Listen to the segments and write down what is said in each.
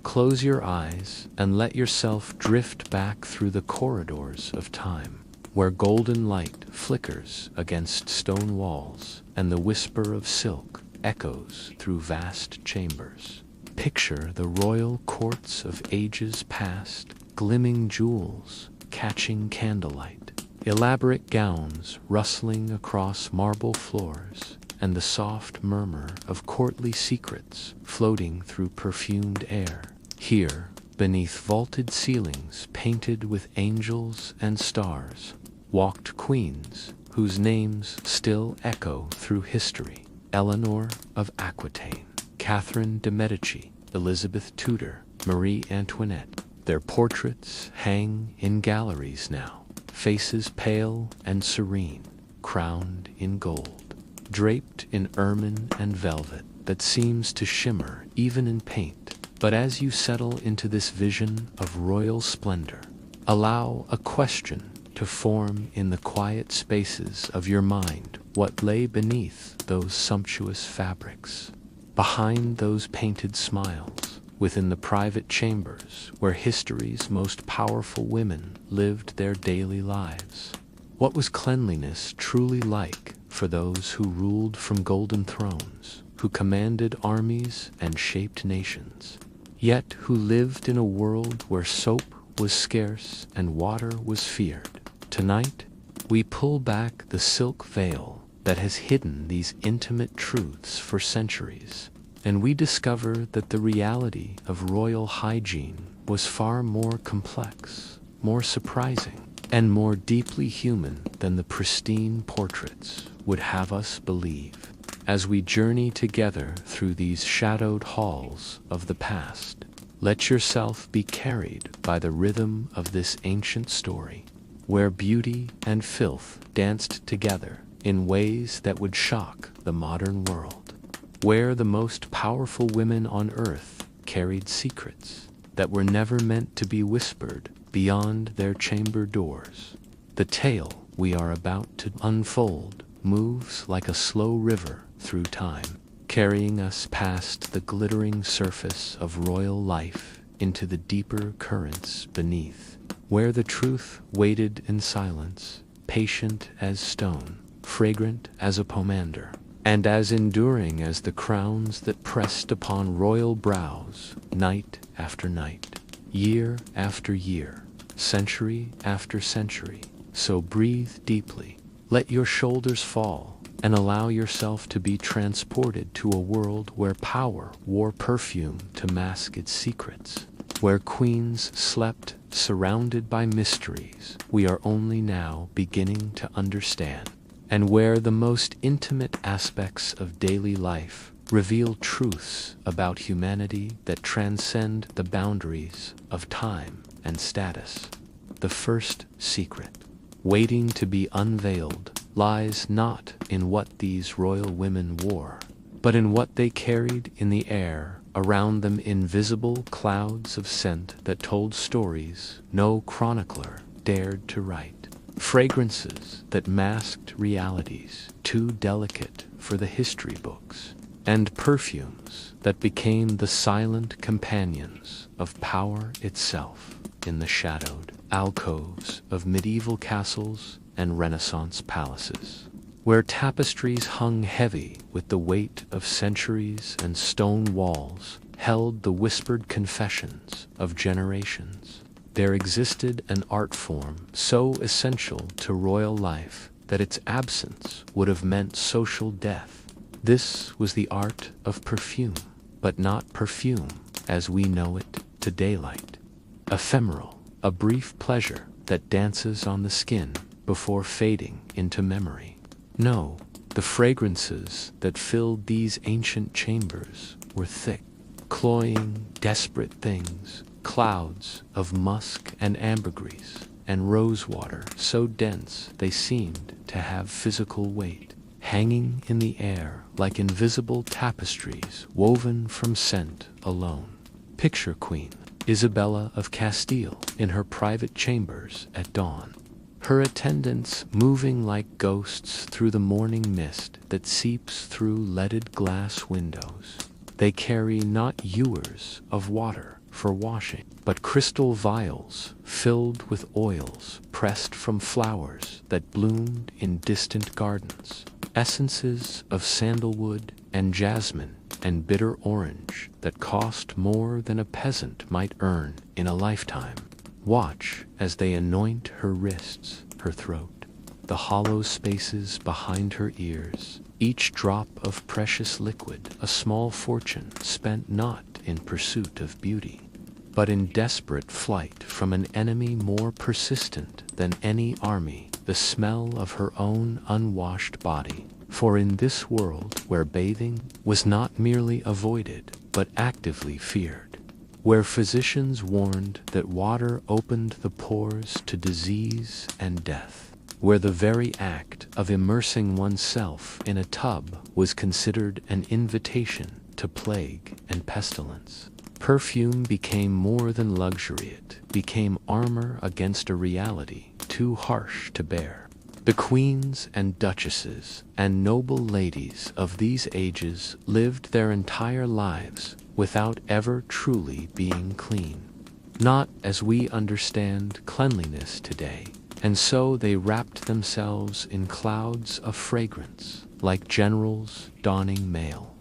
close your eyes and let yourself drift back through the corridors of time, where golden light flickers against stone walls and the whisper of silk echoes through vast chambers. Picture the royal courts of ages past, glimming jewels catching candlelight, elaborate gowns rustling across marble floors, and the soft murmur of courtly secrets floating through perfumed air. Here, beneath vaulted ceilings painted with angels and stars, walked queens whose names still echo through history: Eleanor of Aquitaine, Catherine de' Medici, Elizabeth Tudor, Marie Antoinette. Their portraits hang in galleries now, faces pale and serene, crowned in gold, draped in ermine and velvet that seems to shimmer even in paint. But as you settle into this vision of royal splendor, allow a question to form in the quiet spaces of your mind. What lay beneath those sumptuous fabrics, behind those painted smiles, within the private chambers where history's most powerful women lived their daily lives? What was cleanliness truly like for those who ruled from golden thrones, who commanded armies and shaped nations, yet who lived in a world where soap was scarce and water was feared? Tonight, we pull back the silk veil that has hidden these intimate truths for centuries, and we discover that the reality of royal hygiene was far more complex, more surprising, and more deeply human than the pristine portraits would have us believe. As we journey together through these shadowed halls of the past, let yourself be carried by the rhythm of this ancient story, where beauty and filth danced together in ways that would shock the modern world, where the most powerful women on earth carried secrets that were never meant to be whispered beyond their chamber doors. The tale we are about to unfold moves like a slow river through time, carrying us past the glittering surface of royal life into the deeper currents beneath, where the truth waited in silence, patient as stone, fragrant as a pomander, and as enduring as the crowns that pressed upon royal brows night after night, year after year, century after century. So breathe deeply, let your shoulders fall, and allow yourself to be transported to a world where power wore perfume to mask its secrets, where queens slept surrounded by mysteries we are only now beginning to understand, and where the most intimate aspects of daily life reveal truths about humanity that transcend the boundaries of time and status. The first secret, waiting to be unveiled, lies not in what these royal women wore, but in what they carried in the air around them, invisible clouds of scent that told stories no chronicler dared to write, fragrances that masked realities too delicate for the history books, and perfumes that became the silent companions of power itself in the shadowed alcoves of medieval castles and Renaissance palaces, where tapestries hung heavy with the weight of centuries and stone walls held the whispered confessions of generations. There existed an art form so essential to royal life that its absence would have meant social death. This was the art of perfume, but not perfume as we know it to daylight. Ephemeral, a brief pleasure that dances on the skin before fading into memory. No, the fragrances that filled these ancient chambers were thick, cloying, desperate things, clouds of musk and ambergris and rosewater so dense they seemed to have physical weight, hanging in the air like invisible tapestries woven from scent alone. Picture Queen Isabella of Castile in her private chambers at dawn, her attendants moving like ghosts through the morning mist that seeps through leaded glass windows. They carry not ewers of water for washing, but crystal vials filled with oils pressed from flowers that bloomed in distant gardens, essences of sandalwood and jasmine and bitter orange that cost more than a peasant might earn in a lifetime. Watch as they anoint her wrists, her throat, the hollow spaces behind her ears, each drop of precious liquid a small fortune spent not in pursuit of beauty, but in desperate flight from an enemy more persistent than any army, the smell of her own unwashed body. For in this world where bathing was not merely avoided, but actively feared, where physicians warned that water opened the pores to disease and death, where the very act of immersing oneself in a tub was considered an invitation to plague and pestilence, perfume became more than luxury. It became armor against a reality too harsh to bear. The queens and duchesses and noble ladies of these ages lived their entire lives without ever truly being clean, not as we understand cleanliness today, and so they wrapped themselves in clouds of fragrance, like generals donning mail.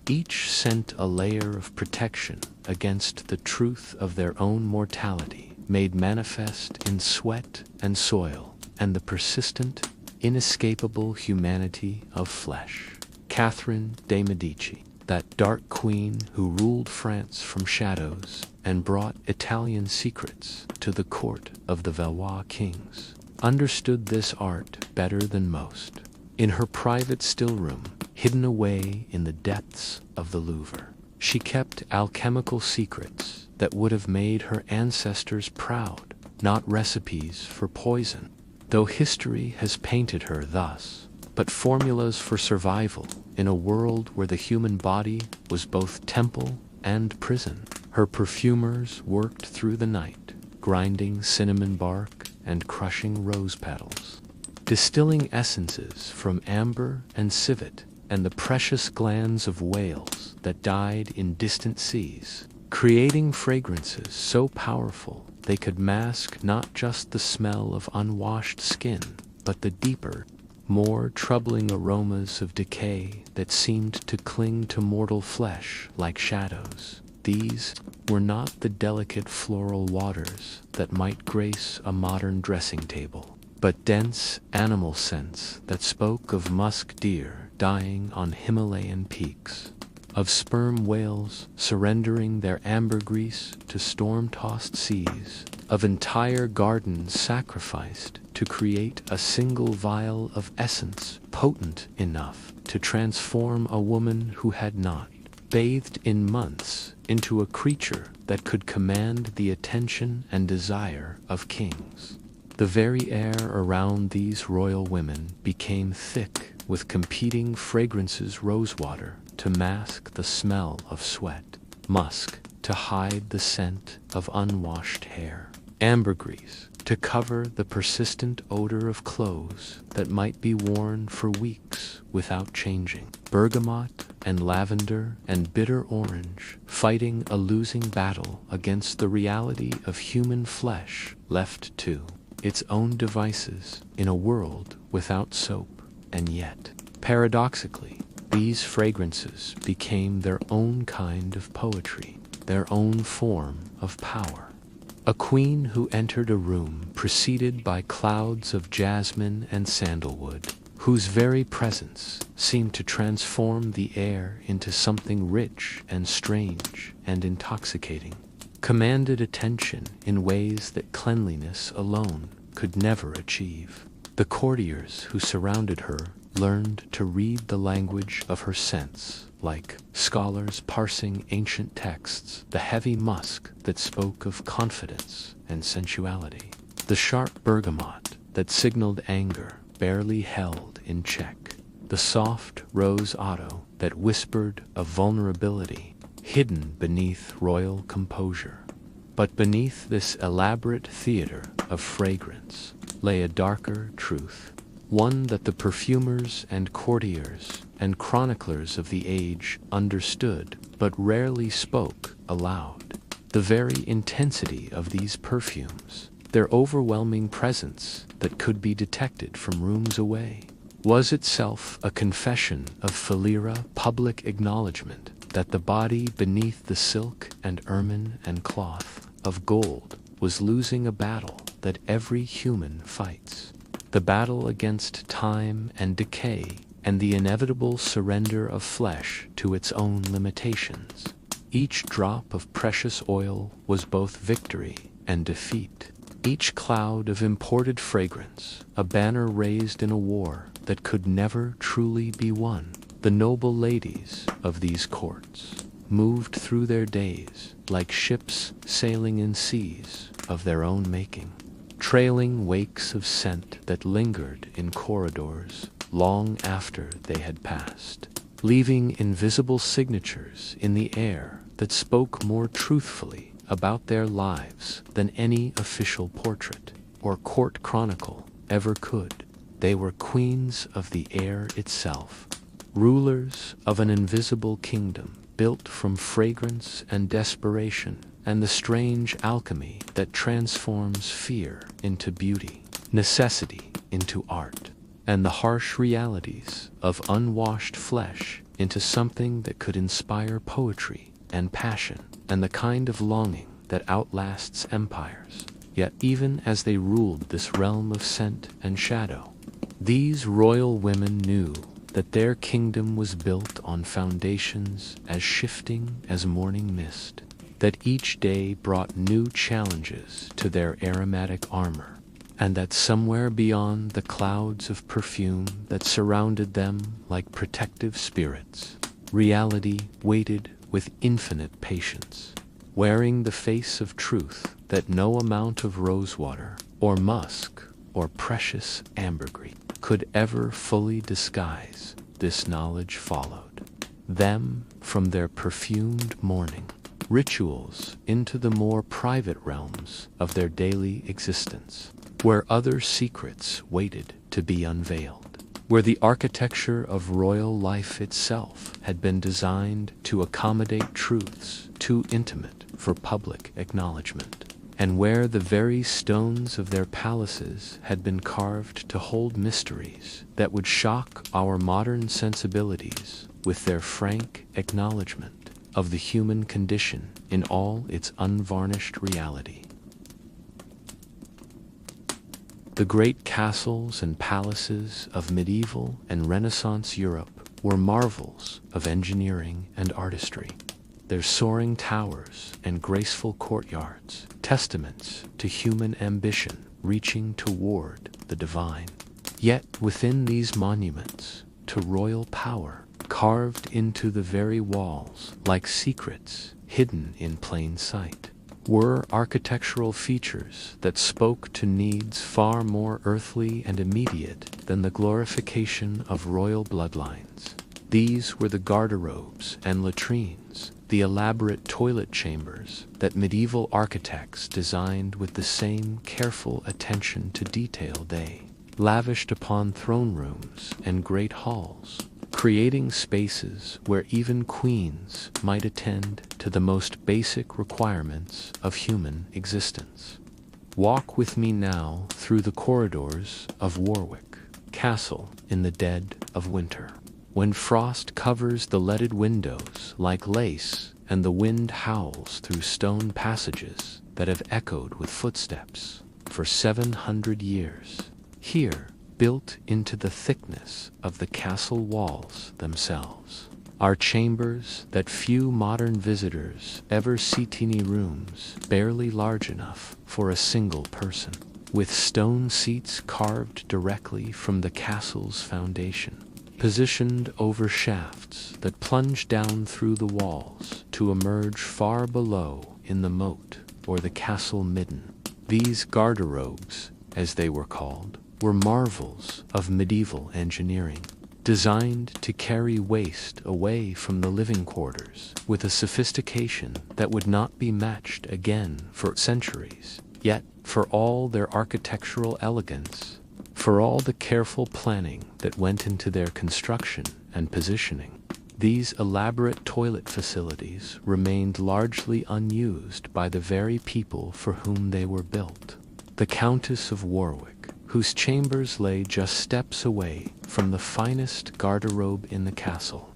Each sent a layer of protection against the truth of their own mortality, made manifest in sweat and soil, and the persistent, inescapable humanity of flesh. Catherine de' Medici, that dark queen who ruled France from shadows and brought Italian secrets to the court of the Valois kings, understood this art better than most. In her private still-room, hidden away in the depths of the Louvre, she kept alchemical secrets that would have made her ancestors proud, not recipes for poison, though history has painted her thus, but formulas for survival in a world where the human body was both temple and prison. Her perfumers worked through the night, grinding cinnamon bark and crushing rose petals, distilling essences from amber and civet and the precious glands of whales that died in distant seas, creating fragrances so powerful they could mask not just the smell of unwashed skin, but the deeper, more troubling aromas of decay that seemed to cling to mortal flesh like shadows. These were not the delicate floral waters that might grace a modern dressing table, but dense animal scents that spoke of musk deer dying on Himalayan peaks, of sperm whales surrendering their ambergris to storm-tossed seas, of entire gardens sacrificed to create a single vial of essence potent enough to transform a woman who had not bathed in months into a creature that could command the attention and desire of kings. The very air around these royal women became thick with competing fragrances: rosewater to mask the smell of sweat, musk to hide the scent of unwashed hair, ambergris to cover the persistent odor of clothes that might be worn for weeks without changing, bergamot and lavender and bitter orange fighting a losing battle against the reality of human flesh left to its own devices in a world without soap. And yet, paradoxically, these fragrances became their own kind of poetry, their own form of power. A queen who entered a room preceded by clouds of jasmine and sandalwood, whose very presence seemed to transform the air into something rich and strange and intoxicating, commanded attention in ways that cleanliness alone could never achieve. The courtiers who surrounded her learned to read the language of her scents, like scholars parsing ancient texts, the heavy musk that spoke of confidence and sensuality, the sharp bergamot that signaled anger barely held in check, the soft rose otto that whispered of vulnerability hidden beneath royal composure. But beneath this elaborate theater of fragrance lay a darker truth, one that the perfumers and courtiers and chroniclers of the age understood but rarely spoke aloud. The very intensity of these perfumes, their overwhelming presence that could be detected from rooms away, was itself a confession of Philera public acknowledgement that the body beneath the silk and ermine and cloth of gold was losing a battle that every human fights. The battle against time and decay and the inevitable surrender of flesh to its own limitations. Each drop of precious oil was both victory and defeat. Each cloud of imported fragrance, a banner raised in a war that could never truly be won. The noble ladies of these courts moved through their days like ships sailing in seas of their own making, trailing wakes of scent that lingered in corridors long after they had passed, leaving invisible signatures in the air that spoke more truthfully about their lives than any official portrait or court chronicle ever could. They were queens of the air itself, rulers of an invisible kingdom built from fragrance and desperation and the strange alchemy that transforms fear into beauty, necessity into art, and the harsh realities of unwashed flesh into something that could inspire poetry and passion and the kind of longing that outlasts empires. Yet even as they ruled this realm of scent and shadow, these royal women knew that their kingdom was built on foundations as shifting as morning mist, that each day brought new challenges to their aromatic armor, and that somewhere beyond the clouds of perfume that surrounded them like protective spirits, reality waited with infinite patience, wearing the face of truth that no amount of rosewater or musk or precious ambergris could ever fully disguise. This knowledge followed them from their perfumed morning rituals into the more private realms of their daily existence, where other secrets waited to be unveiled, where the architecture of royal life itself had been designed to accommodate truths too intimate for public acknowledgement, and where the very stones of their palaces had been carved to hold mysteries that would shock our modern sensibilities with their frank acknowledgement of the human condition in all its unvarnished reality. The great castles and palaces of medieval and Renaissance Europe were marvels of engineering and artistry, their soaring towers and graceful courtyards, testaments to human ambition reaching toward the divine. Yet within these monuments to royal power, carved into the very walls like secrets hidden in plain sight, were architectural features that spoke to needs far more earthly and immediate than the glorification of royal bloodlines. These were the garderobes and latrines, the elaborate toilet chambers that medieval architects designed with the same careful attention to detail they lavished upon throne rooms and great halls, creating spaces where even queens might attend to the most basic requirements of human existence. Walk with me now through the corridors of Warwick Castle in the dead of winter, when frost covers the leaded windows like lace and the wind howls through stone passages that have echoed with footsteps for 700 years. Here, built into the thickness of the castle walls themselves, are chambers that few modern visitors ever see, teeny rooms barely large enough for a single person, with stone seats carved directly from the castle's foundation, positioned over shafts that plunge down through the walls to emerge far below in the moat or the castle midden. These garderobes, as they were called, were marvels of medieval engineering, designed to carry waste away from the living quarters with a sophistication that would not be matched again for centuries. Yet, for all their architectural elegance, for all the careful planning that went into their construction and positioning, These elaborate toilet facilities remained largely unused by the very people for whom they were built. The Countess of Warwick, whose chambers lay just steps away from the finest garderobe in the castle,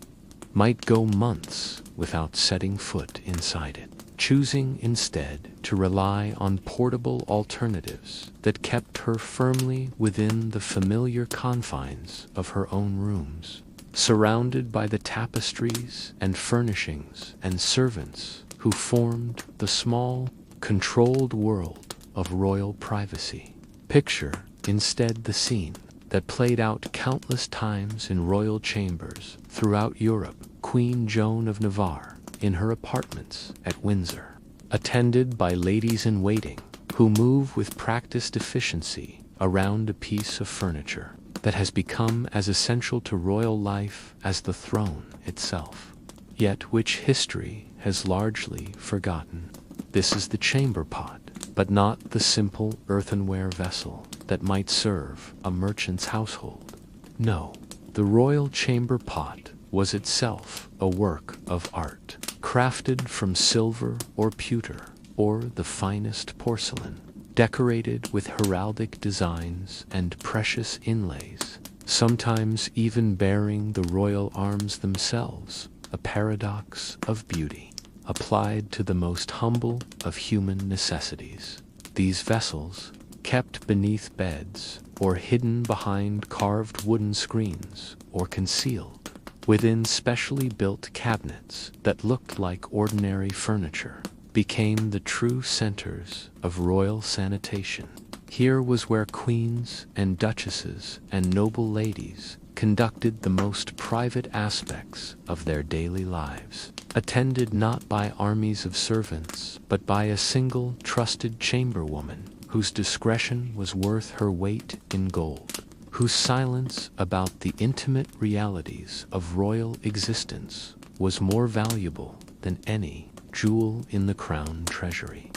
might go months without setting foot inside it, choosing instead to rely on portable alternatives that kept her firmly within the familiar confines of her own rooms, surrounded by the tapestries and furnishings and servants who formed the small, controlled world of royal privacy. Picture, instead, the scene that played out countless times in royal chambers throughout Europe. Queen Joan of Navarre, in her apartments at Windsor, attended by ladies-in-waiting who move with practiced efficiency around a piece of furniture that has become as essential to royal life as the throne itself, yet which history has largely forgotten. This is the chamber pot, but not the simple earthenware vessel that might serve a merchant's household. No, the royal chamber pot was itself a work of art, crafted from silver or pewter or the finest porcelain, decorated with heraldic designs and precious inlays, sometimes even bearing the royal arms themselves, a paradox of beauty applied to the most humble of human necessities. These vessels, kept beneath beds or hidden behind carved wooden screens or concealed within specially built cabinets that looked like ordinary furniture, became the true centers of royal sanitation. Here was where queens and duchesses and noble ladies conducted the most private aspects of their daily lives, attended not by armies of servants, but by a single trusted chamberwoman whose discretion was worth her weight in gold, whose silence about the intimate realities of royal existence was more valuable than any jewel in the crown treasury.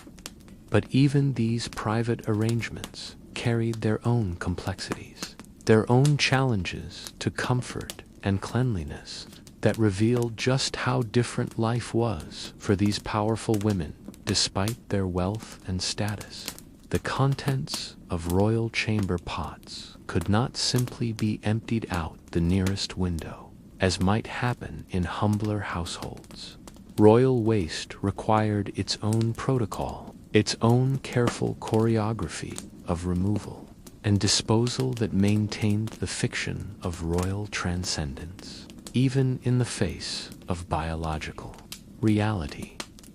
But even these private arrangements carried their own complexities, their own challenges to comfort and cleanliness that revealed just how different life was for these powerful women despite their wealth and status. The contents of royal chamber pots could not simply be emptied out the nearest window, as might happen in humbler households. Royal waste required its own protocol, its own careful choreography of removal and disposal that maintained the fiction of royal transcendence, even in the face of biological reality.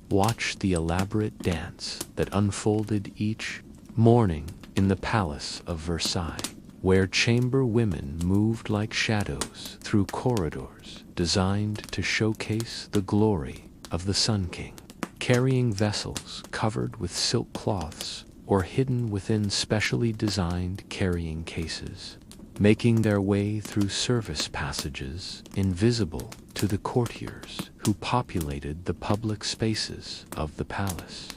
Watch the elaborate dance that unfolded each morning in the Palace of Versailles, where chamber women moved like shadows through corridors designed to showcase the glory of the Sun King, carrying vessels covered with silk cloths or hidden within specially designed carrying cases, making their way through service passages invisible to the courtiers who populated the public spaces of the palace.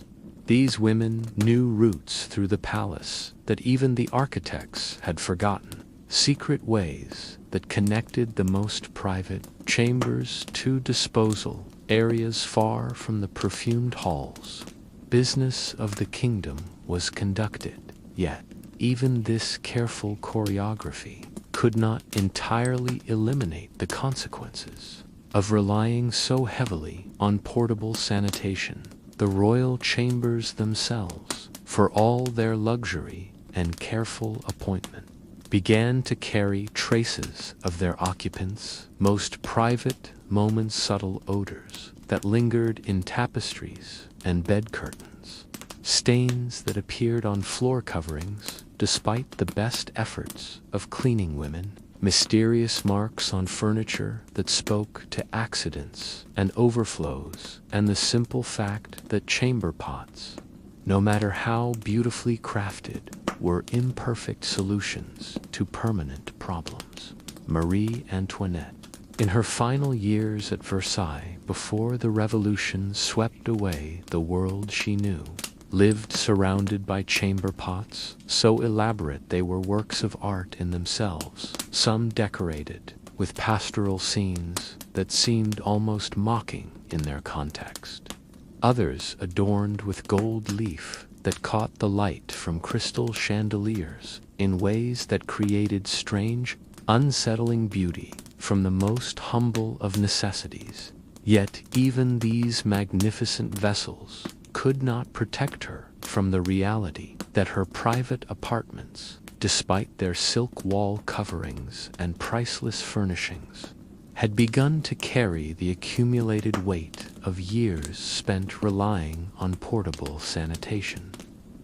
These women knew routes through the palace that even the architects had forgotten, secret ways that connected the most private chambers to disposal areas far from the perfumed halls. Business of the kingdom was conducted, yet even this careful choreography could not entirely eliminate the consequences of relying so heavily on portable sanitation. The royal chambers themselves, for all their luxury and careful appointment, began to carry traces of their occupants' most private moments, subtle odors that lingered in tapestries and bed curtains, stains that appeared on floor coverings despite the best efforts of cleaning women, mysterious marks on furniture that spoke to accidents and overflows, and the simple fact that chamber pots, no matter how beautifully crafted, were imperfect solutions to permanent problems. Marie Antoinette, in her final years at Versailles before the Revolution swept away the world she knew, lived surrounded by chamber pots, so elaborate they were works of art in themselves, some decorated with pastoral scenes that seemed almost mocking in their context. Others adorned with gold leaf that caught the light from crystal chandeliers in ways that created strange, unsettling beauty from the most humble of necessities. Yet even these magnificent vessels could not protect her from the reality that her private apartments, despite their silk wall coverings and priceless furnishings, had begun to carry the accumulated weight of years spent relying on portable sanitation.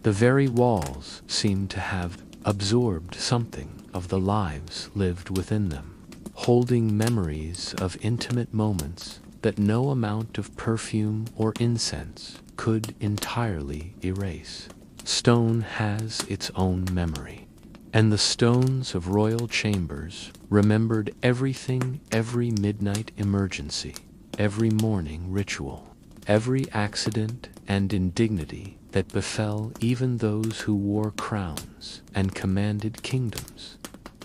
The very walls seemed to have absorbed something of the lives lived within them, holding memories of intimate moments that no amount of perfume or incense could entirely erase. Stone has its own memory, and the stones of royal chambers remembered everything, every midnight emergency, every morning ritual, every accident and indignity that befell even those who wore crowns and commanded kingdoms.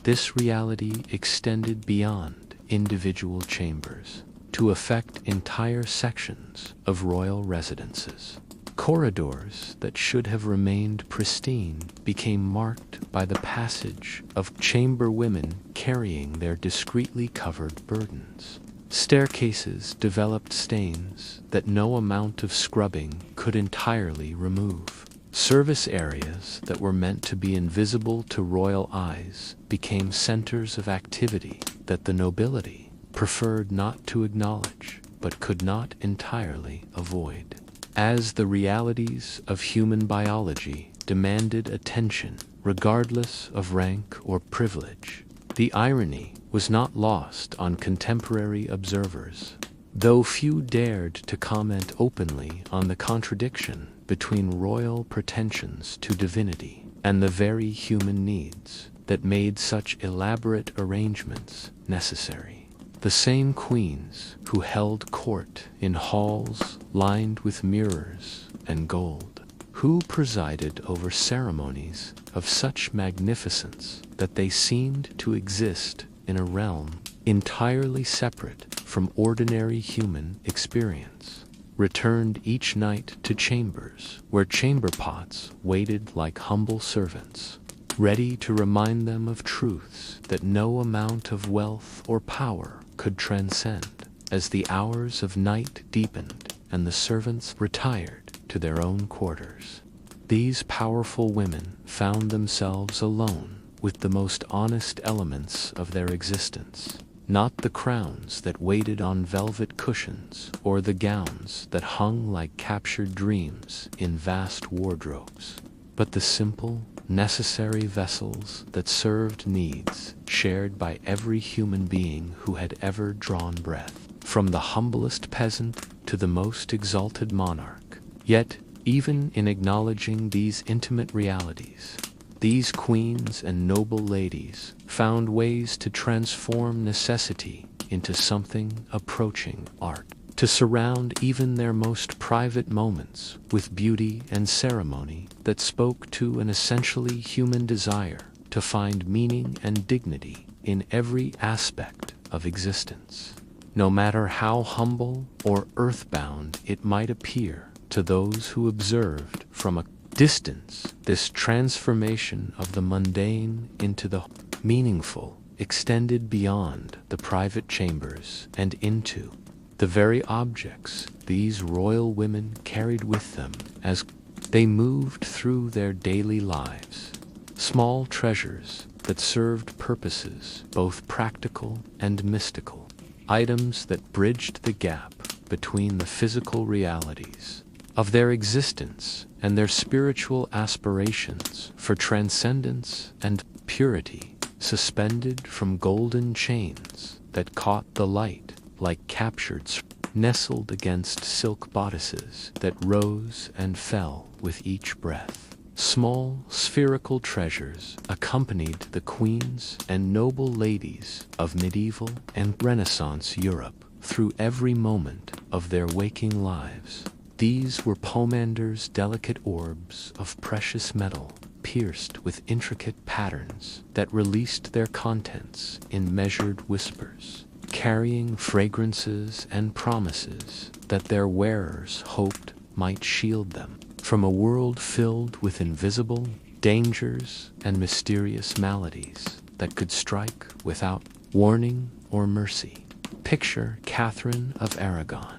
This reality extended beyond individual chambers to affect entire sections of royal residences. Corridors that should have remained pristine became marked by the passage of chamber women carrying their discreetly covered burdens. Staircases developed stains that no amount of scrubbing could entirely remove. Service areas that were meant to be invisible to royal eyes became centers of activity that the nobility preferred not to acknowledge but could not entirely avoid. As the realities of human biology demanded attention regardless of rank or privilege, the irony was not lost on contemporary observers. Though few dared to comment openly on the contradiction between royal pretensions to divinity and the very human needs that made such elaborate arrangements necessary. The same queens who held court in halls lined with mirrors and gold, who presided over ceremonies of such magnificence that they seemed to exist in a realm entirely separate from ordinary human experience, returned each night to chambers where chamber pots waited like humble servants, ready to remind them of truths that no amount of wealth or power could transcend. As the hours of night deepened and the servants retired to their own quarters, these powerful women found themselves alone with the most honest elements of their existence, not the crowns that waited on velvet cushions or the gowns that hung like captured dreams in vast wardrobes, but the simple, necessary vessels that served needs shared by every human being who had ever drawn breath, from the humblest peasant to the most exalted monarch. Yet, even in acknowledging these intimate realities, these queens and noble ladies found ways to transform necessity into something approaching art, to surround even their most private moments with beauty and ceremony that spoke to an essentially human desire to find meaning and dignity in every aspect of existence, no matter how humble or earthbound it might appear to those who observed from a distance. This transformation of the mundane into the meaningful extended beyond the private chambers and into the very objects these royal women carried with them as they moved through their daily lives. Small treasures that served purposes both practical and mystical, items that bridged the gap between the physical realities of their existence and their spiritual aspirations for transcendence and purity, suspended from golden chains that caught the light like captured, nestled against silk bodices that rose and fell with each breath. Small, spherical treasures accompanied the queens and noble ladies of medieval and Renaissance Europe through every moment of their waking lives. These were Pomander's delicate orbs of precious metal, pierced with intricate patterns that released their contents in measured whispers, carrying fragrances and promises that their wearers hoped might shield them from a world filled with invisible dangers and mysterious maladies that could strike without warning or mercy. Picture Catherine of Aragon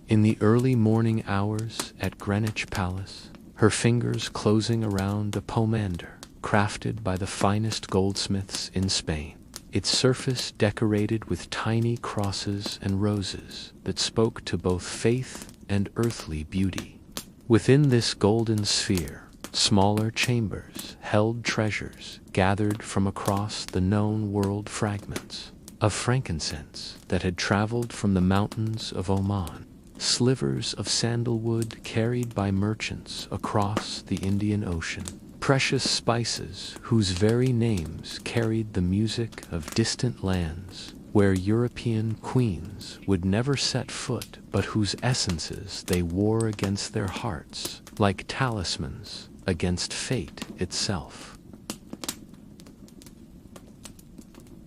in the early morning hours at Greenwich Palace, her fingers closing around a pomander crafted by the finest goldsmiths in Spain, its surface decorated with tiny crosses and roses that spoke to both faith and earthly beauty. Within this golden sphere, smaller chambers held treasures gathered from across the known world, fragments of frankincense that had traveled from the mountains of Oman, slivers of sandalwood carried by merchants across the Indian Ocean, precious spices whose very names carried the music of distant lands where European queens would never set foot, but whose essences they wore against their hearts like talismans against fate itself.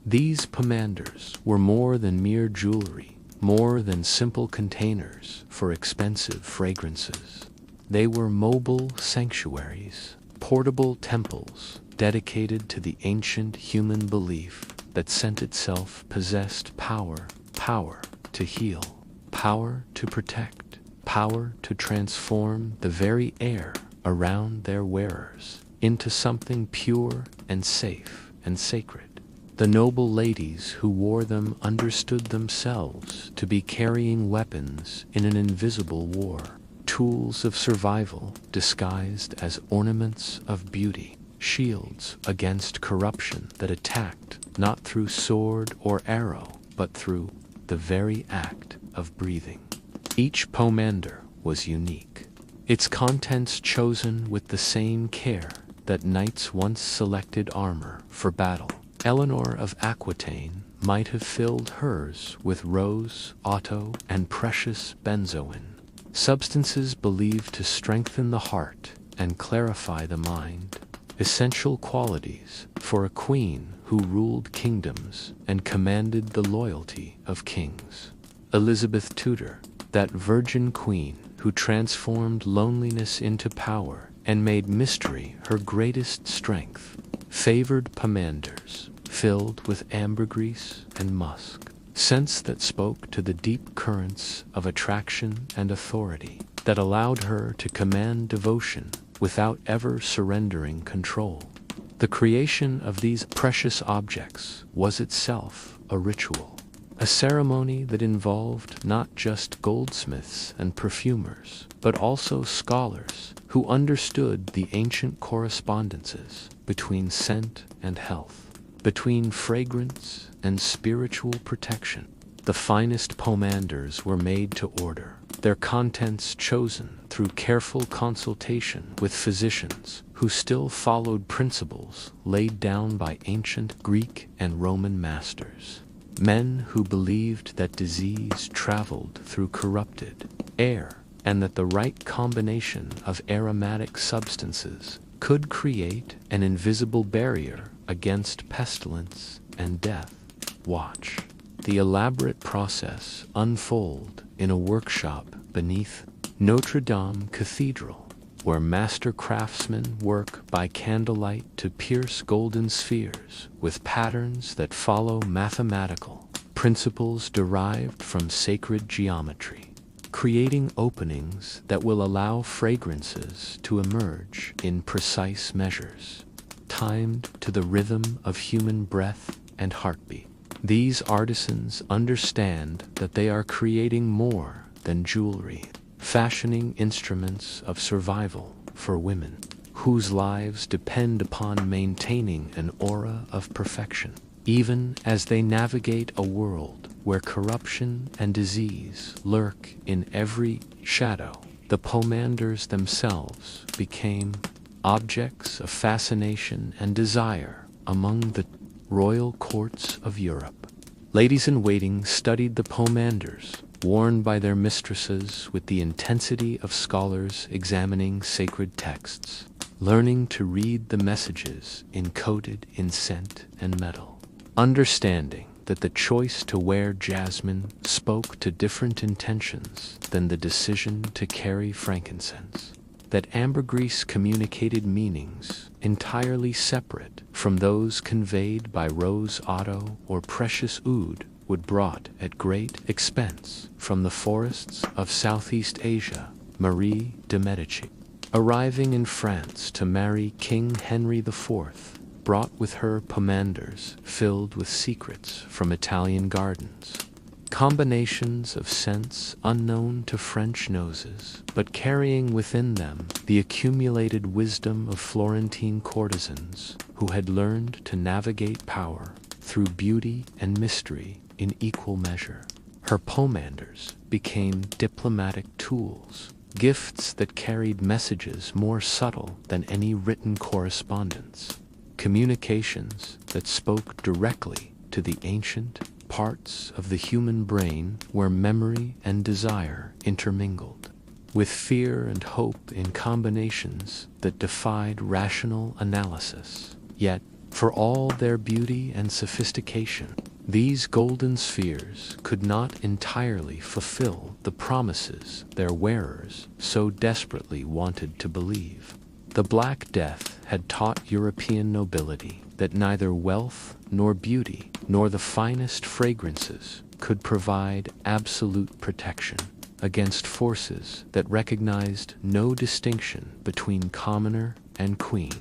These pomanders were more than mere jewelry, more than simple containers for expensive fragrances. They were mobile sanctuaries, portable temples dedicated to the ancient human belief that scent itself possessed power to heal, power to protect, power to transform the very air around their wearers into something pure and safe and sacred. The noble ladies who wore them understood themselves to be carrying weapons in an invisible war, tools of survival disguised as ornaments of beauty, shields against corruption that attacked not through sword or arrow, but through the very act of breathing. Each pomander was unique, its contents chosen with the same care that knights once selected armor for battle. Eleanor of Aquitaine might have filled hers with rose, otto, and precious benzoin, substances believed to strengthen the heart and clarify the mind, essential qualities for a queen who ruled kingdoms and commanded the loyalty of kings. Elizabeth Tudor, that virgin queen who transformed loneliness into power and made mystery her greatest strength, favored pomanders filled with ambergris and musk, scents that spoke to the deep currents of attraction and authority that allowed her to command devotion without ever surrendering control. The creation of these precious objects was itself a ritual, a ceremony that involved not just goldsmiths and perfumers, but also scholars who understood the ancient correspondences between scent and health, between fragrance and spiritual protection. The finest pomanders were made to order, their contents chosen through careful consultation with physicians who still followed principles laid down by ancient Greek and Roman masters. Men who believed that disease traveled through corrupted air and that the right combination of aromatic substances could create an invisible barrier against pestilence and death. Watch the elaborate process unfold in a workshop beneath Notre Dame Cathedral, where master craftsmen work by candlelight to pierce golden spheres with patterns that follow mathematical principles derived from sacred geometry, creating openings that will allow fragrances to emerge in precise measures, timed to the rhythm of human breath and heartbeat. These artisans understand that they are creating more than jewelry, fashioning instruments of survival for women whose lives depend upon maintaining an aura of perfection, even as they navigate a world where corruption and disease lurk in every shadow. The pomanders themselves became objects of fascination and desire among the royal courts of Europe. Ladies-in-waiting studied the pomanders worn by their mistresses with the intensity of scholars examining sacred texts. learning to read the messages encoded in scent and metal, understanding that the choice to wear jasmine spoke to different intentions than the decision to carry frankincense, that ambergris communicated meanings entirely separate from those conveyed by rose otto or precious oud would brought at great expense from the forests of Southeast Asia, Marie de Medici, arriving in France to marry King Henry IV, brought with her pomanders filled with secrets from Italian gardens, combinations of scents unknown to French noses, but carrying within them the accumulated wisdom of Florentine courtesans who had learned to navigate power through beauty and mystery in equal measure. Her pomanders became diplomatic tools, gifts that carried messages more subtle than any written correspondence, communications that spoke directly to the ancient parts of the human brain where memory and desire intermingled, with fear and hope in combinations that defied rational analysis. Yet, for all their beauty and sophistication, these golden spheres could not entirely fulfill the promises their wearers so desperately wanted to believe. The Black Death had taught European nobility that neither wealth nor beauty nor the finest fragrances could provide absolute protection against forces that recognized no distinction between commoner and queen,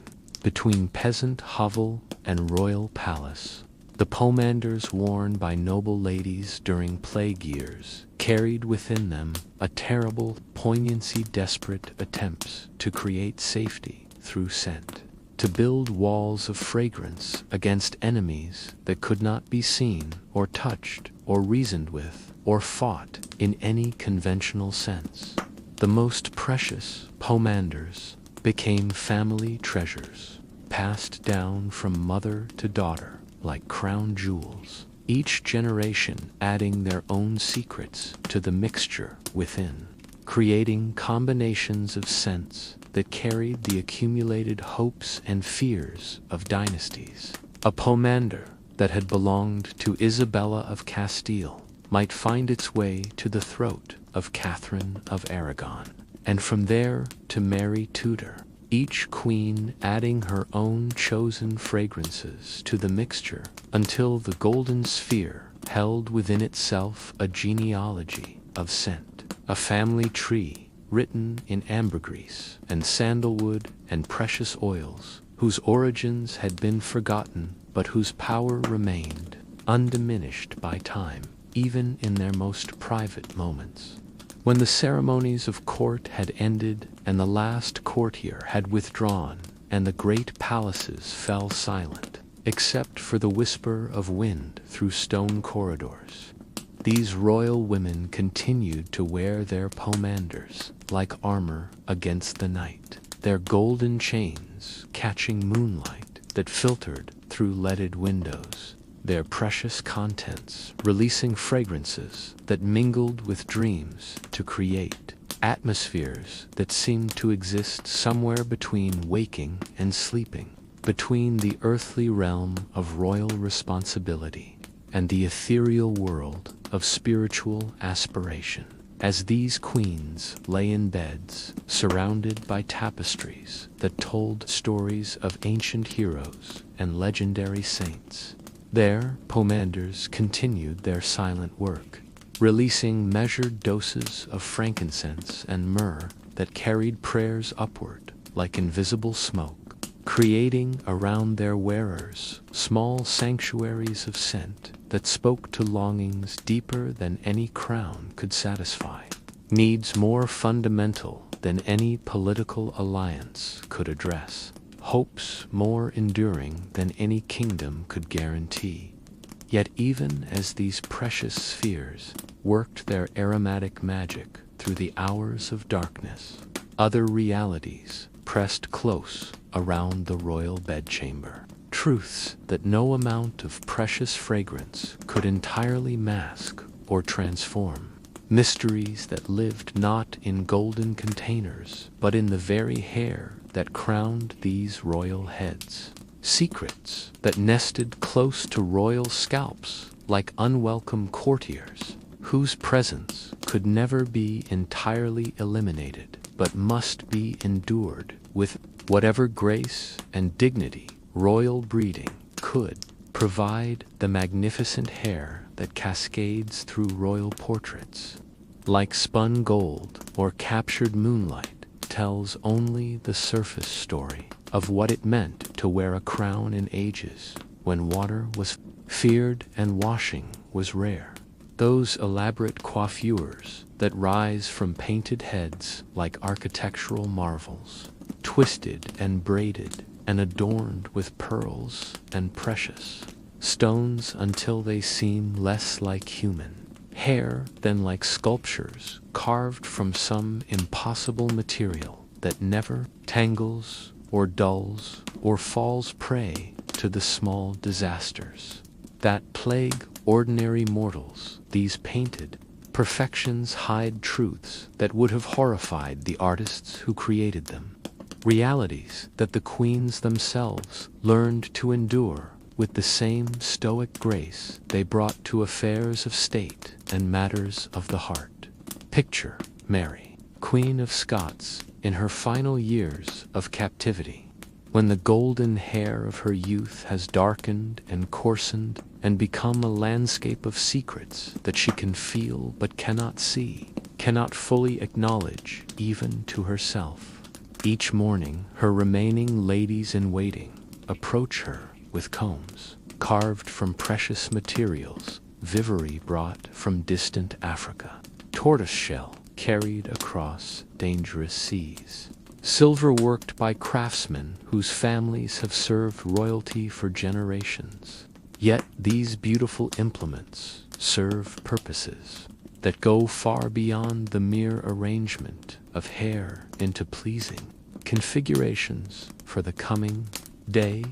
between peasant hovel and royal palace. The pomanders worn by noble ladies during plague years carried within them a terrible poignancy, desperate attempts to create safety through scent, to build walls of fragrance against enemies that could not be seen or touched or reasoned with or fought in any conventional sense. The most precious pomanders became family treasures, passed down from mother to daughter like crown jewels, each generation adding their own secrets to the mixture within, creating combinations of scents that carried the accumulated hopes and fears of dynasties. A pomander that had belonged to Isabella of Castile might find its way to the throat of Catherine of Aragon, and from there to Mary Tudor, each queen adding her own chosen fragrances to the mixture until the golden sphere held within itself a genealogy of scent, a family tree written in ambergris and sandalwood and precious oils, whose origins had been forgotten but whose power remained undiminished by time, even in their most private moments. When the ceremonies of court had ended and the last courtier had withdrawn and the great palaces fell silent, except for the whisper of wind through stone corridors, these royal women continued to wear their pomanders like armor against the night, their golden chains catching moonlight that filtered through leaded windows, their precious contents releasing fragrances that mingled with dreams to create atmospheres that seemed to exist somewhere between waking and sleeping, between the earthly realm of royal responsibility and the ethereal world of spiritual aspiration. As these queens lay in beds, surrounded by tapestries that told stories of ancient heroes and legendary saints, their pomanders continued their silent work, releasing measured doses of frankincense and myrrh that carried prayers upward like invisible smoke, creating around their wearers small sanctuaries of scent that spoke to longings deeper than any crown could satisfy, needs more fundamental than any political alliance could address, hopes more enduring than any kingdom could guarantee. Yet even as these precious spheres worked their aromatic magic through the hours of darkness, other realities pressed close around the royal bedchamber, truths that no amount of precious fragrance could entirely mask or transform, mysteries that lived not in golden containers but in the very hair that crowned these royal heads. Secrets that nested close to royal scalps like unwelcome courtiers, whose presence could never be entirely eliminated, but must be endured with whatever grace and dignity royal breeding could provide. The magnificent hair that cascades through royal portraits, like spun gold or captured moonlight, tells only the surface story of what it meant to wear a crown in ages when water was feared and washing was rare. Those elaborate coiffures that rise from painted heads like architectural marvels, twisted and braided and adorned with pearls and precious stones until they seem less like human hair than like sculptures carved from some impossible material that never tangles or dulls or falls prey to the small disasters that plague ordinary mortals. These painted perfections hide truths that would have horrified the artists who created them, realities that the queens themselves learned to endure with the same stoic grace they brought to affairs of state and matters of the heart. Picture Mary, Queen of Scots, in her final years of captivity, when the golden hair of her youth has darkened and coarsened and become a landscape of secrets that she can feel but cannot see, cannot fully acknowledge even to herself. Each morning, her remaining ladies-in-waiting approach her with combs carved from precious materials, viveri brought from distant Africa, tortoiseshell carried across dangerous seas, silver worked by craftsmen whose families have served royalty for generations. Yet these beautiful implements serve purposes that go far beyond the mere arrangement of hair into pleasing configurations for the coming day.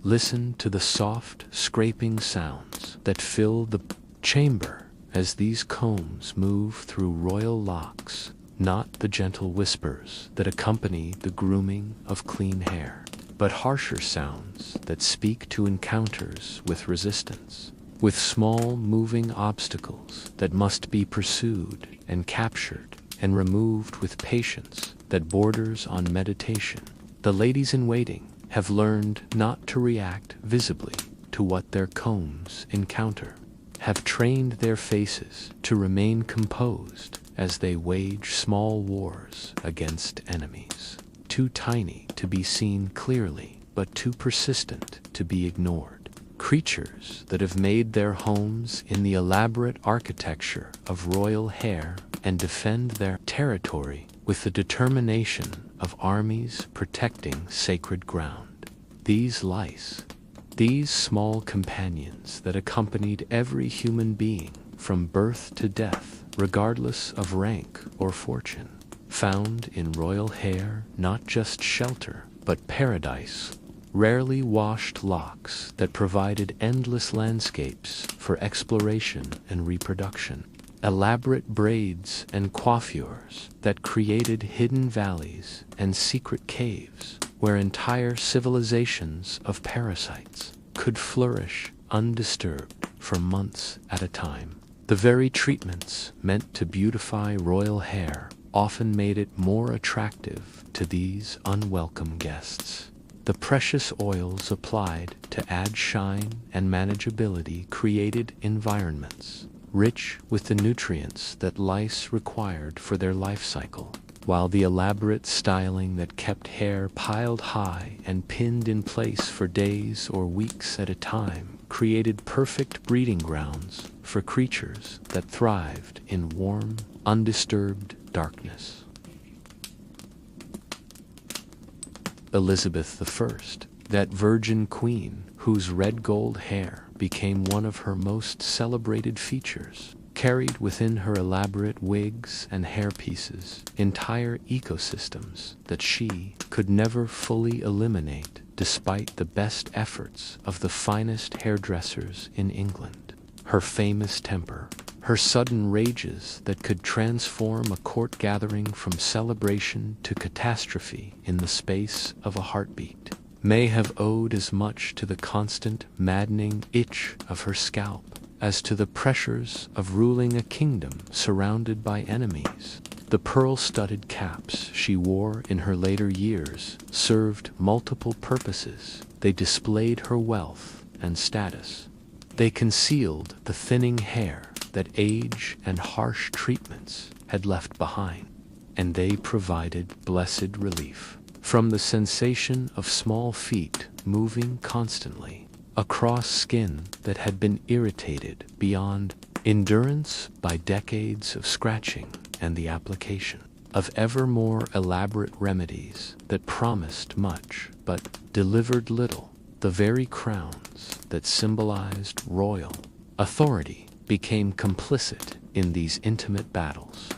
Listen to the soft scraping sounds that fill the chamber as these combs move through royal locks, not the gentle whispers that accompany the grooming of clean hair, but harsher sounds that speak to encounters with resistance, with small moving obstacles that must be pursued and captured and removed with patience that borders on meditation. The ladies-in-waiting have learned not to react visibly to what their combs encounter, have trained their faces to remain composed as they wage small wars against enemies, too tiny to be seen clearly, but too persistent to be ignored. Creatures that have made their homes in the elaborate architecture of royal hair and defend their territory with the determination of armies protecting sacred ground. These lice, these small companions that accompanied every human being from birth to death, regardless of rank or fortune, found in royal hair not just shelter, but paradise, rarely washed locks that provided endless landscapes for exploration and reproduction, elaborate braids and coiffures that created hidden valleys and secret caves where entire civilizations of parasites could flourish undisturbed for months at a time. The very treatments meant to beautify royal hair often made it more attractive to these unwelcome guests. The precious oils applied to add shine and manageability created environments rich with the nutrients that lice required for their life cycle, while the elaborate styling that kept hair piled high and pinned in place for days or weeks at a time created perfect breeding grounds for creatures that thrived in warm, undisturbed darkness. Elizabeth I, that virgin queen whose red gold hair became one of her most celebrated features, carried within her elaborate wigs and hairpieces entire ecosystems that she could never fully eliminate despite the best efforts of the finest hairdressers in England. Her famous temper, her sudden rages that could transform a court gathering from celebration to catastrophe in the space of a heartbeat, may have owed as much to the constant, maddening itch of her scalp as to the pressures of ruling a kingdom surrounded by enemies. The pearl-studded caps she wore in her later years served multiple purposes. They displayed her wealth and status. They concealed the thinning hair that age and harsh treatments had left behind, and they provided blessed relief from the sensation of small feet moving constantly across skin that had been irritated beyond endurance by decades of scratching and the application of ever more elaborate remedies that promised much but delivered little. The very crowns that symbolized royal authority became complicit in these intimate battles,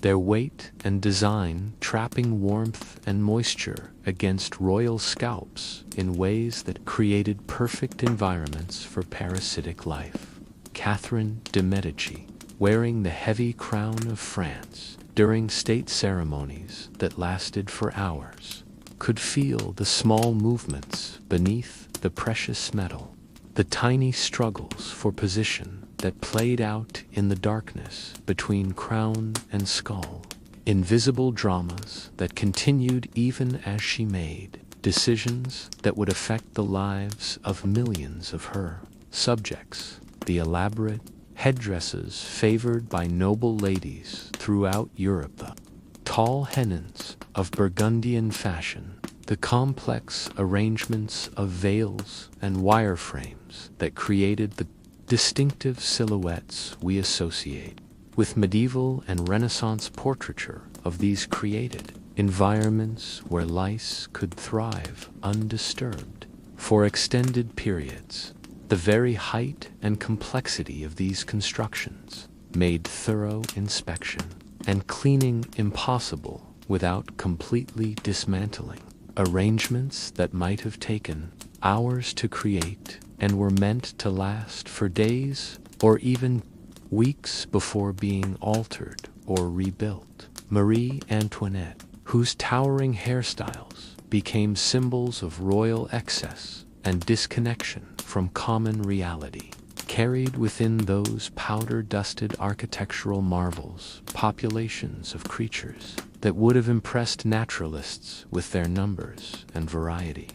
their weight and design trapping warmth and moisture against royal scalps in ways that created perfect environments for parasitic life. Catherine de' Medici, wearing the heavy crown of France during state ceremonies that lasted for hours, could feel the small movements beneath the precious metal, the tiny struggles for position that played out in the darkness between crown and skull, invisible dramas that continued even as she made decisions that would affect the lives of millions of her subjects. The elaborate headdresses favored by noble ladies throughout Europe, the tall hennons of Burgundian fashion, the complex arrangements of veils and wireframes that created the distinctive silhouettes we associate with medieval and Renaissance portraiture of these created environments where lice could thrive undisturbed for extended periods. The very height and complexity of these constructions made thorough inspection and cleaning impossible without completely dismantling arrangements that might have taken hours to create and were meant to last for days or even weeks before being altered or rebuilt. Marie Antoinette, whose towering hairstyles became symbols of royal excess and disconnection from common reality, carried within those powder-dusted architectural marvels populations of creatures that would have impressed naturalists with their numbers and variety.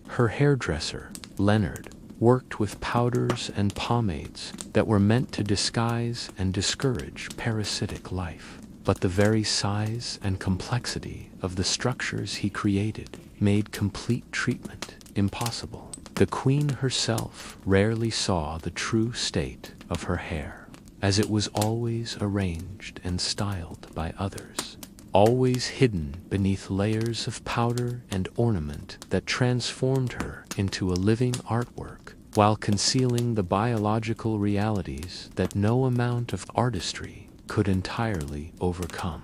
Her hairdresser, Leonard, worked with powders and pomades that were meant to disguise and discourage parasitic life, but the very size and complexity of the structures he created made complete treatment impossible. The Queen herself rarely saw the true state of her hair, as it was always arranged and styled by others, always hidden beneath layers of powder and ornament that transformed her into a living artwork, while concealing the biological realities that no amount of artistry could entirely overcome.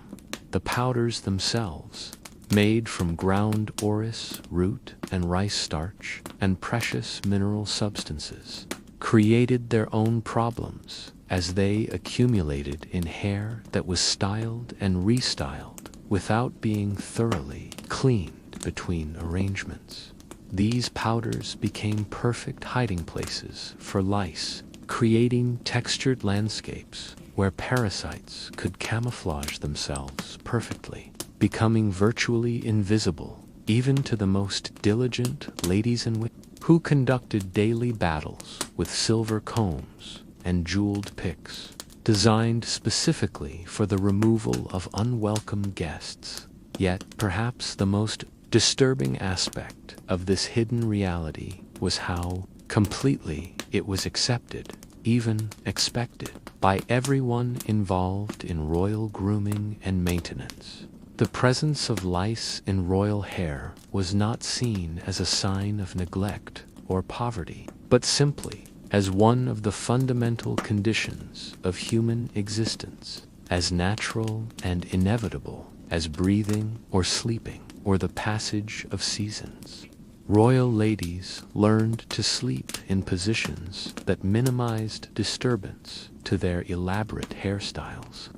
The powders themselves, made from ground orris root and rice starch and precious mineral substances, created their own problems as they accumulated in hair that was styled and restyled without being thoroughly cleaned between arrangements. These powders became perfect hiding places for lice, creating textured landscapes where parasites could camouflage themselves perfectly, becoming virtually invisible even to the most diligent ladies and women who conducted daily battles with silver combs and jeweled picks, designed specifically for the removal of unwelcome guests. Yet perhaps the most disturbing aspect of this hidden reality was how completely it was accepted, even expected, by everyone involved in royal grooming and maintenance. The presence of lice in royal hair was not seen as a sign of neglect or poverty, but simply as one of the fundamental conditions of human existence, as natural and inevitable as breathing or sleeping or the passage of seasons. Royal ladies learned to sleep in positions that minimized disturbance to their elaborate hairstyles,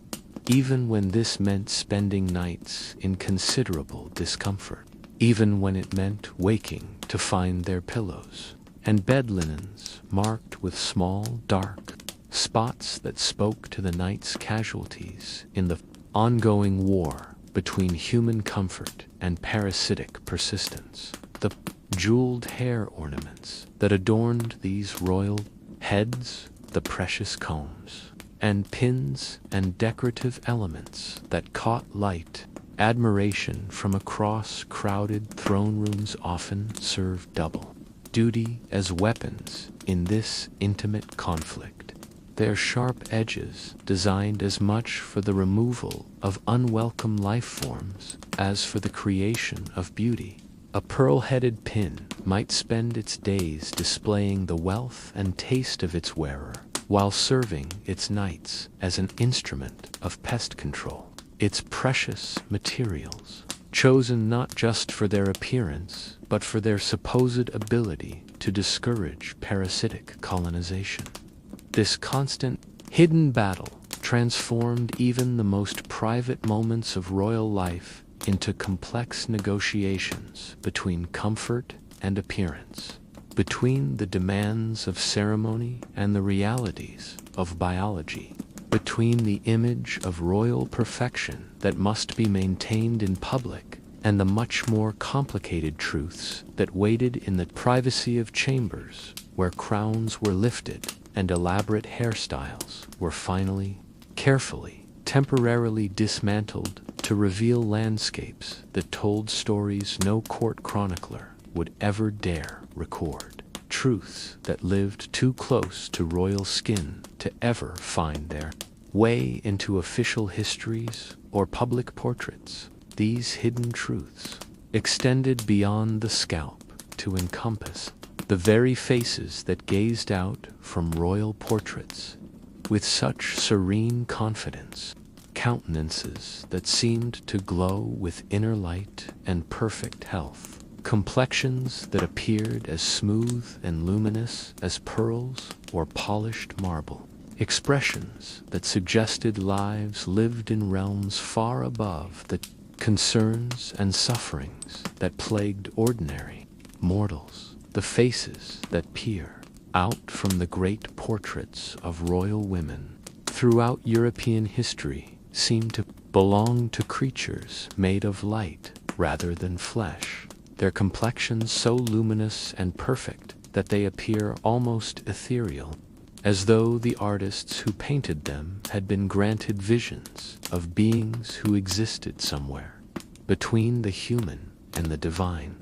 even when this meant spending nights in considerable discomfort, even when it meant waking to find their pillows and bed linens marked with small, dark spots that spoke to the night's casualties in the ongoing war between human comfort and parasitic persistence. The jeweled hair ornaments that adorned these royal heads, the precious combs and pins and decorative elements that caught light admiration from across crowded throne rooms often served double duty as weapons in this intimate conflict. Their sharp edges designed as much for the removal of unwelcome life forms as for the creation of beauty. A pearl-headed pin might spend its days displaying the wealth and taste of its wearer, while serving its knights as an instrument of pest control. Its precious materials, chosen not just for their appearance, but for their supposed ability to discourage parasitic colonization. This constant, hidden battle transformed even the most private moments of royal life into complex negotiations between comfort and appearance, between the demands of ceremony and the realities of biology, between the image of royal perfection that must be maintained in public and the much more complicated truths that waited in the privacy of chambers where crowns were lifted and elaborate hairstyles were finally, carefully, temporarily dismantled to reveal landscapes that told stories no court chronicler would ever dare record, truths that lived too close to royal skin to ever find their way into official histories or public portraits. These hidden truths extended beyond the scalp to encompass the very faces that gazed out from royal portraits with such serene confidence, countenances that seemed to glow with inner light and perfect health, complexions that appeared as smooth and luminous as pearls or polished marble, expressions that suggested lives lived in realms far above the concerns and sufferings that plagued ordinary mortals, the faces that peer out from the great portraits of royal women throughout European history seem to belong to creatures made of light rather than flesh, their complexions so luminous and perfect that they appear almost ethereal, as though the artists who painted them had been granted visions of beings who existed somewhere between the human and the divine.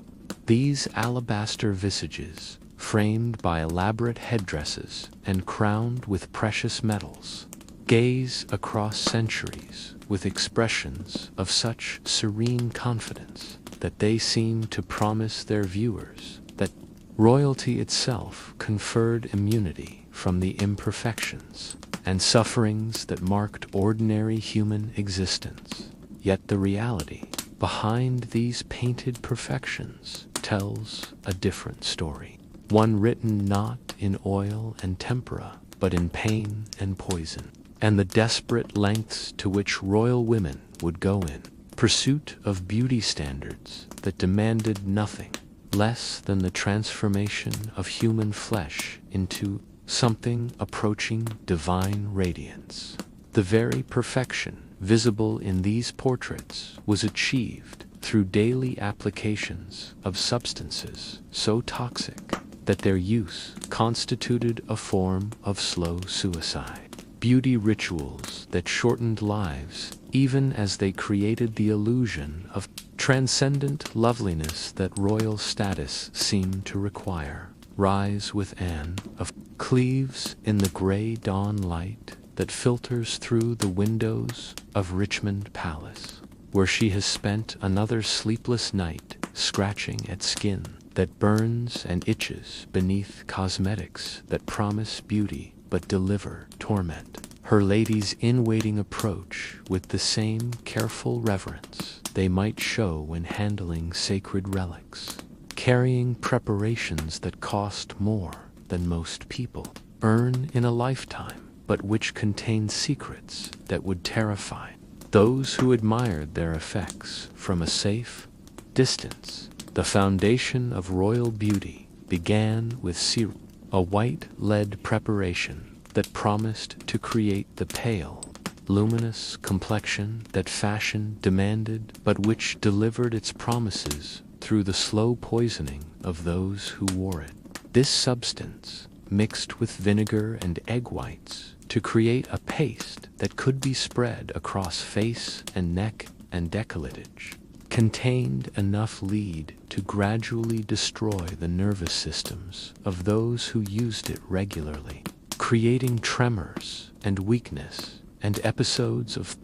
These alabaster visages, framed by elaborate headdresses and crowned with precious metals, gaze across centuries with expressions of such serene confidence that they seem to promise their viewers that royalty itself conferred immunity from the imperfections and sufferings that marked ordinary human existence. Yet the reality behind these painted perfections tells a different story, one written not in oil and tempera, but in pain and poison, and the desperate lengths to which royal women would go in pursuit of beauty standards that demanded nothing less than the transformation of human flesh into something approaching divine radiance. The very perfection visible in these portraits was achieved through daily applications of substances so toxic that their use constituted a form of slow suicide. Beauty rituals that shortened lives even as they created the illusion of transcendent loveliness that royal status seemed to require. Rise with Anne of Cleves in the gray dawn light that filters through the windows of Richmond Palace, where she has spent another sleepless night scratching at skin that burns and itches beneath cosmetics that promise beauty but deliver torment. Her ladies in waiting approach with the same careful reverence they might show when handling sacred relics, carrying preparations that cost more than most people earn in a lifetime, but which contained secrets that would terrify those who admired their effects from a safe distance. The foundation of royal beauty began with serum, a white lead preparation that promised to create the pale, luminous complexion that fashion demanded, but which delivered its promises through the slow poisoning of those who wore it. This substance, mixed with vinegar and egg whites to create a paste that could be spread across face and neck and décolletage, contained enough lead to gradually destroy the nervous systems of those who used it regularly, creating tremors and weakness and episodes of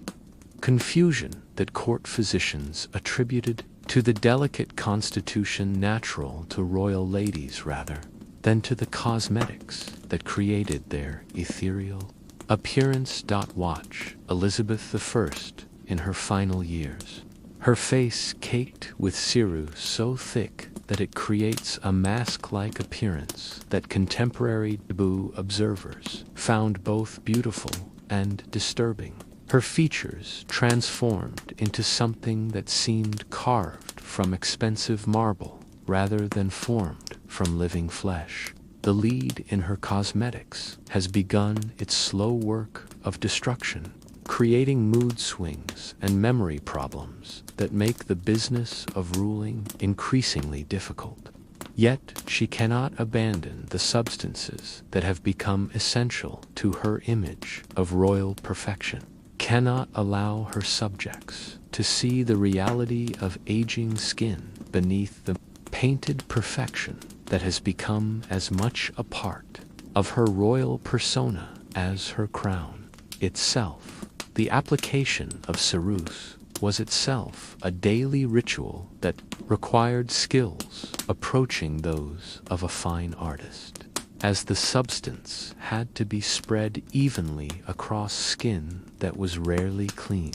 confusion that court physicians attributed to the delicate constitution natural to royal ladies rather than to the cosmetics that created their ethereal appearance. Watch Elizabeth I in her final years. Her face caked with serum so thick that it creates a mask-like appearance that contemporary taboo observers found both beautiful and disturbing. Her features transformed into something that seemed carved from expensive marble rather than formed from living flesh. The lead in her cosmetics has begun its slow work of destruction, creating mood swings and memory problems that make the business of ruling increasingly difficult. Yet she cannot abandon the substances that have become essential to her image of royal perfection, cannot allow her subjects to see the reality of aging skin beneath the painted perfection that has become as much a part of her royal persona as her crown itself. The application of ceruse was itself a daily ritual that required skills approaching those of a fine artist, as the substance had to be spread evenly across skin that was rarely clean,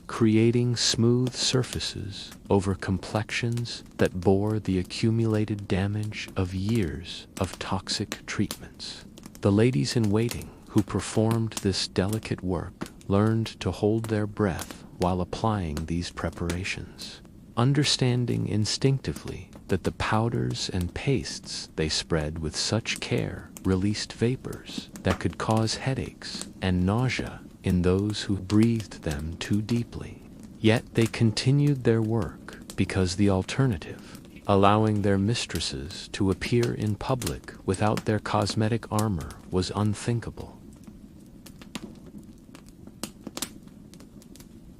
creating smooth surfaces over complexions that bore the accumulated damage of years of toxic treatments. The ladies in waiting who performed this delicate work learned to hold their breath while applying these preparations, understanding instinctively that the powders and pastes they spread with such care released vapors that could cause headaches and nausea in those who breathed them too deeply. Yet they continued their work because the alternative, allowing their mistresses to appear in public without their cosmetic armor, was unthinkable.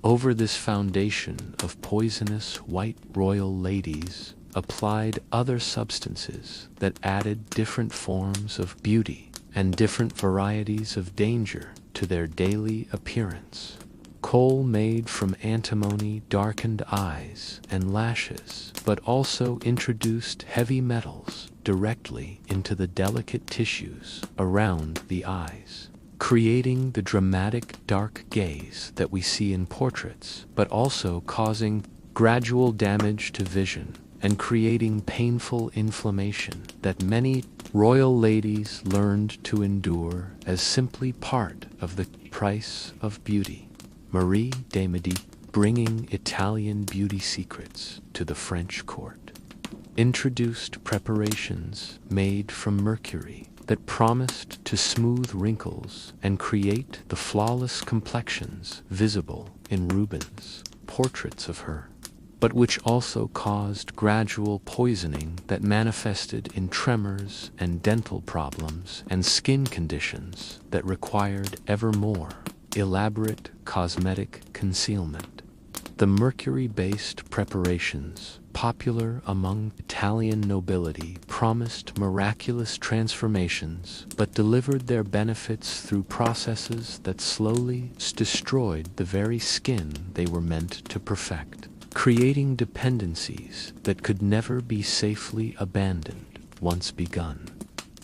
Over this foundation of poisonous white royal ladies applied other substances that added different forms of beauty and different varieties of danger to their daily appearance. Kohl made from antimony darkened eyes and lashes, but also introduced heavy metals directly into the delicate tissues around the eyes, creating the dramatic dark gaze that we see in portraits, but also causing gradual damage to vision and creating painful inflammation that many royal ladies learned to endure as simply part of the price of beauty. Marie de Medici, bringing Italian beauty secrets to the French court, introduced preparations made from mercury that promised to smooth wrinkles and create the flawless complexions visible in Rubens' portraits of her, but which also caused gradual poisoning that manifested in tremors and dental problems and skin conditions that required ever more elaborate cosmetic concealment. The mercury-based preparations, popular among Italian nobility, promised miraculous transformations, but delivered their benefits through processes that slowly destroyed the very skin they were meant to perfect, creating dependencies that could never be safely abandoned once begun.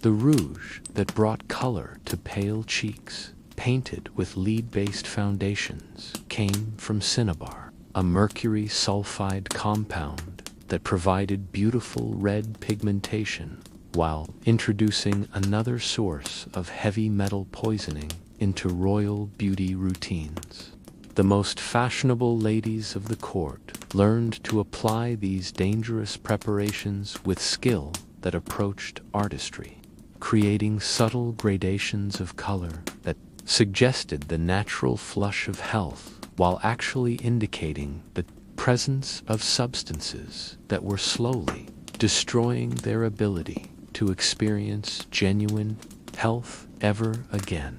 The rouge that brought color to pale cheeks, painted with lead-based foundations, came from cinnabar, a mercury sulfide compound that provided beautiful red pigmentation, while introducing another source of heavy metal poisoning into royal beauty routines. The most fashionable ladies of the court learned to apply these dangerous preparations with skill that approached artistry, creating subtle gradations of color that suggested the natural flush of health while actually indicating the presence of substances that were slowly destroying their ability to experience genuine health ever again.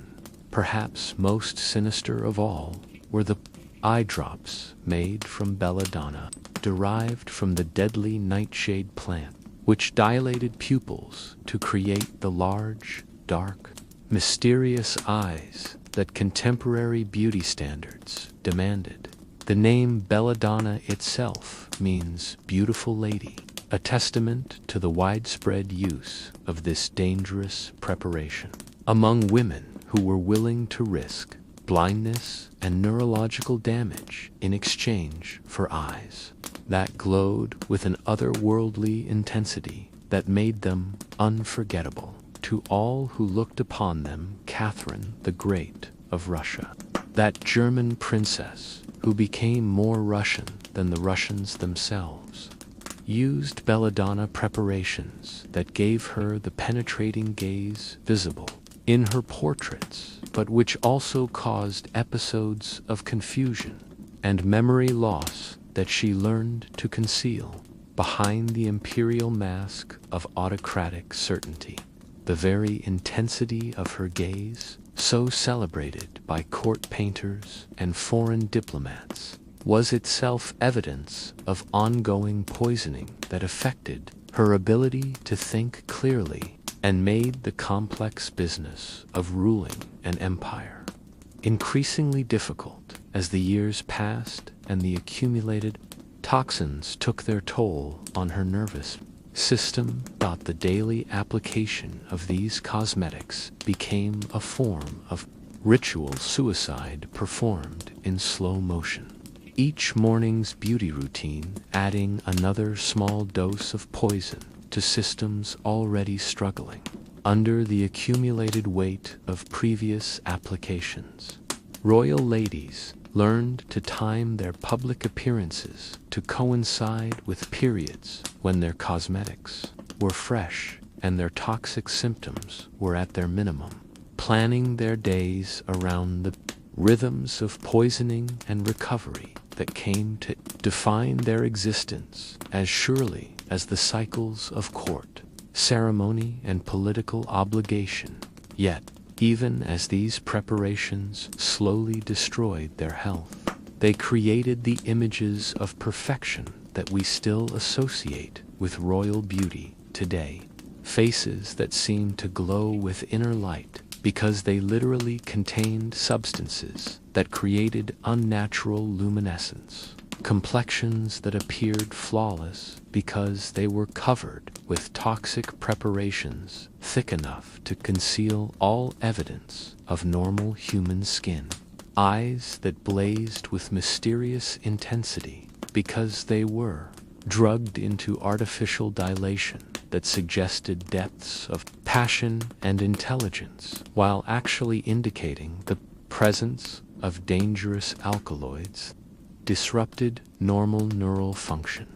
Perhaps most sinister of all were the eye drops made from belladonna, derived from the deadly nightshade plant, which dilated pupils to create the large, dark, mysterious eyes that contemporary beauty standards demanded. The name belladonna itself means beautiful lady, a testament to the widespread use of this dangerous preparation among women who were willing to risk blindness and neurological damage in exchange for eyes that glowed with an otherworldly intensity that made them unforgettable to all who looked upon them. Catherine the Great of Russia, that German princess who became more Russian than the Russians themselves, used belladonna preparations that gave her the penetrating gaze visible in her portraits, but which also caused episodes of confusion and memory loss that she learned to conceal behind the imperial mask of autocratic certainty. The very intensity of her gaze, so celebrated by court painters and foreign diplomats, was itself evidence of ongoing poisoning that affected her ability to think clearly and made the complex business of ruling an empire increasingly difficult as the years passed and the accumulated toxins took their toll on her nervous system. The daily application of these cosmetics became a form of ritual suicide performed in slow motion. Each morning's beauty routine adding another small dose of poison to systems already struggling under the accumulated weight of previous applications. Royal ladies learned to time their public appearances to coincide with periods when their cosmetics were fresh and their toxic symptoms were at their minimum, planning their days around the rhythms of poisoning and recovery that came to define their existence as surely as the cycles of court, ceremony, and political obligation. Yet, even as these preparations slowly destroyed their health, they created the images of perfection that we still associate with royal beauty today. Faces that seemed to glow with inner light because they literally contained substances that created unnatural luminescence. Complexions that appeared flawless because they were covered with toxic preparations thick enough to conceal all evidence of normal human skin. Eyes that blazed with mysterious intensity because they were drugged into artificial dilation that suggested depths of passion and intelligence, while actually indicating the presence of dangerous alkaloids disrupted normal neural function.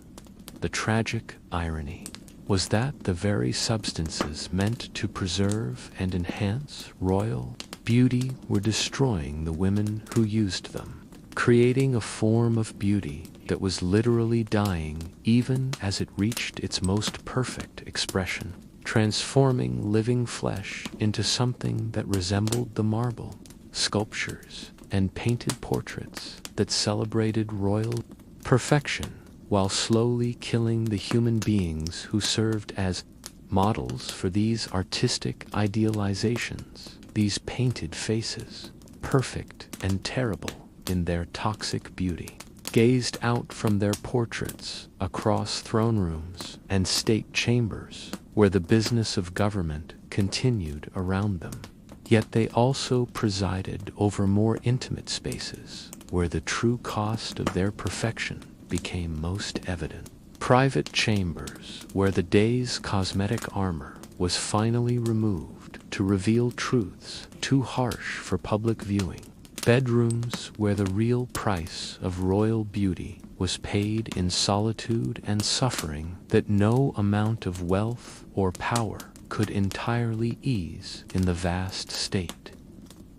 The tragic irony was that the very substances meant to preserve and enhance royal beauty were destroying the women who used them, creating a form of beauty that was literally dying even as it reached its most perfect expression, transforming living flesh into something that resembled the marble, sculptures, and painted portraits that celebrated royal perfection, while slowly killing the human beings who served as models for these artistic idealizations. These painted faces, perfect and terrible in their toxic beauty, gazed out from their portraits across throne rooms and state chambers where the business of government continued around them. Yet they also presided over more intimate spaces where the true cost of their perfection became most evident. Private chambers where the day's cosmetic armor was finally removed to reveal truths too harsh for public viewing. Bedrooms where the real price of royal beauty was paid in solitude and suffering that no amount of wealth or power could entirely ease in the vast state.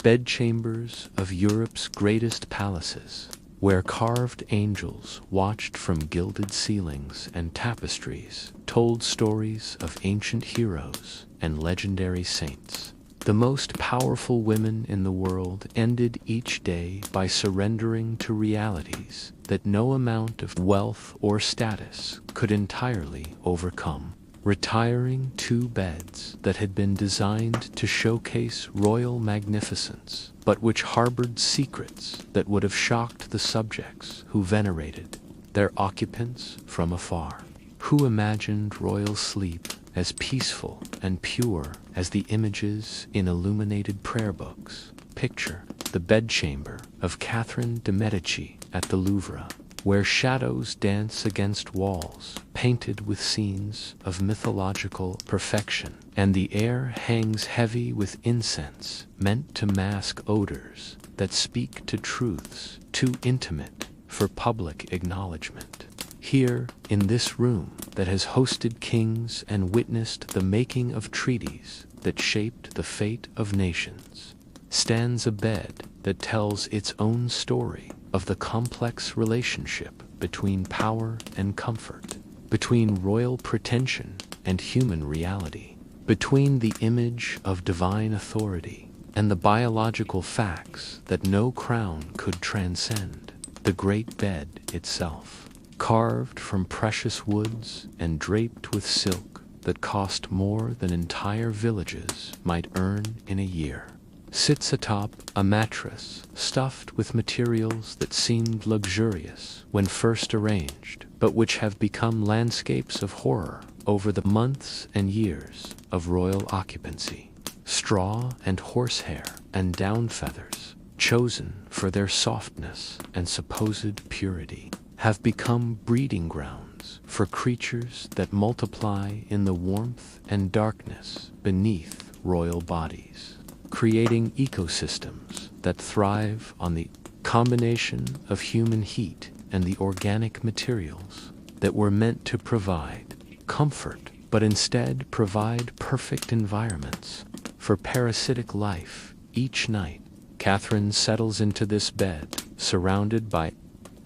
Bedchambers of Europe's greatest palaces, where carved angels watched from gilded ceilings and tapestries, told stories of ancient heroes and legendary saints. The most powerful women in the world ended each day by surrendering to realities that no amount of wealth or status could entirely overcome. Retiring to beds that had been designed to showcase royal magnificence, but which harbored secrets that would have shocked the subjects who venerated their occupants from afar. Who imagined royal sleep as peaceful and pure as the images in illuminated prayer books? Picture the bedchamber of Catherine de' Medici at the Louvre, where shadows dance against walls painted with scenes of mythological perfection, and the air hangs heavy with incense meant to mask odors that speak to truths too intimate for public acknowledgement. Here, in this room that has hosted kings and witnessed the making of treaties that shaped the fate of nations, stands a bed that tells its own story of the complex relationship between power and comfort, between royal pretension and human reality, between the image of divine authority and the biological facts that no crown could transcend. The great bed itself, carved from precious woods and draped with silk that cost more than entire villages might earn in a year, sits atop a mattress stuffed with materials that seemed luxurious when first arranged, but which have become landscapes of horror over the months and years of royal occupancy. Straw and horsehair and down feathers, chosen for their softness and supposed purity, have become breeding grounds for creatures that multiply in the warmth and darkness beneath royal bodies, creating ecosystems that thrive on the combination of human heat and the organic materials that were meant to provide comfort, but instead provide perfect environments for parasitic life. Each night, Catherine settles into this bed, surrounded by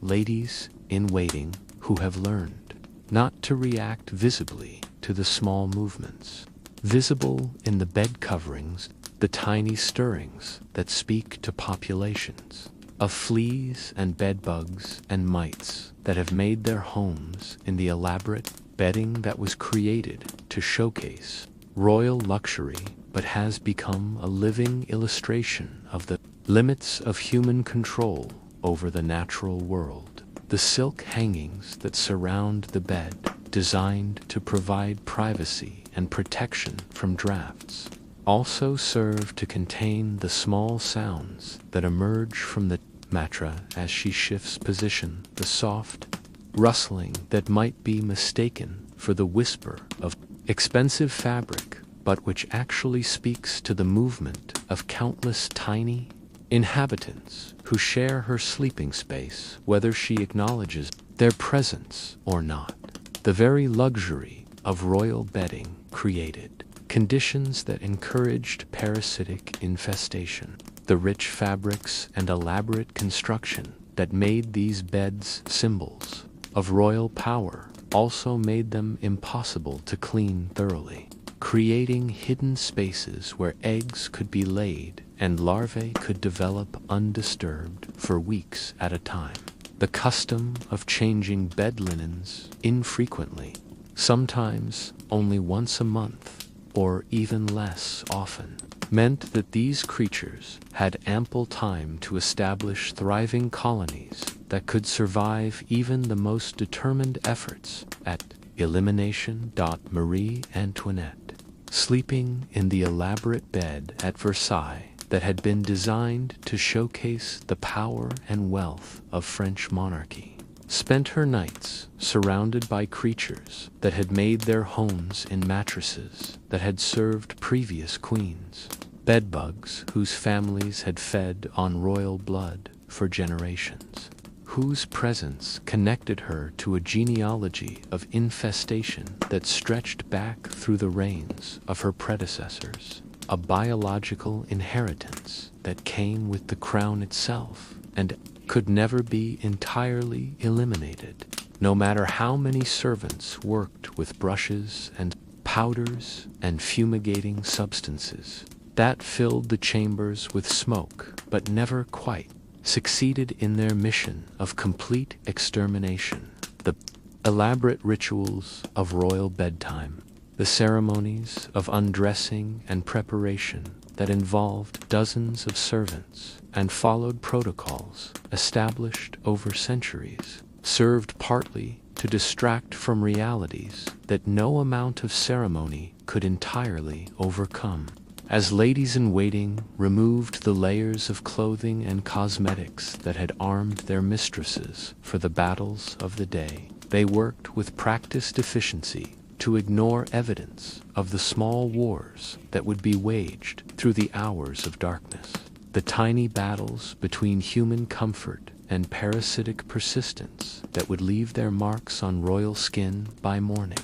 ladies in waiting who have learned not to react visibly to the small movements visible in the bed coverings, the tiny stirrings that speak to populations of fleas and bedbugs and mites that have made their homes in the elaborate bedding that was created to showcase royal luxury, but has become a living illustration of the limits of human control over the natural world. The silk hangings that surround the bed, designed to provide privacy and protection from drafts, also serve to contain the small sounds that emerge from the mattress as she shifts position, the soft rustling that might be mistaken for the whisper of expensive fabric, but which actually speaks to the movement of countless tiny inhabitants who share her sleeping space, whether she acknowledges their presence or not. The very luxury of royal bedding created conditions that encouraged parasitic infestation. The rich fabrics and elaborate construction that made these beds symbols of royal power also made them impossible to clean thoroughly, creating hidden spaces where eggs could be laid and larvae could develop undisturbed for weeks at a time. The custom of changing bed linens infrequently, sometimes only once a month or even less often, meant that these creatures had ample time to establish thriving colonies that could survive even the most determined efforts at elimination. Marie Antoinette, sleeping in the elaborate bed at Versailles that had been designed to showcase the power and wealth of French monarchy, spent her nights surrounded by creatures that had made their homes in mattresses that had served previous queens, bedbugs whose families had fed on royal blood for generations, whose presence connected her to a genealogy of infestation that stretched back through the reigns of her predecessors, a biological inheritance that came with the crown itself and could never be entirely eliminated, no matter how many servants worked with brushes and powders and fumigating substances that filled the chambers with smoke but never quite succeeded in their mission of complete extermination. The elaborate rituals of royal bedtime, the ceremonies of undressing and preparation that involved dozens of servants and followed protocols established over centuries, served partly to distract from realities that no amount of ceremony could entirely overcome. As ladies-in-waiting removed the layers of clothing and cosmetics that had armed their mistresses for the battles of the day, they worked with practiced efficiency to ignore evidence of the small wars that would be waged through the hours of darkness, the tiny battles between human comfort and parasitic persistence that would leave their marks on royal skin by morning.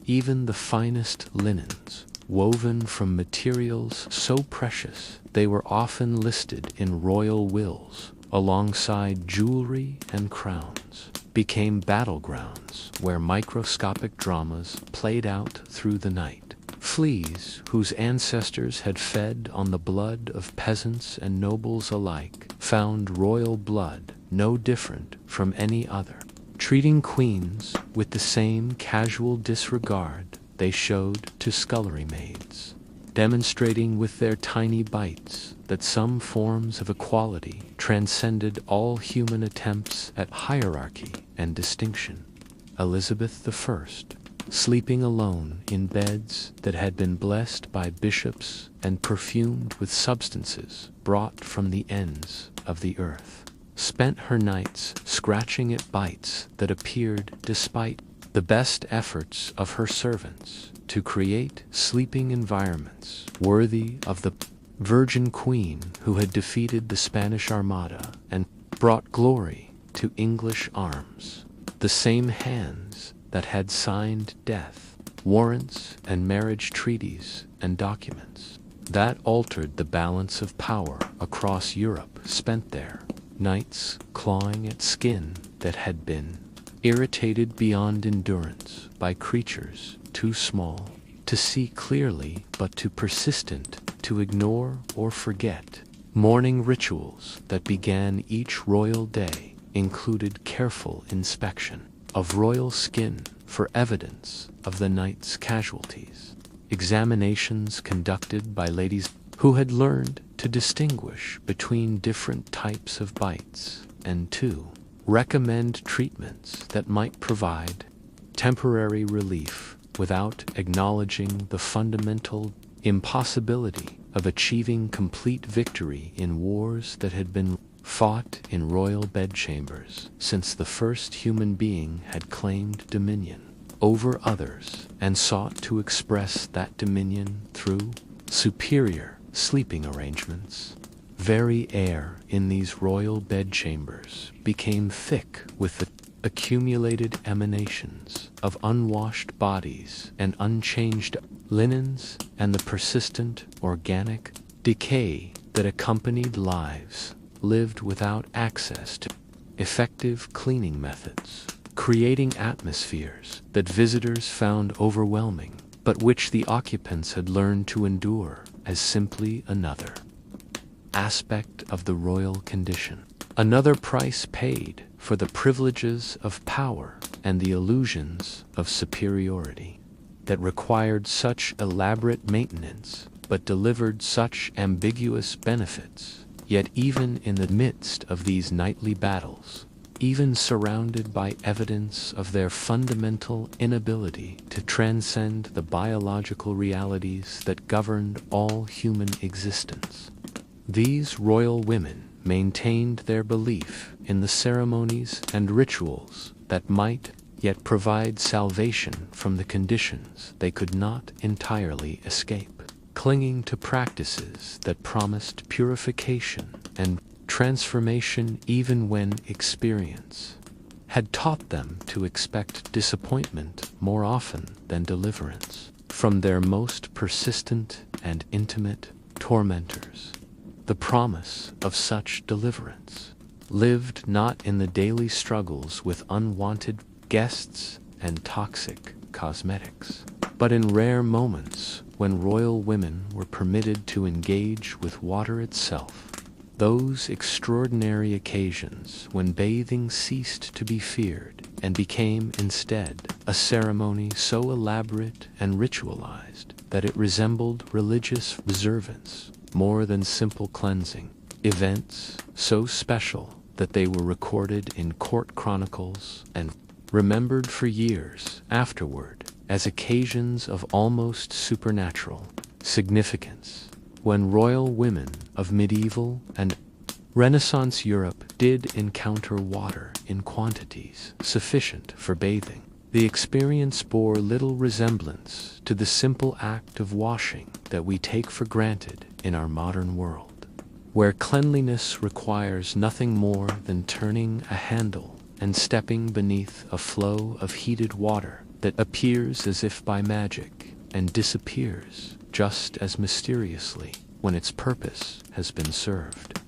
Even the finest linens, woven from materials so precious they were often listed in royal wills alongside jewelry and crowns, became battlegrounds where microscopic dramas played out through the night. Fleas, whose ancestors had fed on the blood of peasants and nobles alike, found royal blood no different from any other, treating queens with the same casual disregard they showed to scullery maids, demonstrating with their tiny bites that some forms of equality transcended all human attempts at hierarchy and distinction. Elizabeth I, sleeping alone in beds that had been blessed by bishops and perfumed with substances brought from the ends of the earth, spent her nights scratching at bites that appeared despite the best efforts of her servants to create sleeping environments worthy of the Virgin Queen who had defeated the Spanish Armada and brought glory to English arms, the same hands that had signed death, warrants, and marriage treaties and documents that altered the balance of power across Europe spent there, nights clawing at skin that had been irritated beyond endurance by creatures too small to see clearly but too persistent to ignore or forget. Morning rituals that began each royal day included careful inspection of royal skin for evidence of the night's casualties, examinations conducted by ladies who had learned to distinguish between different types of bites, and to recommend treatments that might provide temporary relief without acknowledging the fundamental impossibility of achieving complete victory in wars that had been fought in royal bedchambers since the first human being had claimed dominion over others and sought to express that dominion through superior sleeping arrangements. Very air in these royal bedchambers became thick with the accumulated emanations of unwashed bodies and unchanged linens and the persistent organic decay that accompanied lives lived without access to effective cleaning methods, creating atmospheres that visitors found overwhelming, but which the occupants had learned to endure as simply another aspect of the royal condition, another price paid for the privileges of power and the illusions of superiority that required such elaborate maintenance but delivered such ambiguous benefits. Yet even in the midst of these nightly battles, even surrounded by evidence of their fundamental inability to transcend the biological realities that governed all human existence, these royal women maintained their belief in the ceremonies and rituals that might yet provide salvation from the conditions they could not entirely escape, clinging to practices that promised purification and transformation even when experience had taught them to expect disappointment more often than deliverance from their most persistent and intimate tormentors. The promise of such deliverance lived not in the daily struggles with unwanted guests and toxic cosmetics, but in rare moments when royal women were permitted to engage with water itself. Those extraordinary occasions when bathing ceased to be feared and became instead a ceremony so elaborate and ritualized that it resembled religious observance more than simple cleansing. Events so special that they were recorded in court chronicles and remembered for years afterward as occasions of almost supernatural significance. When royal women of medieval and Renaissance Europe did encounter water in quantities sufficient for bathing, the experience bore little resemblance to the simple act of washing that we take for granted in our modern world, where cleanliness requires nothing more than turning a handle and stepping beneath a flow of heated water that appears as if by magic and disappears just as mysteriously when its purpose has been served.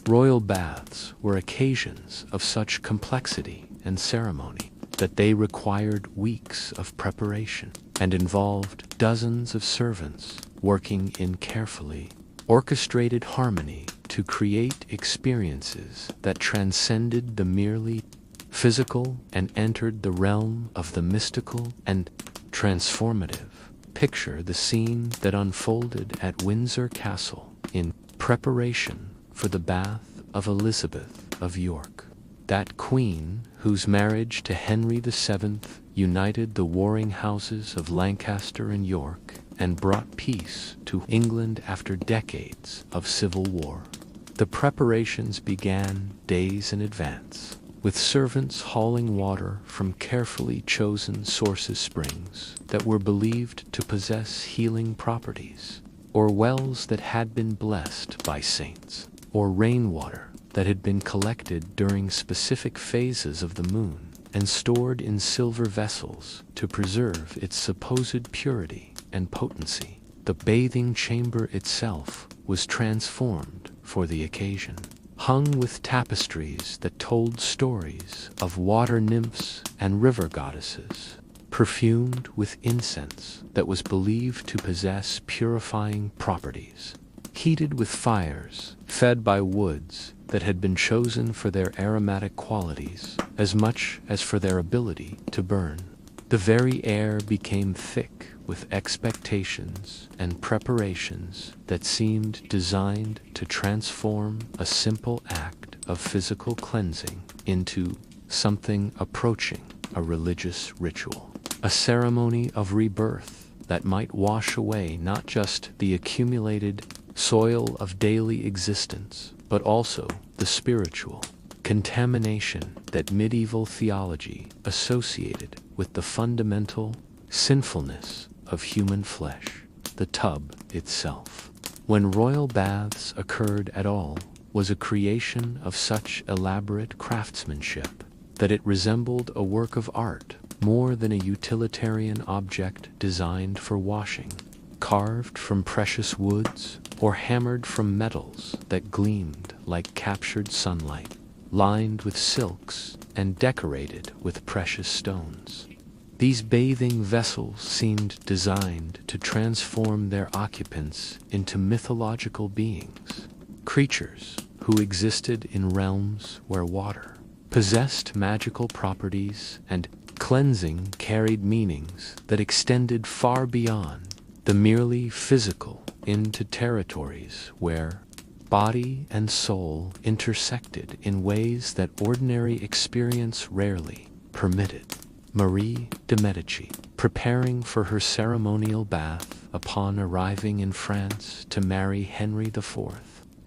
Royal baths were occasions of such complexity and ceremony that they required weeks of preparation and involved dozens of servants working in carefully orchestrated harmony to create experiences that transcended the merely physical and entered the realm of the mystical and transformative. Picture the scene that unfolded at Windsor Castle in preparation for the bath of Elizabeth of York, that queen whose marriage to Henry VII united the warring houses of Lancaster and York and brought peace to England after decades of civil war. The preparations began days in advance, with servants hauling water from carefully chosen sources springs that were believed to possess healing properties, or wells that had been blessed by saints, or rainwater that had been collected during specific phases of the moon and stored in silver vessels to preserve its supposed purity and potency. The bathing chamber itself was transformed for the occasion, hung with tapestries that told stories of water nymphs and river goddesses, perfumed with incense that was believed to possess purifying properties, heated with fires fed by woods that had been chosen for their aromatic qualities as much as for their ability to burn. The very air became thick with expectations and preparations that seemed designed to transform a simple act of physical cleansing into something approaching a religious ritual, a ceremony of rebirth that might wash away not just the accumulated soil of daily existence, but also the spiritual contamination that medieval theology associated with the fundamental sinfulness of human flesh, the tub itself. When royal baths occurred at all, was a creation of such elaborate craftsmanship that it resembled a work of art more than a utilitarian object designed for washing, carved from precious woods or hammered from metals that gleamed like captured sunlight, lined with silks and decorated with precious stones. These bathing vessels seemed designed to transform their occupants into mythological beings, creatures who existed in realms where water possessed magical properties and cleansing carried meanings that extended far beyond the merely physical into territories where body and soul intersected in ways that ordinary experience rarely permitted. Marie de Medici, preparing for her ceremonial bath upon arriving in France to marry Henry IV,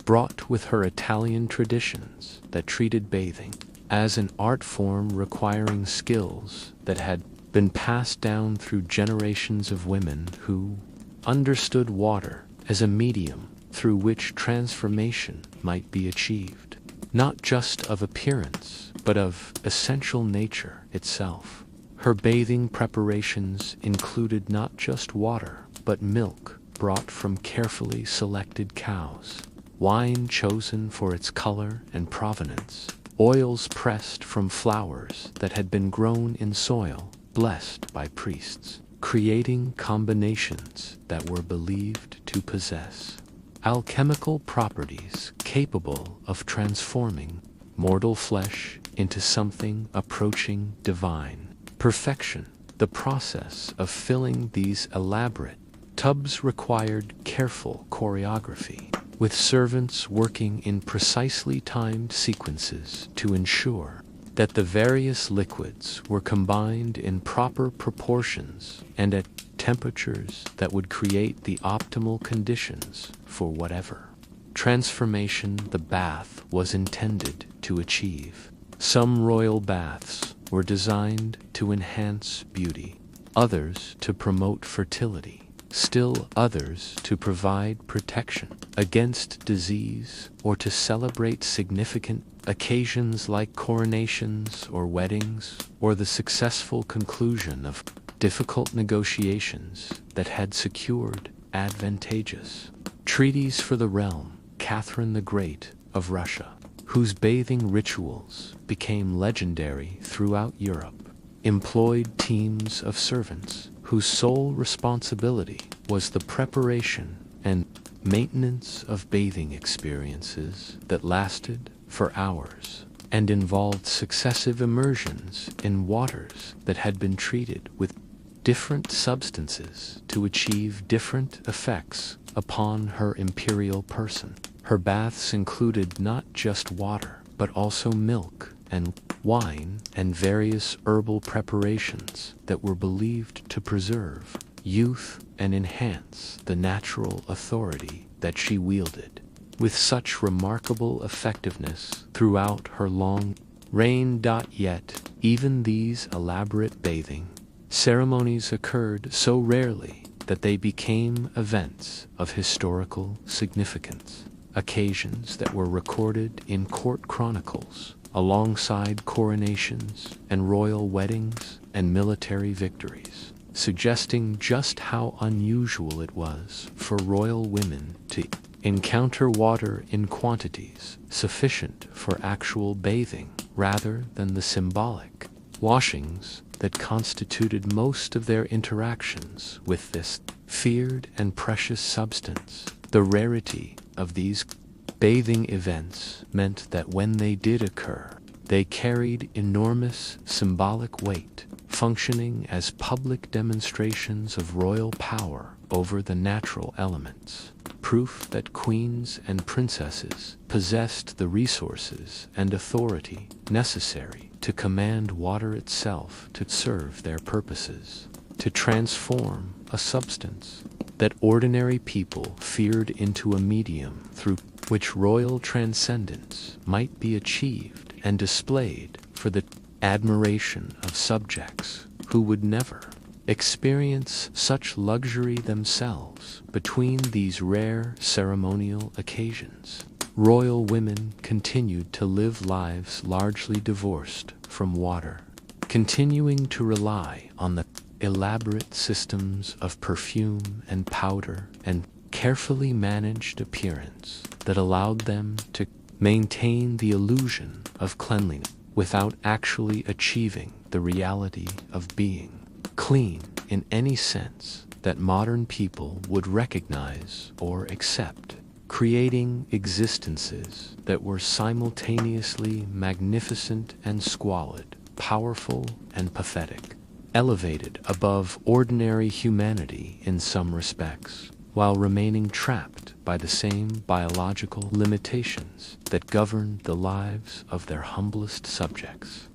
brought with her Italian traditions that treated bathing as an art form requiring skills that had been passed down through generations of women who understood water as a medium through which transformation might be achieved, not just of appearance, but of essential nature itself. Her bathing preparations included not just water, but milk brought from carefully selected cows, wine chosen for its color and provenance, oils pressed from flowers that had been grown in soil blessed by priests, creating combinations that were believed to possess alchemical properties capable of transforming mortal flesh into something approaching divine perfection. The process of filling these elaborate tubs required careful choreography, with servants working in precisely timed sequences to ensure that the various liquids were combined in proper proportions and at temperatures that would create the optimal conditions for whatever transformation the bath was intended to achieve. Some royal baths were designed to enhance beauty, others to promote fertility, still others to provide protection against disease or to celebrate significant occasions like coronations or weddings, or the successful conclusion of difficult negotiations that had secured advantageous treaties for the realm. Catherine the Great of Russia, whose bathing rituals became legendary throughout Europe, employed teams of servants whose sole responsibility was the preparation and maintenance of bathing experiences that lasted for hours and involved successive immersions in waters that had been treated with different substances to achieve different effects upon her imperial person. Her baths included not just water, but also milk and wine and various herbal preparations that were believed to preserve youth and enhance the natural authority that she wielded. With such remarkable effectiveness throughout her long reign. Yet, even these elaborate bathing ceremonies occurred so rarely that they became events of historical significance, occasions that were recorded in court chronicles alongside coronations and royal weddings and military victories, suggesting just how unusual it was for royal women to encounter water in quantities sufficient for actual bathing rather than the symbolic washings that constituted most of their interactions with this feared and precious substance. The rarity of these bathing events meant that when they did occur, they carried enormous symbolic weight, functioning as public demonstrations of royal power over the natural elements, proof that queens and princesses possessed the resources and authority necessary to command water itself to serve their purposes, to transform a substance that ordinary people feared into a medium through which royal transcendence might be achieved and displayed for the admiration of subjects who would never experience such luxury themselves. Between these rare ceremonial occasions, royal women continued to live lives largely divorced from water, continuing to rely on the elaborate systems of perfume and powder and carefully managed appearance that allowed them to maintain the illusion of cleanliness without actually achieving the reality of being clean in any sense that modern people would recognize or accept, creating existences that were simultaneously magnificent and squalid, powerful and pathetic, elevated above ordinary humanity in some respects, while remaining trapped by the same biological limitations that governed the lives of their humblest subjects.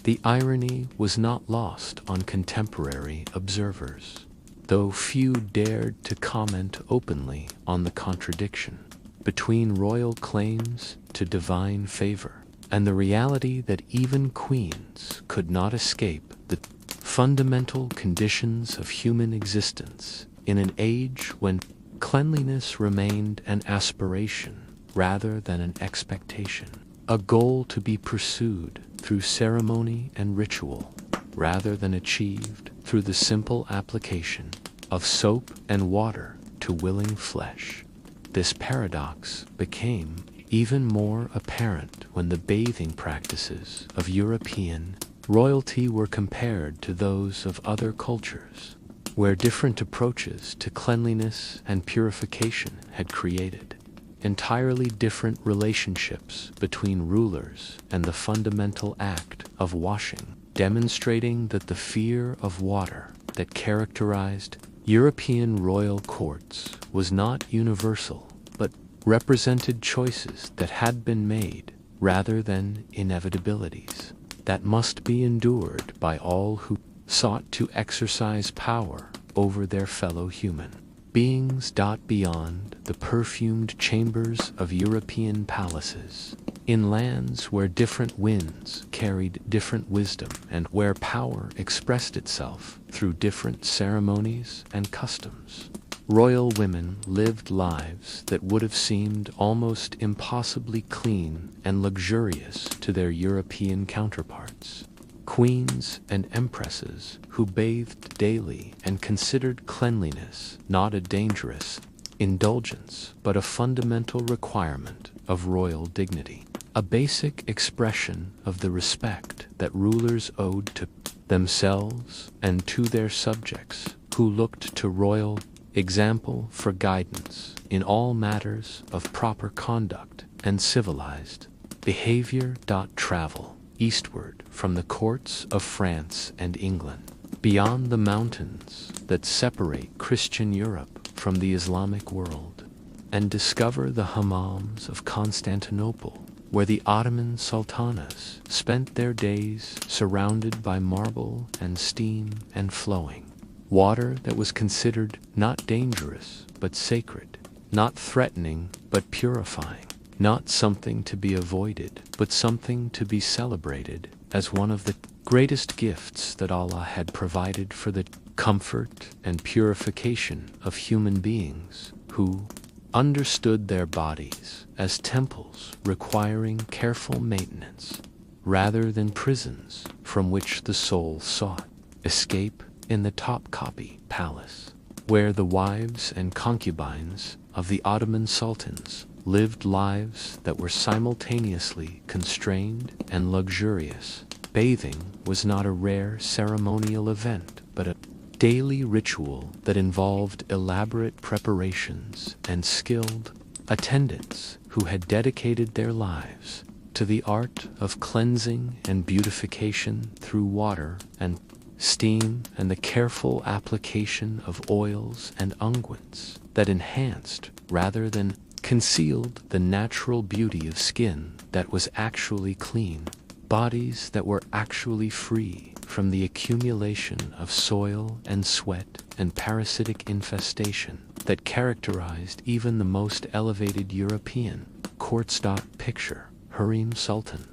The irony was not lost on contemporary observers. though few dared to comment openly on the contradiction between royal claims to divine favor and the reality that even queens could not escape the fundamental conditions of human existence in an age when cleanliness remained an aspiration rather than an expectation, a goal to be pursued through ceremony and ritual rather than achieved through the simple application of soap and water to willing flesh. This paradox became even more apparent when the bathing practices of European royalty were compared to those of other cultures, where different approaches to cleanliness and purification had created entirely different relationships between rulers and the fundamental act of washing, demonstrating that the fear of water that characterized European royal courts was not universal, but represented choices that had been made rather than inevitabilities that must be endured by all who sought to exercise power over their fellow human beings. Beyond the perfumed chambers of European palaces, in lands where different winds carried different wisdom and where power expressed itself through different ceremonies and customs, royal women lived lives that would have seemed almost impossibly clean and luxurious to their European counterparts. Queens and empresses who bathed daily and considered cleanliness not a dangerous indulgence but a fundamental requirement of royal dignity, a basic expression of the respect that rulers owed to themselves and to their subjects, who looked to royal example for guidance in all matters of proper conduct and civilized behavior. Travel eastward from the courts of France and England, beyond the mountains that separate Christian Europe from the Islamic world, and discover the hammams of Constantinople, where the Ottoman sultanas spent their days surrounded by marble and steam and flowing water that was considered not dangerous but sacred, not threatening but purifying, not something to be avoided, but something to be celebrated as one of the greatest gifts that Allah had provided for the comfort and purification of human beings who understood their bodies as temples requiring careful maintenance rather than prisons from which the soul sought escape in the Topkapi Palace, where the wives and concubines of the Ottoman sultans lived lives that were simultaneously constrained and luxurious. Bathing was not a rare ceremonial event, but a daily ritual that involved elaborate preparations and skilled attendants who had dedicated their lives to the art of cleansing and beautification through water and steam and the careful application of oils and unguents that enhanced rather than concealed the natural beauty of skin that was actually clean, bodies that were actually free from the accumulation of soil and sweat and parasitic infestation that characterized even the most elevated European courts. Picture Harem Sultan,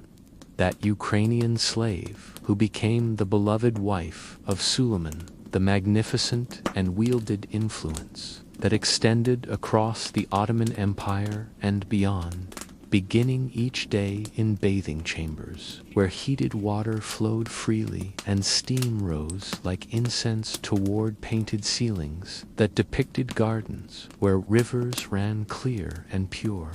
that Ukrainian slave who became the beloved wife of Suleiman, the magnificent and wielded influence that extended across the Ottoman Empire and beyond, beginning each day in bathing chambers where heated water flowed freely and steam rose like incense toward painted ceilings that depicted gardens where rivers ran clear and pure,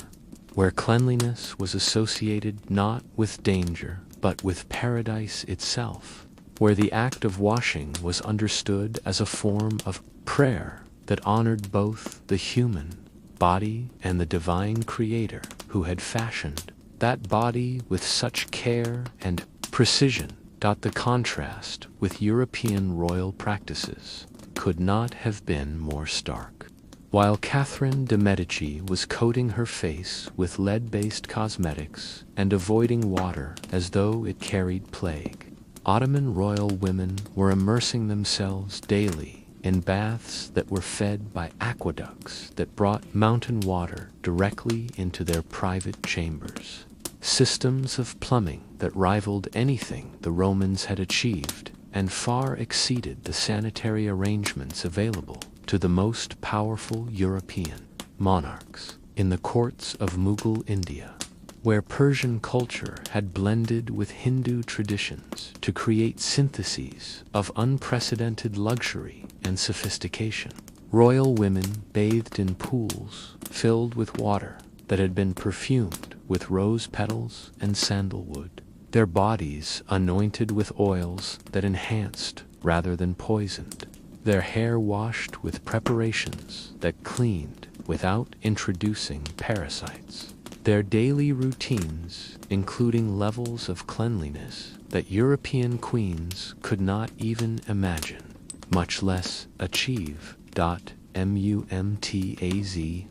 where cleanliness was associated not with danger but with paradise itself, where the act of washing was understood as a form of prayer that honored both the human body and the divine creator who had fashioned that body with such care and precision. The contrast with European royal practices could not have been more stark. While Catherine de' Medici was coating her face with lead-based cosmetics and avoiding water as though it carried plague, Ottoman royal women were immersing themselves daily in baths that were fed by aqueducts that brought mountain water directly into their private chambers. Systems of plumbing that rivaled anything the Romans had achieved and far exceeded the sanitary arrangements available to the most powerful European monarchs. In the courts of Mughal India, where Persian culture had blended with Hindu traditions to create syntheses of unprecedented luxury and sophistication, royal women bathed in pools filled with water that had been perfumed with rose petals and sandalwood, their bodies anointed with oils that enhanced rather than poisoned, their hair washed with preparations that cleaned without introducing parasites. Their daily routines, including levels of cleanliness that European queens could not even imagine, much less achieve. Mumtaz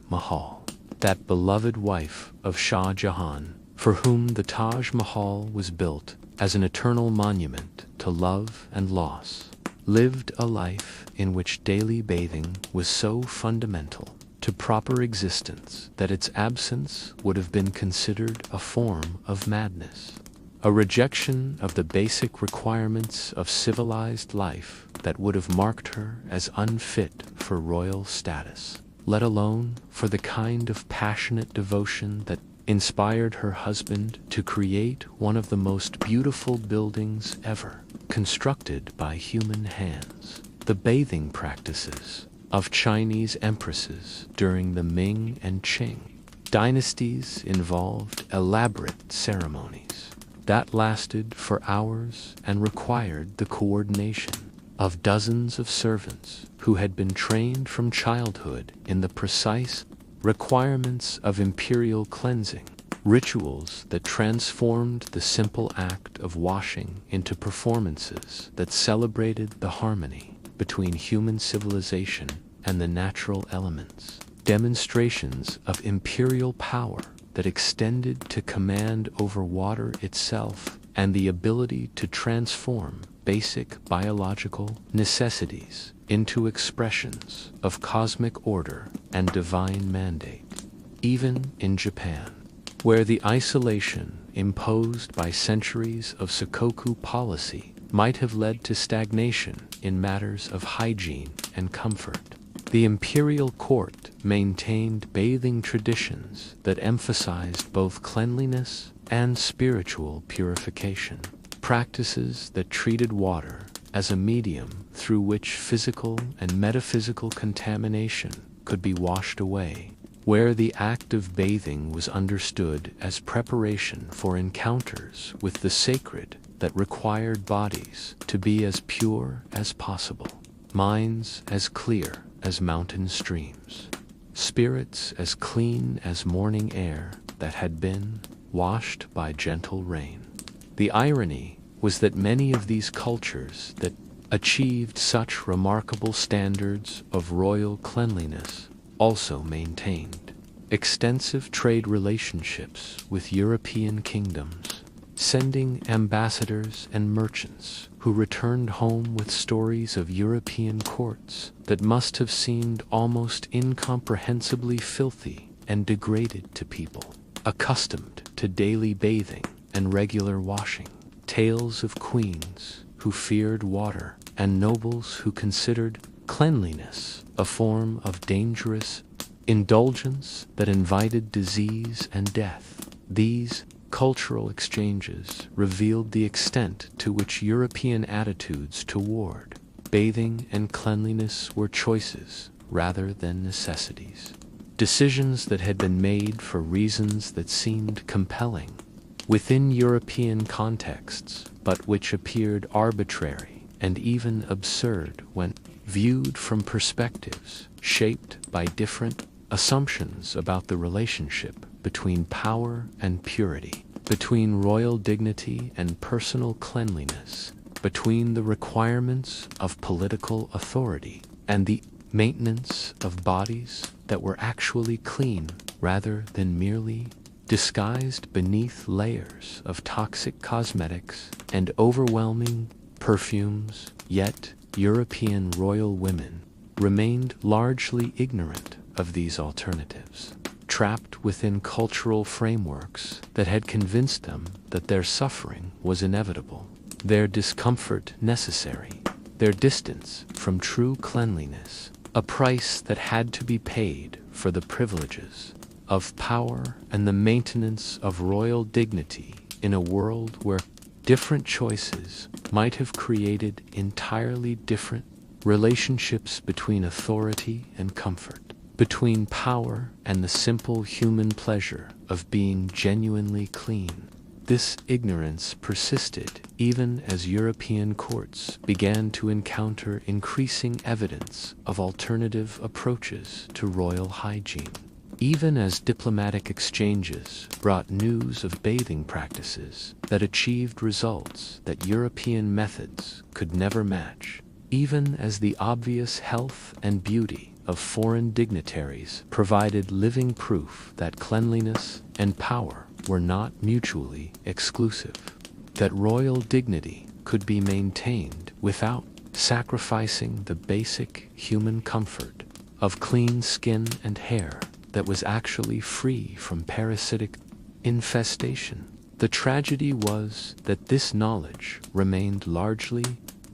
Mahal, that beloved wife of Shah Jahan, for whom the Taj Mahal was built as an eternal monument to love and loss, lived a life in which daily bathing was so fundamental to proper existence that its absence would have been considered a form of madness, a rejection of the basic requirements of civilized life that would have marked her as unfit for royal status, let alone for the kind of passionate devotion that inspired her husband to create one of the most beautiful buildings ever constructed by human hands. The bathing practices of Chinese empresses during the Ming and Qing dynasties involved elaborate ceremonies that lasted for hours and required the coordination of dozens of servants who had been trained from childhood in the precise requirements of imperial cleansing, rituals that transformed the simple act of washing into performances that celebrated the harmony between human civilization and the natural elements, demonstrations of imperial power that extended to command over water itself and the ability to transform basic biological necessities into expressions of cosmic order and divine mandate. Even in Japan, where the isolation imposed by centuries of Sakoku policy might have led to stagnation in matters of hygiene and comfort, the imperial court maintained bathing traditions that emphasized both cleanliness and spiritual purification, practices that treated water as a medium through which physical and metaphysical contamination could be washed away, where the act of bathing was understood as preparation for encounters with the sacred that required bodies to be as pure as possible, minds as clear as mountain streams, spirits as clean as morning air that had been washed by gentle rain. The irony was that many of these cultures that achieved such remarkable standards of royal cleanliness also maintained extensive trade relationships with European kingdoms, sending ambassadors and merchants who returned home with stories of European courts that must have seemed almost incomprehensibly filthy and degraded to people accustomed to daily bathing and regular washing, tales of queens who feared water and nobles who considered cleanliness a form of dangerous indulgence that invited disease and death. These cultural exchanges revealed the extent to which European attitudes toward bathing and cleanliness were choices rather than necessities, decisions that had been made for reasons that seemed compelling within European contexts, but which appeared arbitrary and even absurd when viewed from perspectives shaped by different assumptions about the relationship between power and purity, between royal dignity and personal cleanliness, between the requirements of political authority and the maintenance of bodies that were actually clean rather than merely disguised beneath layers of toxic cosmetics and overwhelming perfumes. Yet European royal women remained largely ignorant of these alternatives, trapped within cultural frameworks that had convinced them that their suffering was inevitable, their discomfort necessary, their distance from true cleanliness a price that had to be paid for the privileges of power and the maintenance of royal dignity in a world where different choices might have created entirely different relationships between authority and comfort, between power and the simple human pleasure of being genuinely clean. This ignorance persisted even as European courts began to encounter increasing evidence of alternative approaches to royal hygiene. Even as diplomatic exchanges brought news of bathing practices that achieved results that European methods could never match, even as the obvious health and beauty of foreign dignitaries provided living proof that cleanliness and power were not mutually exclusive, that royal dignity could be maintained without sacrificing the basic human comfort of clean skin and hair that was actually free from parasitic infestation. The tragedy was that this knowledge remained largely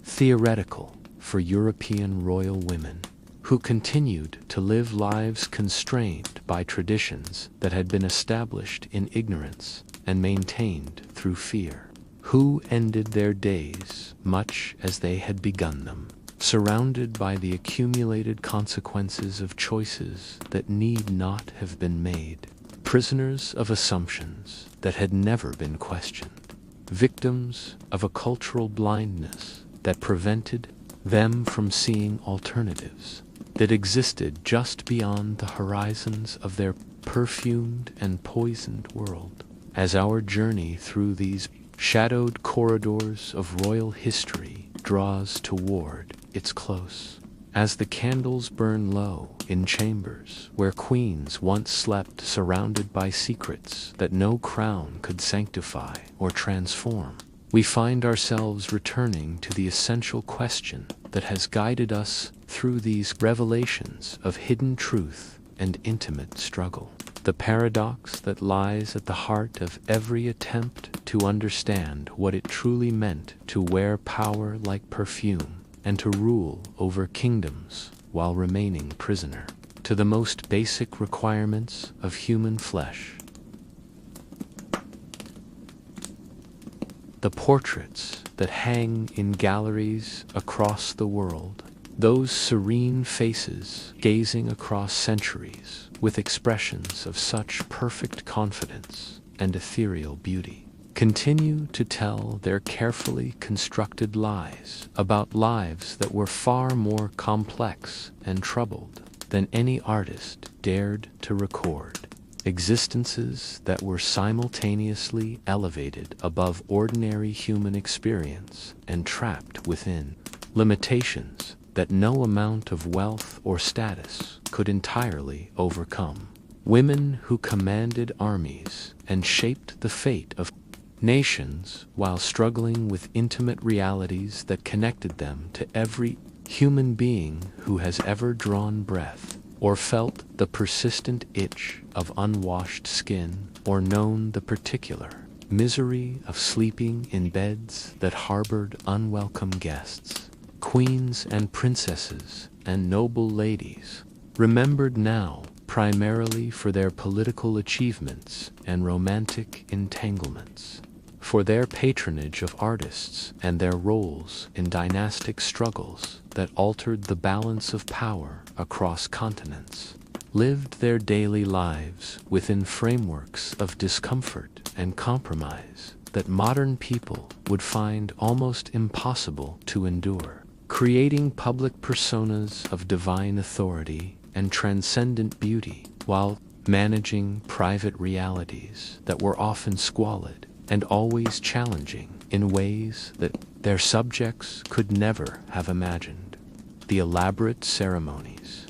theoretical for European royal women, who continued to live lives constrained by traditions that had been established in ignorance and maintained through fear, who ended their days much as they had begun them, surrounded by the accumulated consequences of choices that need not have been made, prisoners of assumptions that had never been questioned, victims of a cultural blindness that prevented them from seeing alternatives that existed just beyond the horizons of their perfumed and poisoned world. As our journey through these shadowed corridors of royal history draws toward its close, as the candles burn low in chambers where queens once slept surrounded by secrets that no crown could sanctify or transform, we find ourselves returning to the essential question that has guided us through these revelations of hidden truth and intimate struggle. The paradox that lies at the heart of every attempt to understand what it truly meant to wear power like perfume and to rule over kingdoms while remaining prisoner to the most basic requirements of human flesh. The portraits that hang in galleries across the world, those serene faces gazing across centuries with expressions of such perfect confidence and ethereal beauty, continue to tell their carefully constructed lies about lives that were far more complex and troubled than any artist dared to record. Existences that were simultaneously elevated above ordinary human experience and trapped within limitations that no amount of wealth or status could entirely overcome. Women who commanded armies and shaped the fate of nations while struggling with intimate realities that connected them to every human being who has ever drawn breath, or felt the persistent itch of unwashed skin, or known the particular misery of sleeping in beds that harbored unwelcome guests. Queens and princesses and noble ladies, remembered now primarily for their political achievements and romantic entanglements, for their patronage of artists and their roles in dynastic struggles that altered the balance of power across continents, lived their daily lives within frameworks of discomfort and compromise that modern people would find almost impossible to endure, creating public personas of divine authority and transcendent beauty while managing private realities that were often squalid and always challenging in ways that their subjects could never have imagined. The elaborate ceremonies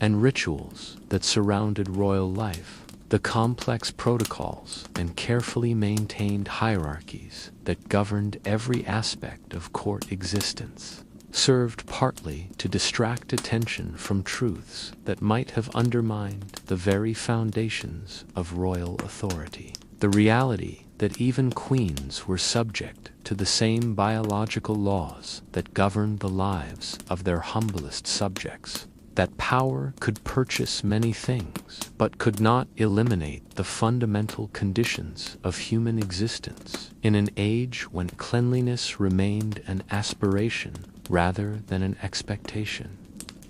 and rituals that surrounded royal life, the complex protocols and carefully maintained hierarchies that governed every aspect of court existence, served partly to distract attention from truths that might have undermined the very foundations of royal authority. The reality that even queens were subject to the same biological laws that governed the lives of their humblest subjects, that power could purchase many things, but could not eliminate the fundamental conditions of human existence, in an age when cleanliness remained an aspiration rather than an expectation.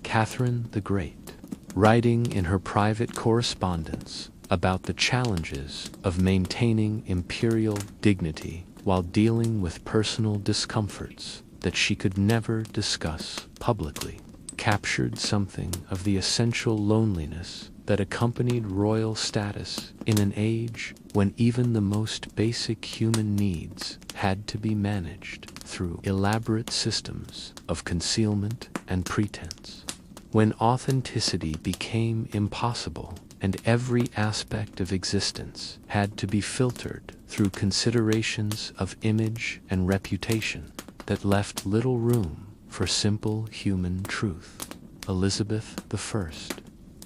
Catherine the Great, writing in her private correspondence about the challenges of maintaining imperial dignity while dealing with personal discomforts that she could never discuss publicly, captured something of the essential loneliness that accompanied royal status in an age when even the most basic human needs had to be managed through elaborate systems of concealment and pretense. When authenticity became impossible and every aspect of existence had to be filtered through considerations of image and reputation that left little room for simple human truth, Elizabeth I,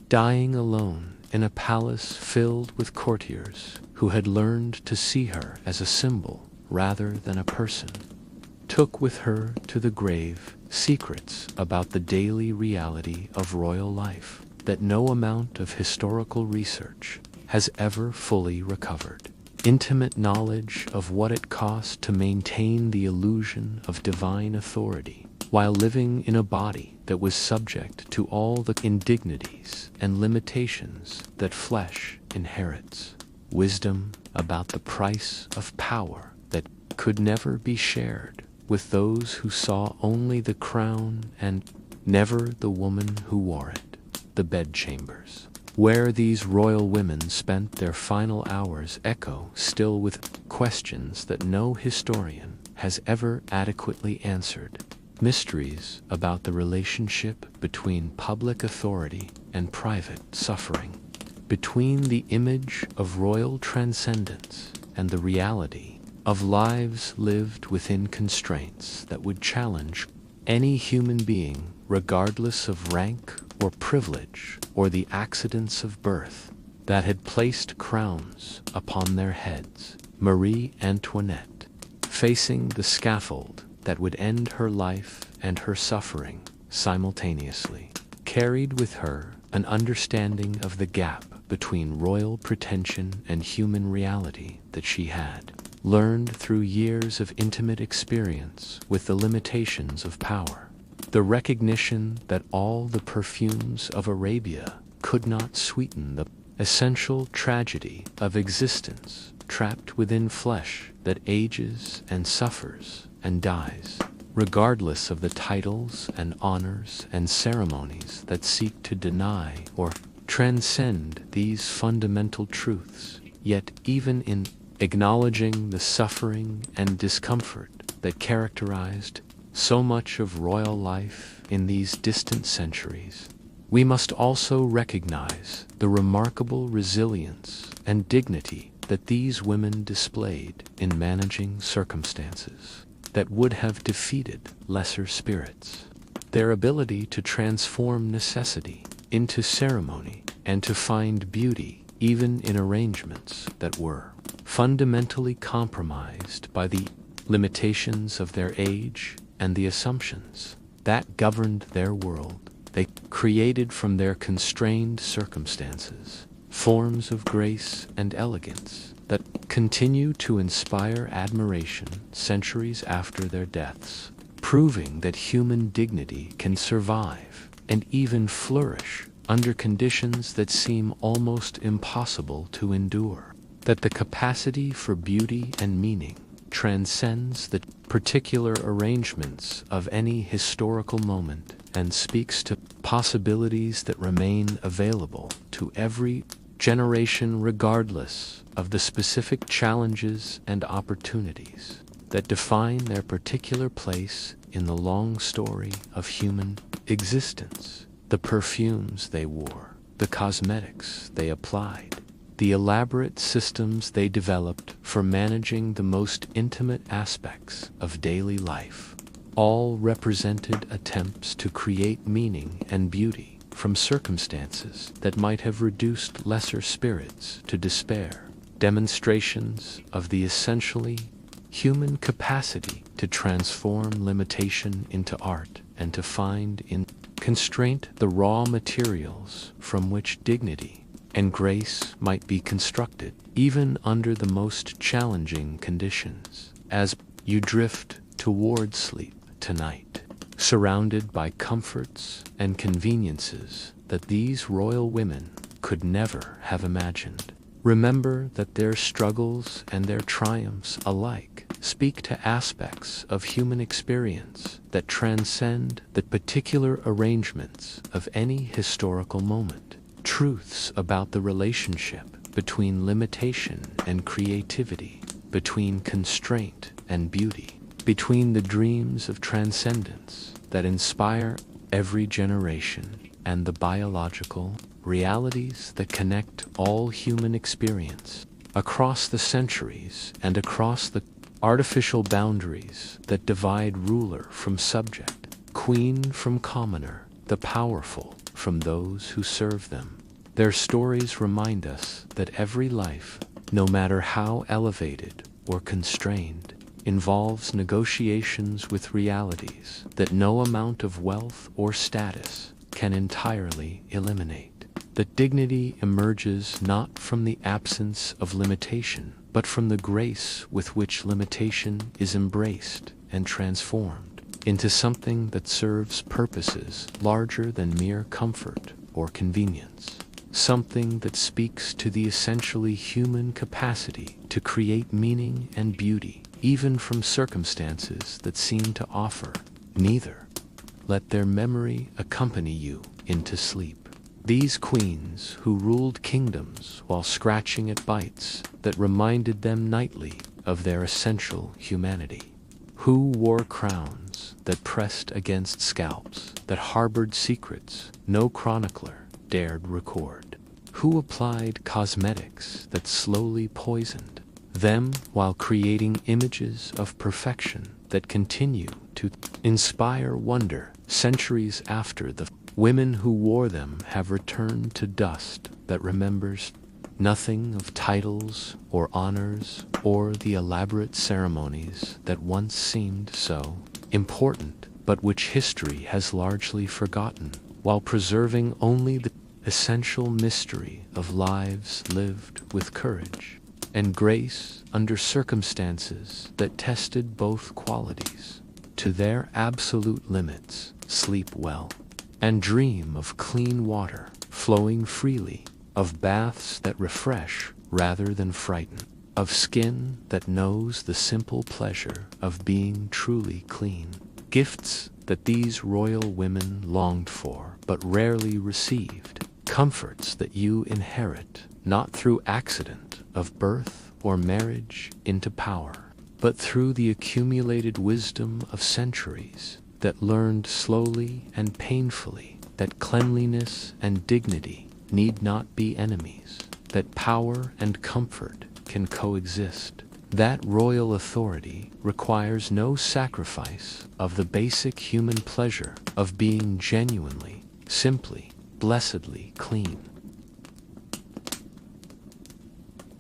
dying alone in a palace filled with courtiers who had learned to see her as a symbol rather than a person, took with her to the grave secrets about the daily reality of royal life that no amount of historical research has ever fully recovered. Intimate knowledge of what it cost to maintain the illusion of divine authority while living in a body that was subject to all the indignities and limitations that flesh inherits. Wisdom about the price of power that could never be shared with those who saw only the crown and never the woman who wore it. The bedchambers, where these royal women spent their final hours, echo still with questions that no historian has ever adequately answered. Mysteries about the relationship between public authority and private suffering, between the image of royal transcendence and the reality of lives lived within constraints that would challenge any human being, regardless of rank or privilege or the accidents of birth that had placed crowns upon their heads. Marie Antoinette, facing the scaffold that would end her life and her suffering simultaneously, carried with her an understanding of the gap between royal pretension and human reality that she had learned through years of intimate experience with the limitations of power. The recognition that all the perfumes of Arabia could not sweeten the essential tragedy of existence trapped within flesh that ages and suffers and dies, regardless of the titles and honors and ceremonies that seek to deny or transcend these fundamental truths. Yet even in acknowledging the suffering and discomfort that characterized so much of royal life in these distant centuries, we must also recognize the remarkable resilience and dignity that these women displayed in managing circumstances that would have defeated lesser spirits. Their ability to transform necessity into ceremony and to find beauty even in arrangements that were fundamentally compromised by the limitations of their age and the assumptions that governed their world. They created from their constrained circumstances forms of grace and elegance that continue to inspire admiration centuries after their deaths, proving that human dignity can survive and even flourish under conditions that seem almost impossible to endure, that the capacity for beauty and meaning transcends the particular arrangements of any historical moment and speaks to possibilities that remain available to every generation regardless of the specific challenges and opportunities that define their particular place in the long story of human existence. The perfumes they wore, the cosmetics they applied, the elaborate systems they developed for managing the most intimate aspects of daily life, All represented attempts to create meaning and beauty from circumstances that might have reduced lesser spirits to despair, demonstrations of the essentially human capacity to transform limitation into art and to find in constraint the raw materials from which dignity and grace might be constructed, even under the most challenging conditions. As you drift toward sleep tonight, surrounded by comforts and conveniences that these royal women could never have imagined, remember that their struggles and their triumphs alike speak to aspects of human experience that transcend the particular arrangements of any historical moment. Truths about the relationship between limitation and creativity, between constraint and beauty, between the dreams of transcendence that inspire every generation and the biological realities that connect all human experience across the centuries and across the artificial boundaries that divide ruler from subject, queen from commoner, the powerful from those who serve them. Their stories remind us that every life, no matter how elevated or constrained, involves negotiations with realities that no amount of wealth or status can entirely eliminate. That dignity emerges not from the absence of limitation, but from the grace with which limitation is embraced and transformed into something that serves purposes larger than mere comfort or convenience. Something that speaks to the essentially human capacity to create meaning and beauty, even from circumstances that seem to offer neither. Let their memory accompany you into sleep. These queens who ruled kingdoms while scratching at bites that reminded them nightly of their essential humanity, who wore crowns that pressed against scalps that harbored secrets no chronicler dared record, who applied cosmetics that slowly poisoned them while creating images of perfection that continue to inspire wonder centuries after the women who wore them have returned to dust that remembers nothing of titles or honors or the elaborate ceremonies that once seemed so important, but which history has largely forgotten, while preserving only the essential mystery of lives lived with courage and grace under circumstances that tested both qualities. To their absolute limits, sleep well, and dream of clean water flowing freely, of baths that refresh rather than frighten, of skin that knows the simple pleasure of being truly clean. Gifts that these royal women longed for but rarely received. Comforts that you inherit, not through accident of birth or marriage into power, but through the accumulated wisdom of centuries that learned slowly and painfully that cleanliness and dignity need not be enemies, that power and comfort can coexist, that royal authority requires no sacrifice of the basic human pleasure of being genuinely, simply, blessedly clean.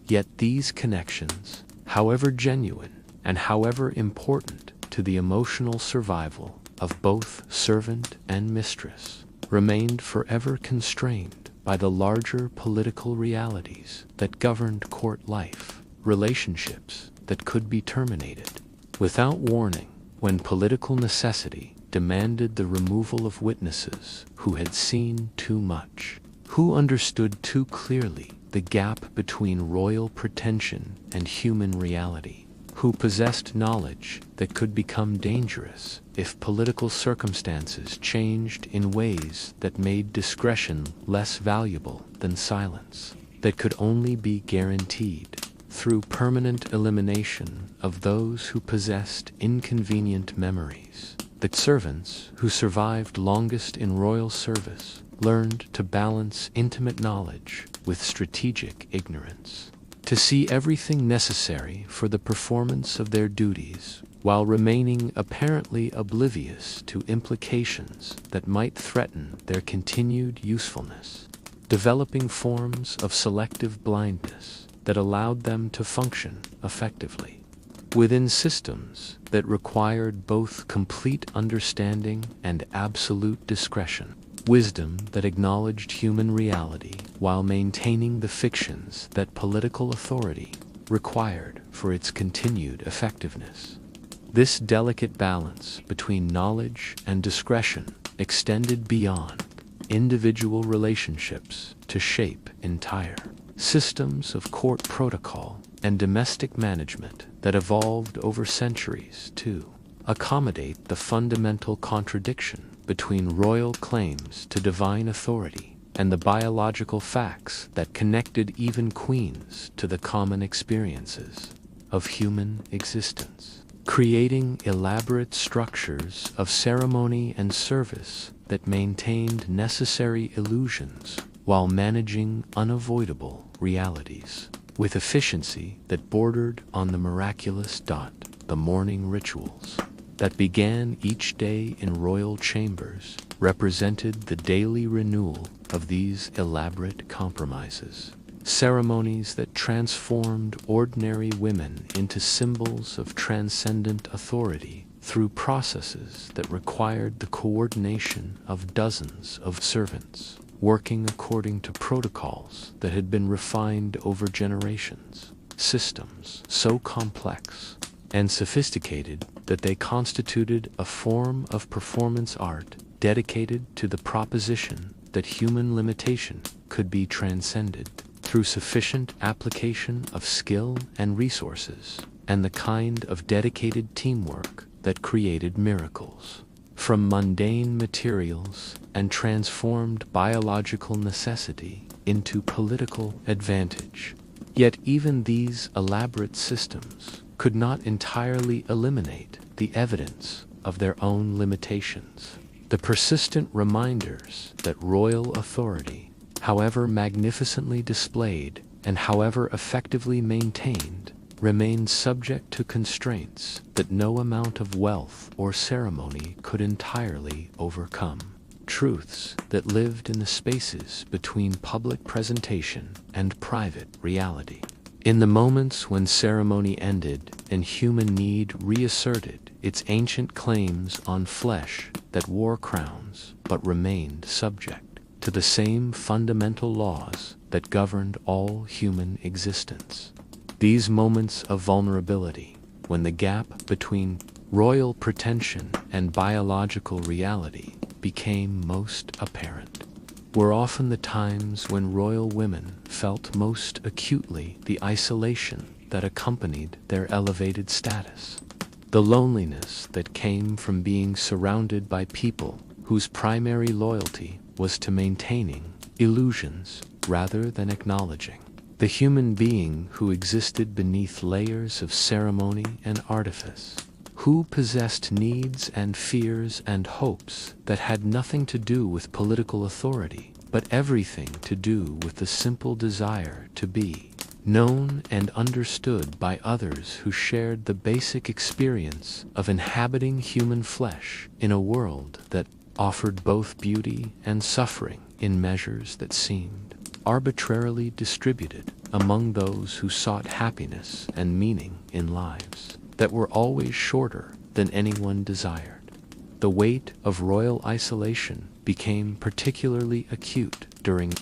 Yet these connections, however genuine and however important to the emotional survival of both servant and mistress, remained forever constrained by the larger political realities that governed court life, relationships that could be terminated without warning when political necessity demanded the removal of witnesses who had seen too much, who understood too clearly the gap between royal pretension and human reality, who possessed knowledge that could become dangerous if political circumstances changed in ways that made discretion less valuable than silence, that could only be guaranteed through permanent elimination of those who possessed inconvenient memories. The servants who survived longest in royal service learned to balance intimate knowledge with strategic ignorance, to see everything necessary for the performance of their duties while remaining apparently oblivious to implications that might threaten their continued usefulness, developing forms of selective blindness that allowed them to function effectively within systems that required both complete understanding and absolute discretion. Wisdom that acknowledged human reality while maintaining the fictions that political authority required for its continued effectiveness. This delicate balance between knowledge and discretion extended beyond individual relationships to shape entire systems of court protocol and domestic management that evolved over centuries to accommodate the fundamental contradiction between royal claims to divine authority and the biological facts that connected even queens to the common experiences of human existence, creating elaborate structures of ceremony and service that maintained necessary illusions while managing unavoidable realities with efficiency that bordered on the miraculous. The morning rituals that began each day in royal chambers represented the daily renewal of these elaborate compromises, ceremonies that transformed ordinary women into symbols of transcendent authority through processes that required the coordination of dozens of servants, working according to protocols that had been refined over generations, systems so complex and sophisticated that they constituted a form of performance art dedicated to the proposition that human limitation could be transcended through sufficient application of skill and resources, and the kind of dedicated teamwork that created miracles from mundane materials and transformed biological necessity into political advantage. Yet even these elaborate systems could not entirely eliminate the evidence of their own limitations. The persistent reminders that royal authority, however magnificently displayed and however effectively maintained, remained subject to constraints that no amount of wealth or ceremony could entirely overcome. Truths that lived in the spaces between public presentation and private reality. In the moments when ceremony ended and human need reasserted its ancient claims on flesh that wore crowns but remained subject to the same fundamental laws that governed all human existence. These moments of vulnerability, when the gap between royal pretension and biological reality became most apparent, were often the times when royal women felt most acutely the isolation that accompanied their elevated status, the loneliness that came from being surrounded by people whose primary loyalty was to maintaining illusions rather than acknowledging the human being who existed beneath layers of ceremony and artifice, who possessed needs and fears and hopes that had nothing to do with political authority, but everything to do with the simple desire to be known and understood by others who shared the basic experience of inhabiting human flesh in a world that offered both beauty and suffering in measures that seemed arbitrarily distributed among those who sought happiness and meaning in lives that were always shorter than anyone desired. The weight of royal isolation became particularly acute during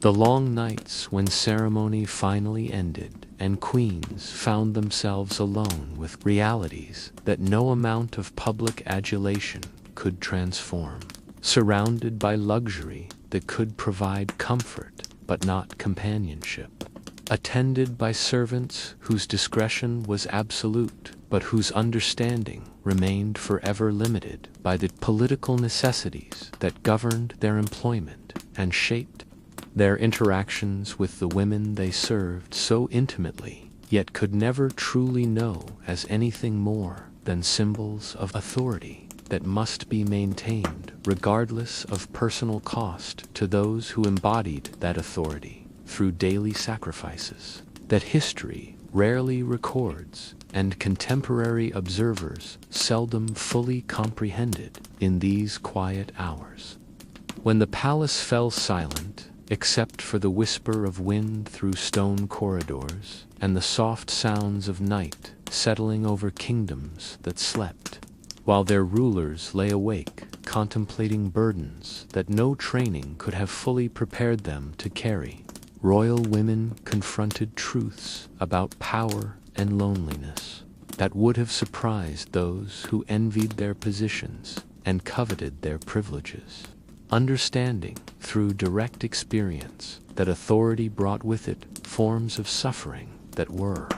the long nights when ceremony finally ended and queens found themselves alone with realities that no amount of public adulation could transform, surrounded by luxury that could provide comfort but not companionship, attended by servants whose discretion was absolute but whose understanding remained forever limited by the political necessities that governed their employment and shaped their interactions with the women they served so intimately, yet could never truly know as anything more than symbols of authority that must be maintained regardless of personal cost to those who embodied that authority through daily sacrifices that history rarely records, and contemporary observers seldom fully comprehended in these quiet hours. When the palace fell silent, except for the whisper of wind through stone corridors and the soft sounds of night settling over kingdoms that slept, while their rulers lay awake, contemplating burdens that no training could have fully prepared them to carry, royal women confronted truths about power and loneliness that would have surprised those who envied their positions and coveted their privileges. Understanding through direct experience that authority brought with it forms of suffering that were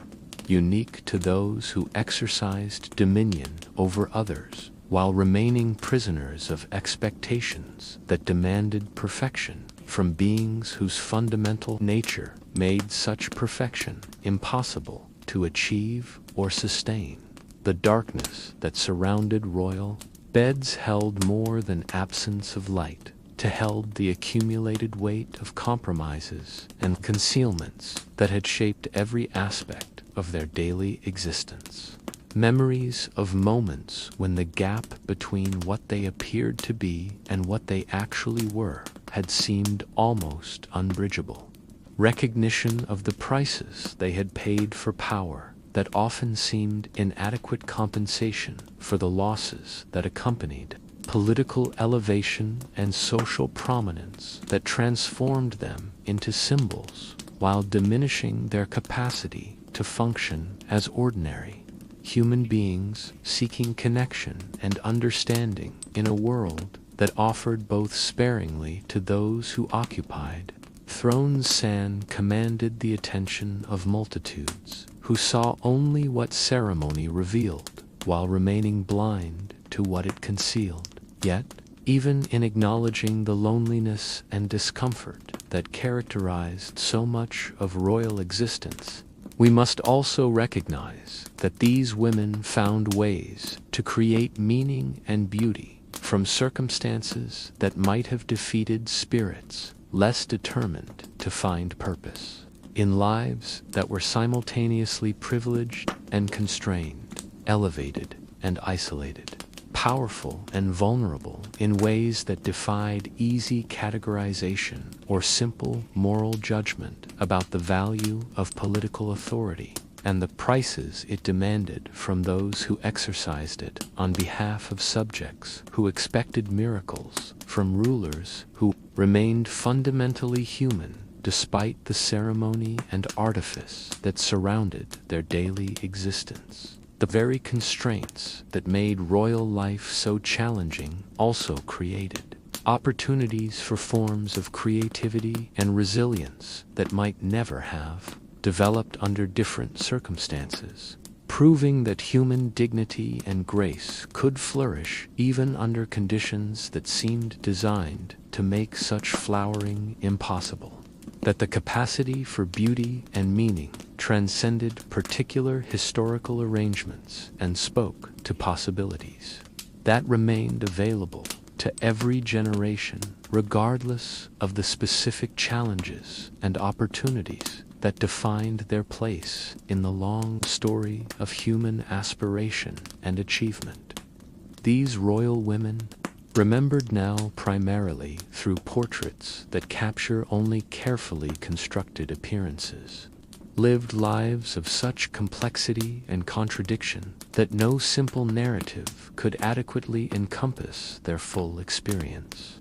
unique to those who exercised dominion over others, while remaining prisoners of expectations that demanded perfection from beings whose fundamental nature made such perfection impossible to achieve or sustain. The darkness that surrounded royal beds held more than absence of light. It held the accumulated weight of compromises and concealments that had shaped every aspect of their daily existence. Memories of moments when the gap between what they appeared to be and what they actually were had seemed almost unbridgeable. Recognition of the prices they had paid for power that often seemed inadequate compensation for the losses that accompanied political elevation and social prominence that transformed them into symbols while diminishing their capacity to function as ordinary human beings seeking connection and understanding in a world that offered both sparingly to those who occupied thrones. San commanded the attention of multitudes who saw only what ceremony revealed while remaining blind to what it concealed. Yet, even in acknowledging the loneliness and discomfort that characterized so much of royal existence, we must also recognize that these women found ways to create meaning and beauty from circumstances that might have defeated spirits less determined to find purpose. In lives that were simultaneously privileged and constrained, elevated and isolated, powerful and vulnerable in ways that defied easy categorization or simple moral judgment about the value of political authority and the prices it demanded from those who exercised it on behalf of subjects who expected miracles from rulers who remained fundamentally human despite the ceremony and artifice that surrounded their daily existence. The very constraints that made royal life so challenging also created opportunities for forms of creativity and resilience that might never have developed under different circumstances, proving that human dignity and grace could flourish even under conditions that seemed designed to make such flowering impossible. That the capacity for beauty and meaning transcended particular historical arrangements and spoke to possibilities that remained available to every generation, regardless of the specific challenges and opportunities that defined their place in the long story of human aspiration and achievement. These royal women, remembered now primarily through portraits that capture only carefully constructed appearances, lived lives of such complexity and contradiction that no simple narrative could adequately encompass their full experience.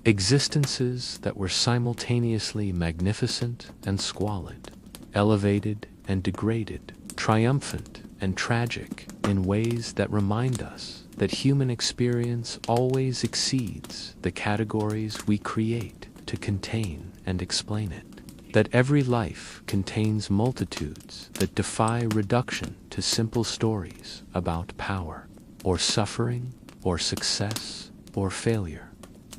Existences that were simultaneously magnificent and squalid, elevated and degraded, triumphant and tragic in ways that remind us that human experience always exceeds the categories we create to contain and explain it. That every life contains multitudes that defy reduction to simple stories about power, or suffering, or success, or failure.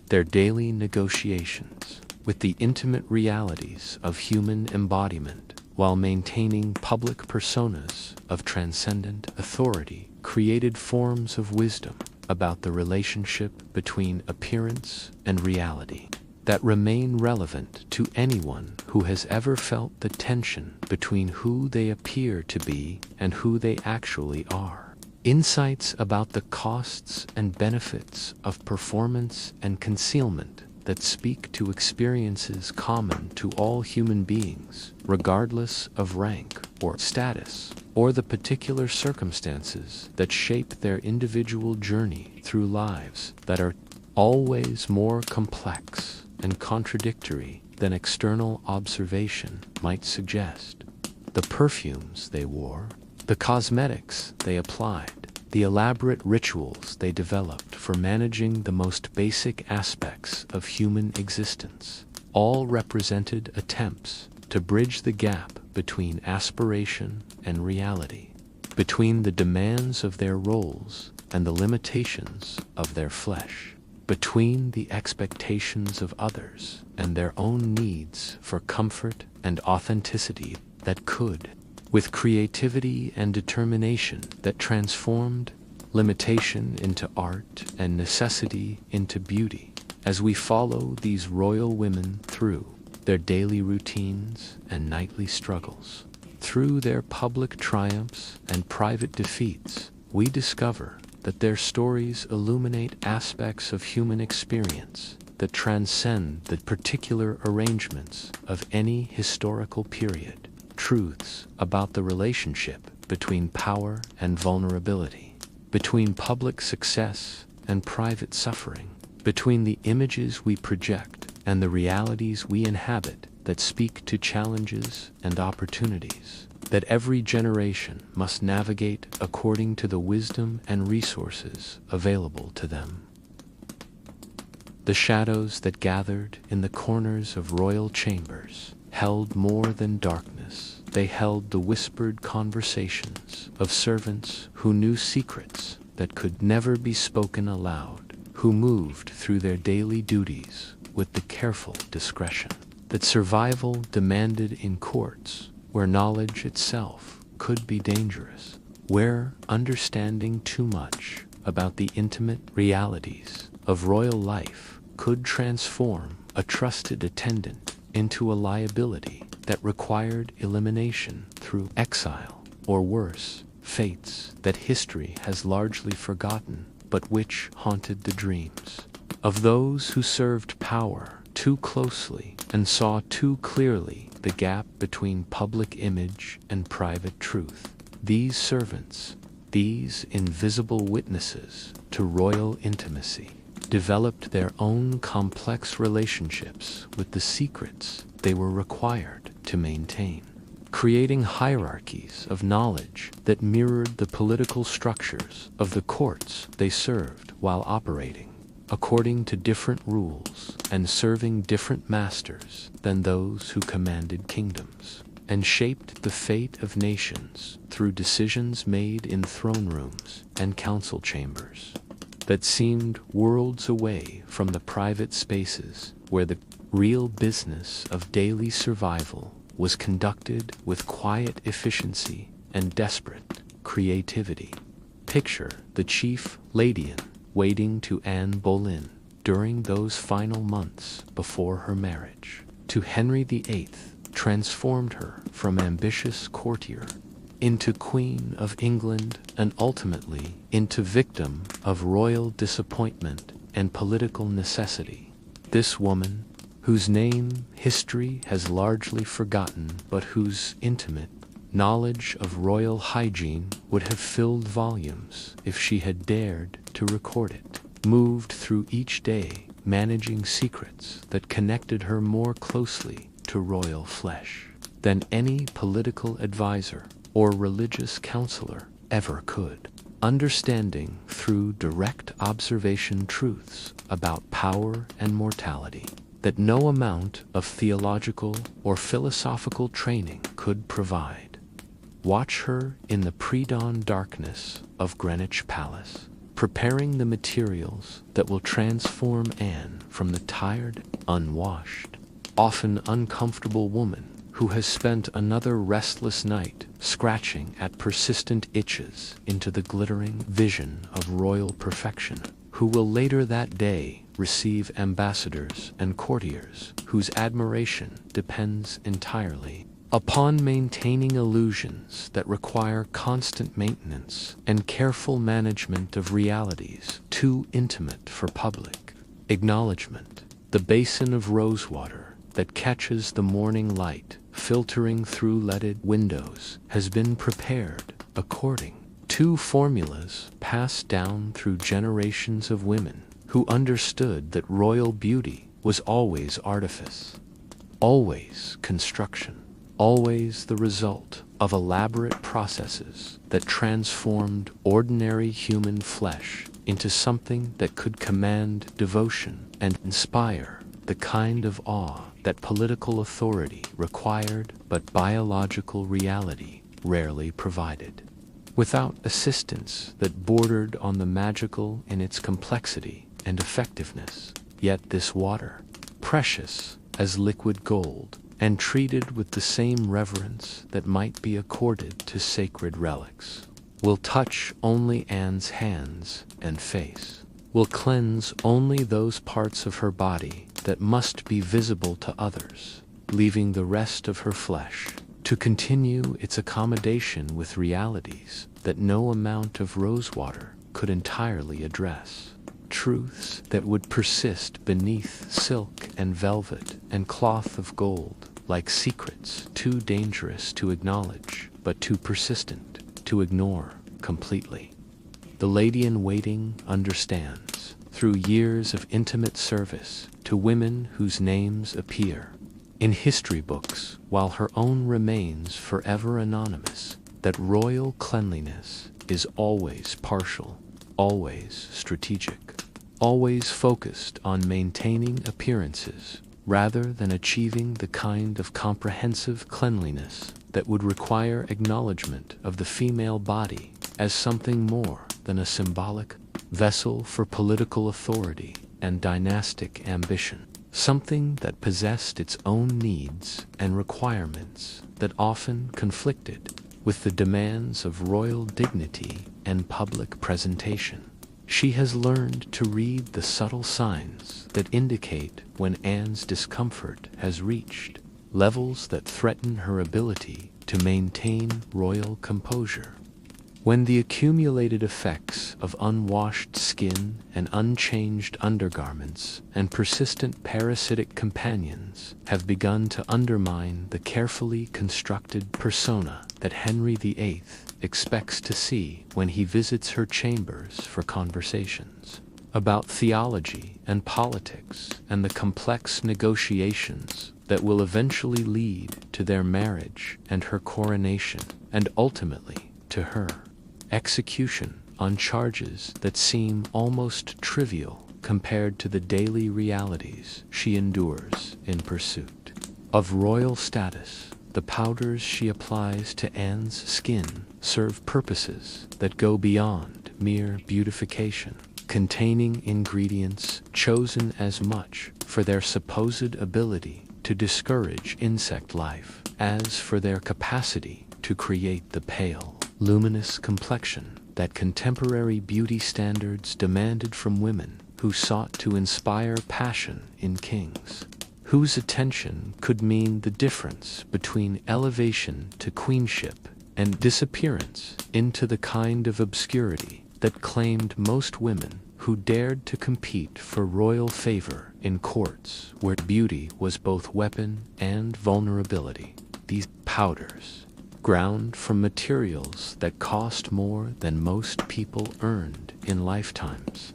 Their daily negotiations with the intimate realities of human embodiment while maintaining public personas of transcendent authority created forms of wisdom about the relationship between appearance and reality. that remain relevant to anyone who has ever felt the tension between who they appear to be and who they actually are. Insights about the costs and benefits of performance and concealment that speak to experiences common to all human beings, regardless of rank or status, or the particular circumstances that shape their individual journey through lives that are always more complex and contradictory than external observation might suggest. The perfumes they wore, the cosmetics they applied, the elaborate rituals they developed for managing the most basic aspects of human existence, all represented attempts to bridge the gap between aspiration and reality, between the demands of their roles and the limitations of their flesh, between the expectations of others and their own needs for comfort and authenticity that could, with creativity and determination that transformed limitation into art and necessity into beauty. As we follow these royal women through their daily routines and nightly struggles, through their public triumphs and private defeats, we discover that their stories illuminate aspects of human experience that transcend the particular arrangements of any historical period. Truths about the relationship between power and vulnerability, between public success and private suffering, between the images we project and the realities we inhabit that speak to challenges and opportunities that every generation must navigate according to the wisdom and resources available to them. The shadows that gathered in the corners of royal chambers held more than darkness. They held the whispered conversations of servants who knew secrets that could never be spoken aloud, who moved through their daily duties with the careful discretion that survival demanded in courts where knowledge itself could be dangerous, where understanding too much about the intimate realities of royal life could transform a trusted attendant into a liability that required elimination through exile, or worse, fates that history has largely forgotten but which haunted the dreams of those who served power too closely and saw too clearly the gap between public image and private truth. These servants, these invisible witnesses to royal intimacy, developed their own complex relationships with the secrets they were required to maintain, creating hierarchies of knowledge that mirrored the political structures of the courts they served while operating according to different rules and serving different masters than those who commanded kingdoms, and shaped the fate of nations through decisions made in throne rooms and council chambers that seemed worlds away from the private spaces where the real business of daily survival was conducted with quiet efficiency and desperate creativity. Picture the chief Ladian waiting to Anne Boleyn during those final months before her marriage to Henry VIII, transformed her from ambitious courtier into Queen of England and ultimately into victim of royal disappointment and political necessity. This woman, whose name history has largely forgotten but whose intimate knowledge of royal hygiene would have filled volumes if she had dared to record it, moved through each day managing secrets that connected her more closely to royal flesh than any political advisor or religious counselor ever could, understanding through direct observation truths about power and mortality that no amount of theological or philosophical training could provide. Watch her in the pre-dawn darkness of Greenwich Palace, preparing the materials that will transform Anne from the tired, unwashed, often uncomfortable woman who has spent another restless night scratching at persistent itches into the glittering vision of royal perfection, who will later that day receive ambassadors and courtiers whose admiration depends entirely upon maintaining illusions that require constant maintenance and careful management of realities too intimate for public acknowledgement. The basin of rosewater that catches the morning light filtering through leaded windows has been prepared according to formulas passed down through generations of women who understood that royal beauty was always artifice, always construction, always the result of elaborate processes that transformed ordinary human flesh into something that could command devotion and inspire the kind of awe that political authority required but biological reality rarely provided. Without assistance that bordered on the magical in its complexity and effectiveness, yet this water, precious as liquid gold, and treated with the same reverence that might be accorded to sacred relics, will touch only Anne's hands and face, will cleanse only those parts of her body that must be visible to others, leaving the rest of her flesh to continue its accommodation with realities that no amount of rosewater could entirely address. Truths that would persist beneath silk and velvet and cloth of gold, like secrets too dangerous to acknowledge, but too persistent to ignore completely. The lady-in-waiting understands, through years of intimate service to women whose names appear in history books, while her own remains forever anonymous, that royal cleanliness is always partial, always strategic, always focused on maintaining appearances rather than achieving the kind of comprehensive cleanliness that would require acknowledgement of the female body as something more than a symbolic vessel for political authority and dynastic ambition, something that possessed its own needs and requirements that often conflicted with the demands of royal dignity and public presentation. She has learned to read the subtle signs that indicate when Anne's discomfort has reached levels that threaten her ability to maintain royal composure. When the accumulated effects of unwashed skin and unchanged undergarments and persistent parasitic companions have begun to undermine the carefully constructed persona that Henry VIII expects to see when he visits her chambers for conversations about theology and politics and the complex negotiations that will eventually lead to their marriage and her coronation, and ultimately to her execution on charges that seem almost trivial compared to the daily realities she endures in pursuit of royal status. The powders she applies to Anne's skin serve purposes that go beyond mere beautification, containing ingredients chosen as much for their supposed ability to discourage insect life as for their capacity to create the pale, luminous complexion that contemporary beauty standards demanded from women who sought to inspire passion in kings, whose attention could mean the difference between elevation to queenship and disappearance into the kind of obscurity that claimed most women who dared to compete for royal favor in courts where beauty was both weapon and vulnerability. These powders, ground from materials that cost more than most people earned in lifetimes,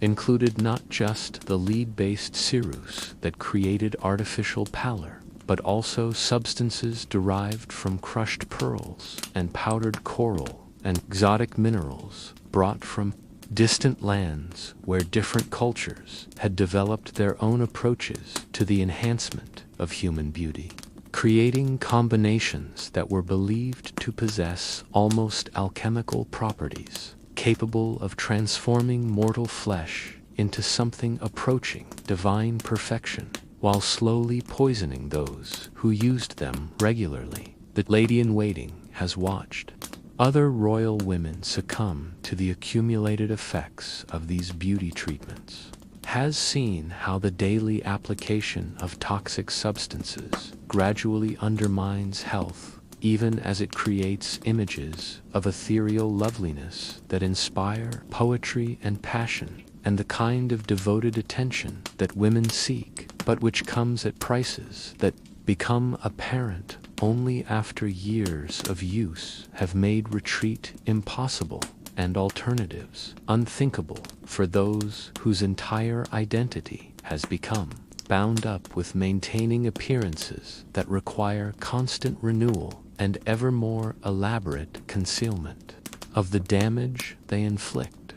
included not just the lead-based ceruse that created artificial pallor, but also substances derived from crushed pearls and powdered coral and exotic minerals brought from distant lands where different cultures had developed their own approaches to the enhancement of human beauty, creating combinations that were believed to possess almost alchemical properties, capable of transforming mortal flesh into something approaching divine perfection, while slowly poisoning those who used them regularly. The lady-in-waiting has watched other royal women succumb to the accumulated effects of these beauty treatments, has seen how the daily application of toxic substances gradually undermines health, even as it creates images of ethereal loveliness that inspire poetry and passion, and the kind of devoted attention that women seek, but which comes at prices that become apparent only after years of use have made retreat impossible and alternatives unthinkable for those whose entire identity has become bound up with maintaining appearances that require constant renewal and ever more elaborate concealment of the damage they inflict.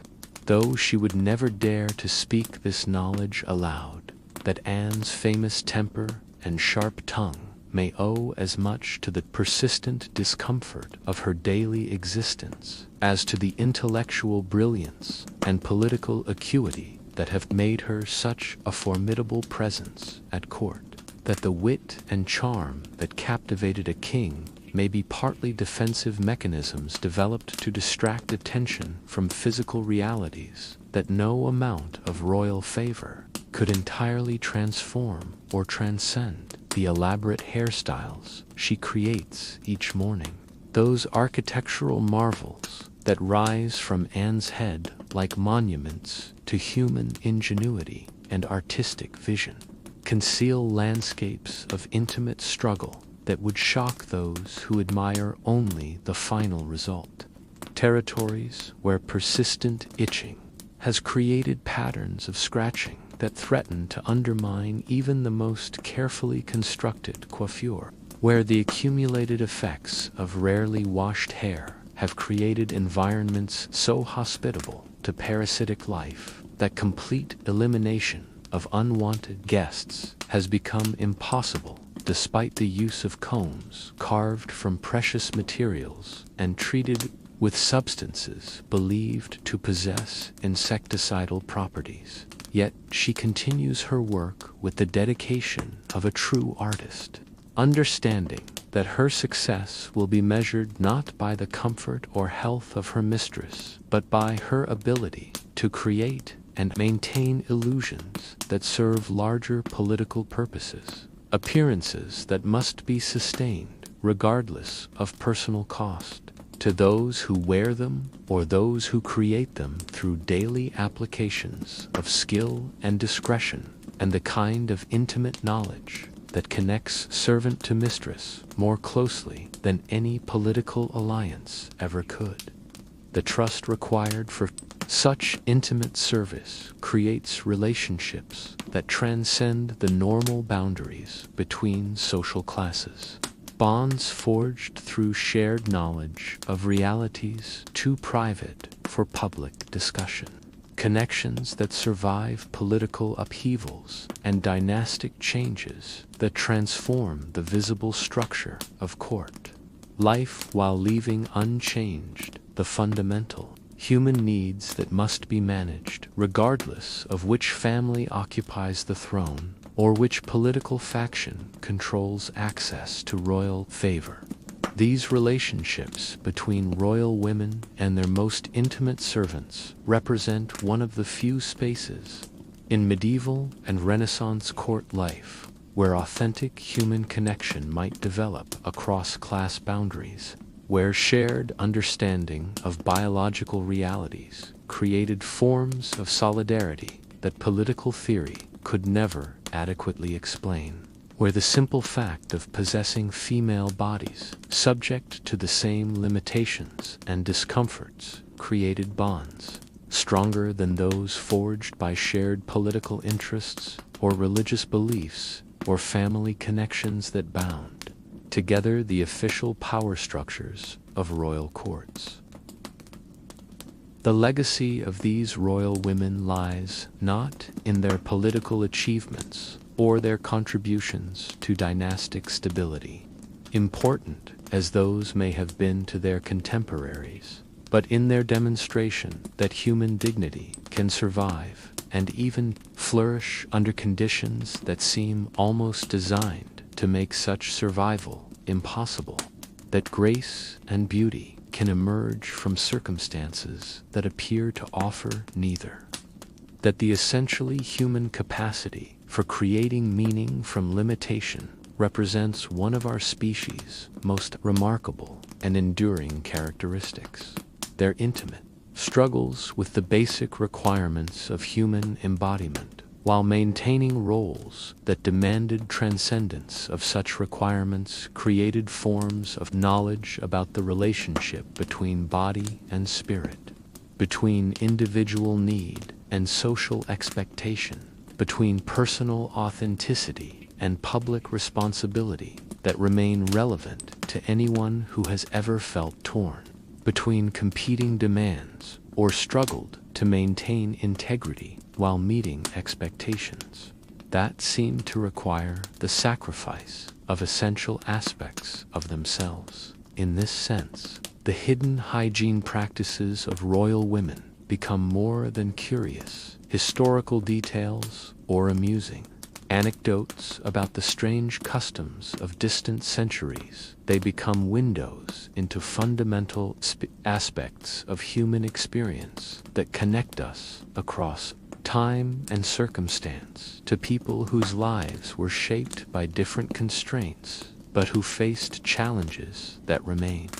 Though she would never dare to speak this knowledge aloud, that Anne's famous temper and sharp tongue may owe as much to the persistent discomfort of her daily existence as to the intellectual brilliance and political acuity that have made her such a formidable presence at court, that the wit and charm that captivated a king may be partly defensive mechanisms developed to distract attention from physical realities that no amount of royal favor could entirely transform or transcend the elaborate hairstyles she creates each morning. Those architectural marvels that rise from Anne's head like monuments to human ingenuity and artistic vision conceal landscapes of intimate struggle that would shock those who admire only the final result. Territories where persistent itching has created patterns of scratching that threaten to undermine even the most carefully constructed coiffure, where the accumulated effects of rarely washed hair have created environments so hospitable to parasitic life that complete elimination of unwanted guests has become impossible despite the use of combs carved from precious materials and treated with substances believed to possess insecticidal properties. Yet she continues her work with the dedication of a true artist, understanding that her success will be measured not by the comfort or health of her mistress, but by her ability to create and maintain illusions that serve larger political purposes, appearances that must be sustained regardless of personal cost. To those who wear them or those who create them through daily applications of skill and discretion, and the kind of intimate knowledge that connects servant to mistress more closely than any political alliance ever could. The trust required for such intimate service creates relationships that transcend the normal boundaries between social classes. Bonds forged through shared knowledge of realities too private for public discussion. Connections that survive political upheavals and dynastic changes that transform the visible structure of court. Life while leaving unchanged the fundamental human needs that must be managed regardless of which family occupies the throne or which political faction controls access to royal favor. These relationships between royal women and their most intimate servants represent one of the few spaces in medieval and Renaissance court life where authentic human connection might develop across class boundaries, where shared understanding of biological realities created forms of solidarity that political theory could never adequately explain, where the simple fact of possessing female bodies subject to the same limitations and discomforts created bonds stronger than those forged by shared political interests or religious beliefs or family connections that bound together the official power structures of royal courts. The legacy of these royal women lies not in their political achievements or their contributions to dynastic stability, important as those may have been to their contemporaries, but in their demonstration that human dignity can survive and even flourish under conditions that seem almost designed to make such survival impossible, that grace and beauty can emerge from circumstances that appear to offer neither. that the essentially human capacity for creating meaning from limitation represents one of our species' most remarkable and enduring characteristics. Their intimate struggles with the basic requirements of human embodiment, while maintaining roles that demanded transcendence of such requirements, created forms of knowledge about the relationship between body and spirit, between individual need and social expectation, between personal authenticity and public responsibility, that remain relevant to anyone who has ever felt torn between competing demands or struggled to maintain integrity while meeting expectations that seem to require the sacrifice of essential aspects of themselves. In this sense, the hidden hygiene practices of royal women become more than curious historical details or amusing anecdotes about the strange customs of distant centuries. They become windows into fundamental aspects of human experience that connect us across time and circumstance to people whose lives were shaped by different constraints, but who faced challenges that remain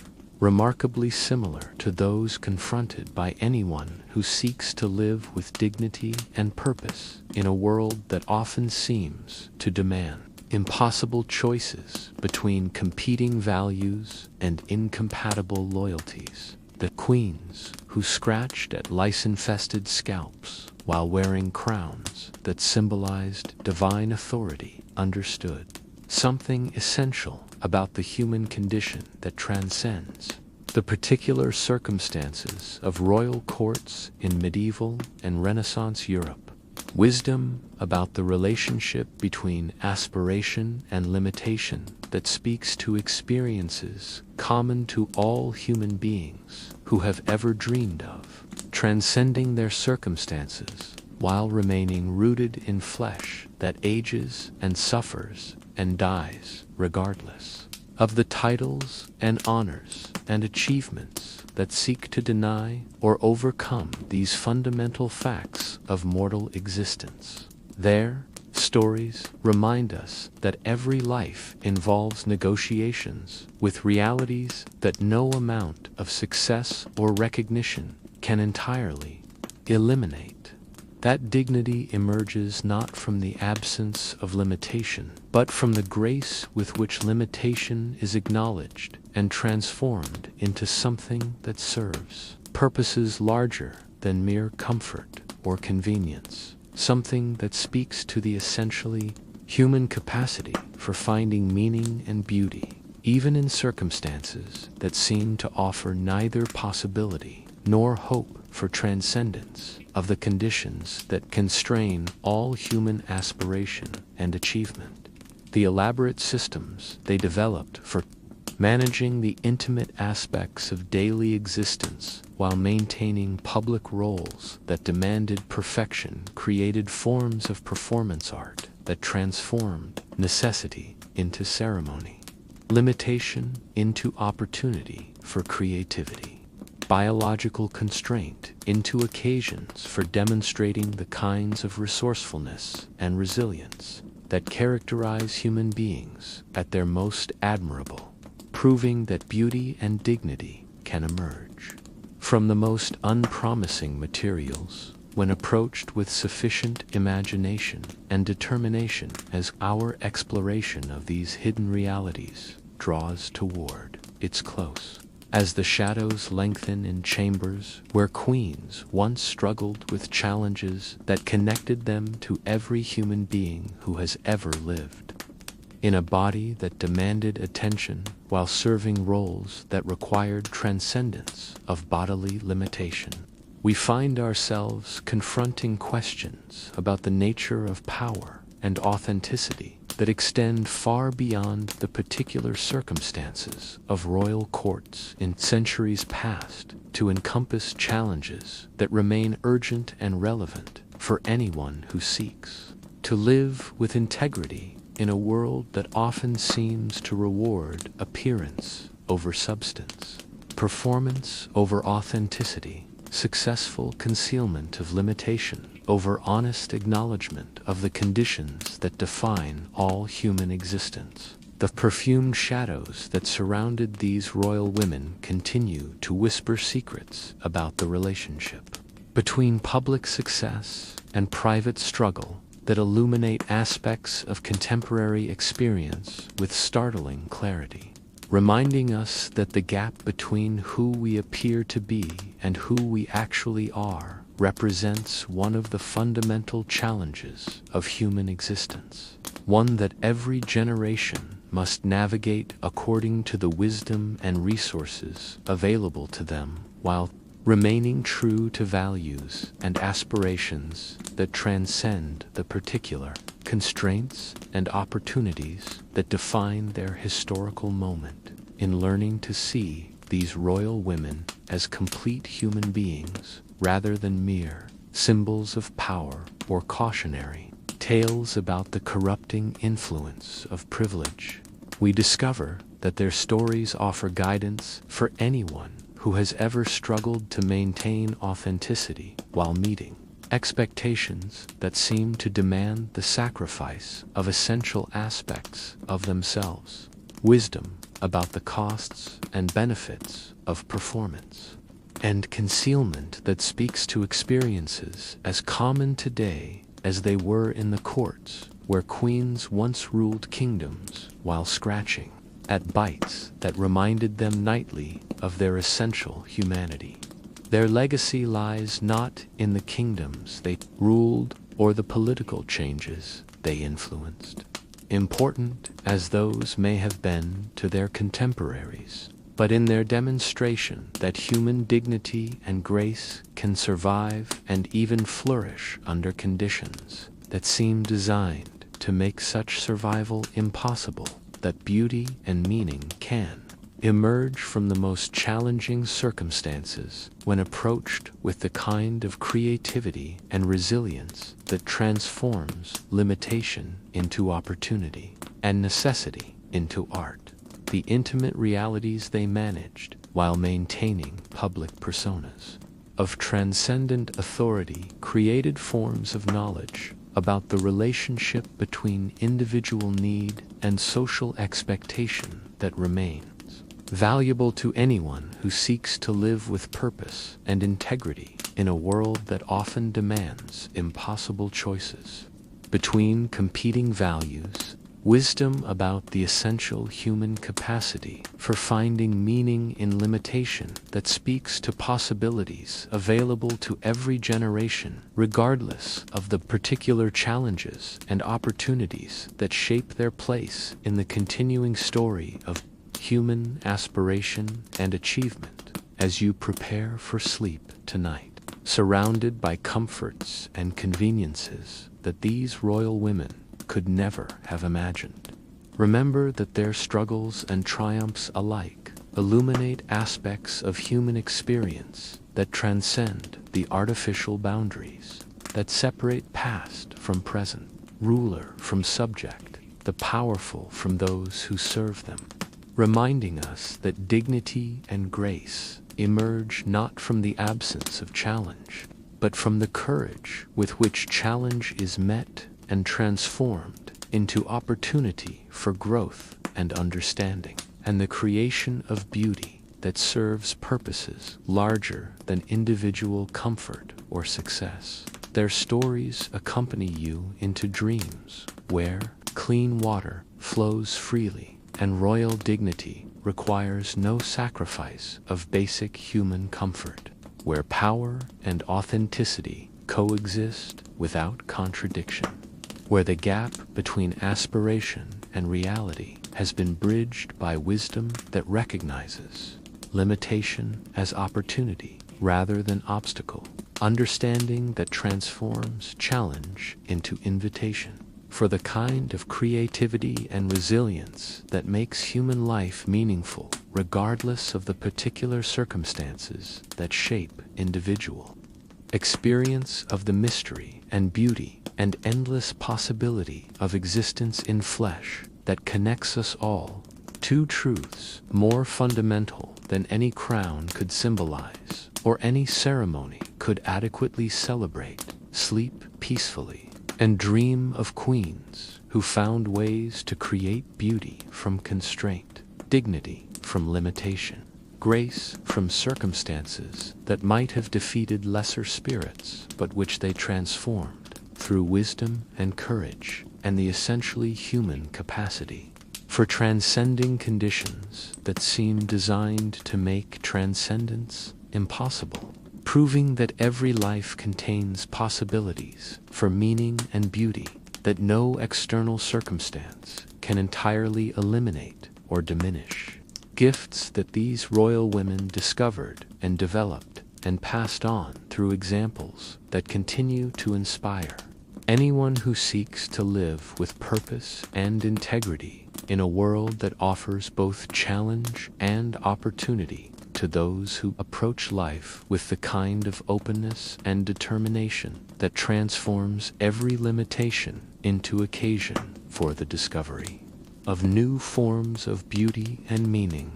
remarkably similar to those confronted by anyone who seeks to live with dignity and purpose in a world that often seems to demand impossible choices between competing values and incompatible loyalties. The queens who scratched at lice-infested scalps while wearing crowns that symbolized divine authority understood something essential about the human condition that transcends the particular circumstances of royal courts in medieval and Renaissance Europe. Wisdom about the relationship between aspiration and limitation that speaks to experiences common to all human beings who have ever dreamed of transcending their circumstances while remaining rooted in flesh that ages and suffers and dies regardless of the titles and honors and achievements that seek to deny or overcome these fundamental facts of mortal existence. Their stories remind us that every life involves negotiations with realities that no amount of success or recognition can entirely eliminate. That dignity emerges not from the absence of limitation, but from the grace with which limitation is acknowledged and transformed into something that serves purposes larger than mere comfort or convenience, something that speaks to the essentially human capacity for finding meaning and beauty, even in circumstances that seem to offer neither possibility nor hope for transcendence of the conditions that constrain all human aspiration and achievement. The elaborate systems they developed for managing the intimate aspects of daily existence while maintaining public roles that demanded perfection created forms of performance art that transformed necessity into ceremony, limitation into opportunity for creativity, biological constraint into occasions for demonstrating the kinds of resourcefulness and resilience that characterize human beings at their most admirable, proving that beauty and dignity can emerge from the most unpromising materials when approached with sufficient imagination and determination as our exploration of these hidden realities draws toward its close. As the shadows lengthen in chambers where queens once struggled with challenges that connected them to every human being who has ever lived, in a body that demanded attention while serving roles that required transcendence of bodily limitation, we find ourselves confronting questions about the nature of power and authenticity that extend far beyond the particular circumstances of royal courts in centuries past to encompass challenges that remain urgent and relevant for anyone who seeks to live with integrity in a world that often seems to reward appearance over substance, performance over authenticity, successful concealment of limitation over honest acknowledgement of the conditions that define all human existence. The perfumed shadows that surrounded these royal women continue to whisper secrets about the relationship between public success and private struggle that illuminate aspects of contemporary experience with startling clarity, reminding us that the gap between who we appear to be and who we actually are represents one of the fundamental challenges of human existence, one that every generation must navigate according to the wisdom and resources available to them, while remaining true to values and aspirations that transcend the particular constraints and opportunities that define their historical moment. In learning to see these royal women as complete human beings rather than mere symbols of power or cautionary tales about the corrupting influence of privilege, we discover that their stories offer guidance for anyone who has ever struggled to maintain authenticity while meeting expectations that seem to demand the sacrifice of essential aspects of themselves, wisdom about the costs and benefits of performance, and concealment that speaks to experiences as common today as they were in the courts where queens once ruled kingdoms while scratching at bites that reminded them nightly of their essential humanity. Their legacy lies not in the kingdoms they ruled or the political changes they influenced, important as those may have been to their contemporaries, but in their demonstration that human dignity and grace can survive and even flourish under conditions that seem designed to make such survival impossible, that beauty and meaning can emerge from the most challenging circumstances when approached with the kind of creativity and resilience that transforms limitation into opportunity and necessity into art. The intimate realities they managed while maintaining public personas of transcendent authority created forms of knowledge about the relationship between individual need and social expectation that remains valuable to anyone who seeks to live with purpose and integrity in a world that often demands impossible choices between competing values. Wisdom about the essential human capacity for finding meaning in limitation that speaks to possibilities available to every generation, regardless of the particular challenges and opportunities that shape their place in the continuing story of human aspiration and achievement. As you prepare for sleep tonight, surrounded by comforts and conveniences that these royal women could never have imagined, remember that their struggles and triumphs alike illuminate aspects of human experience that transcend the artificial boundaries that separate past from present, ruler from subject, the powerful from those who serve them, reminding us that dignity and grace emerge not from the absence of challenge, but from the courage with which challenge is met and transformed into opportunity for growth and understanding, and the creation of beauty that serves purposes larger than individual comfort or success. Their stories accompany you into dreams where clean water flows freely and royal dignity requires no sacrifice of basic human comfort, where power and authenticity coexist without contradiction, where the gap between aspiration and reality has been bridged by wisdom that recognizes limitation as opportunity rather than obstacle, understanding that transforms challenge into invitation, for the kind of creativity and resilience that makes human life meaningful regardless of the particular circumstances that shape individual experience of the mystery and beauty and endless possibility of existence in flesh that connects us all. Two truths more fundamental than any crown could symbolize or any ceremony could adequately celebrate. sleep peacefully, and dream of queens who found ways to create beauty from constraint, dignity from limitation, grace from circumstances that might have defeated lesser spirits, but which they transformed through wisdom and courage and the essentially human capacity for transcending conditions that seem designed to make transcendence impossible, proving that every life contains possibilities for meaning and beauty that no external circumstance can entirely eliminate or diminish. Gifts that these royal women discovered and developed and passed on through examples that continue to inspire anyone who seeks to live with purpose and integrity in a world that offers both challenge and opportunity to those who approach life with the kind of openness and determination that transforms every limitation into occasion for the discovery of new forms of beauty and meaning.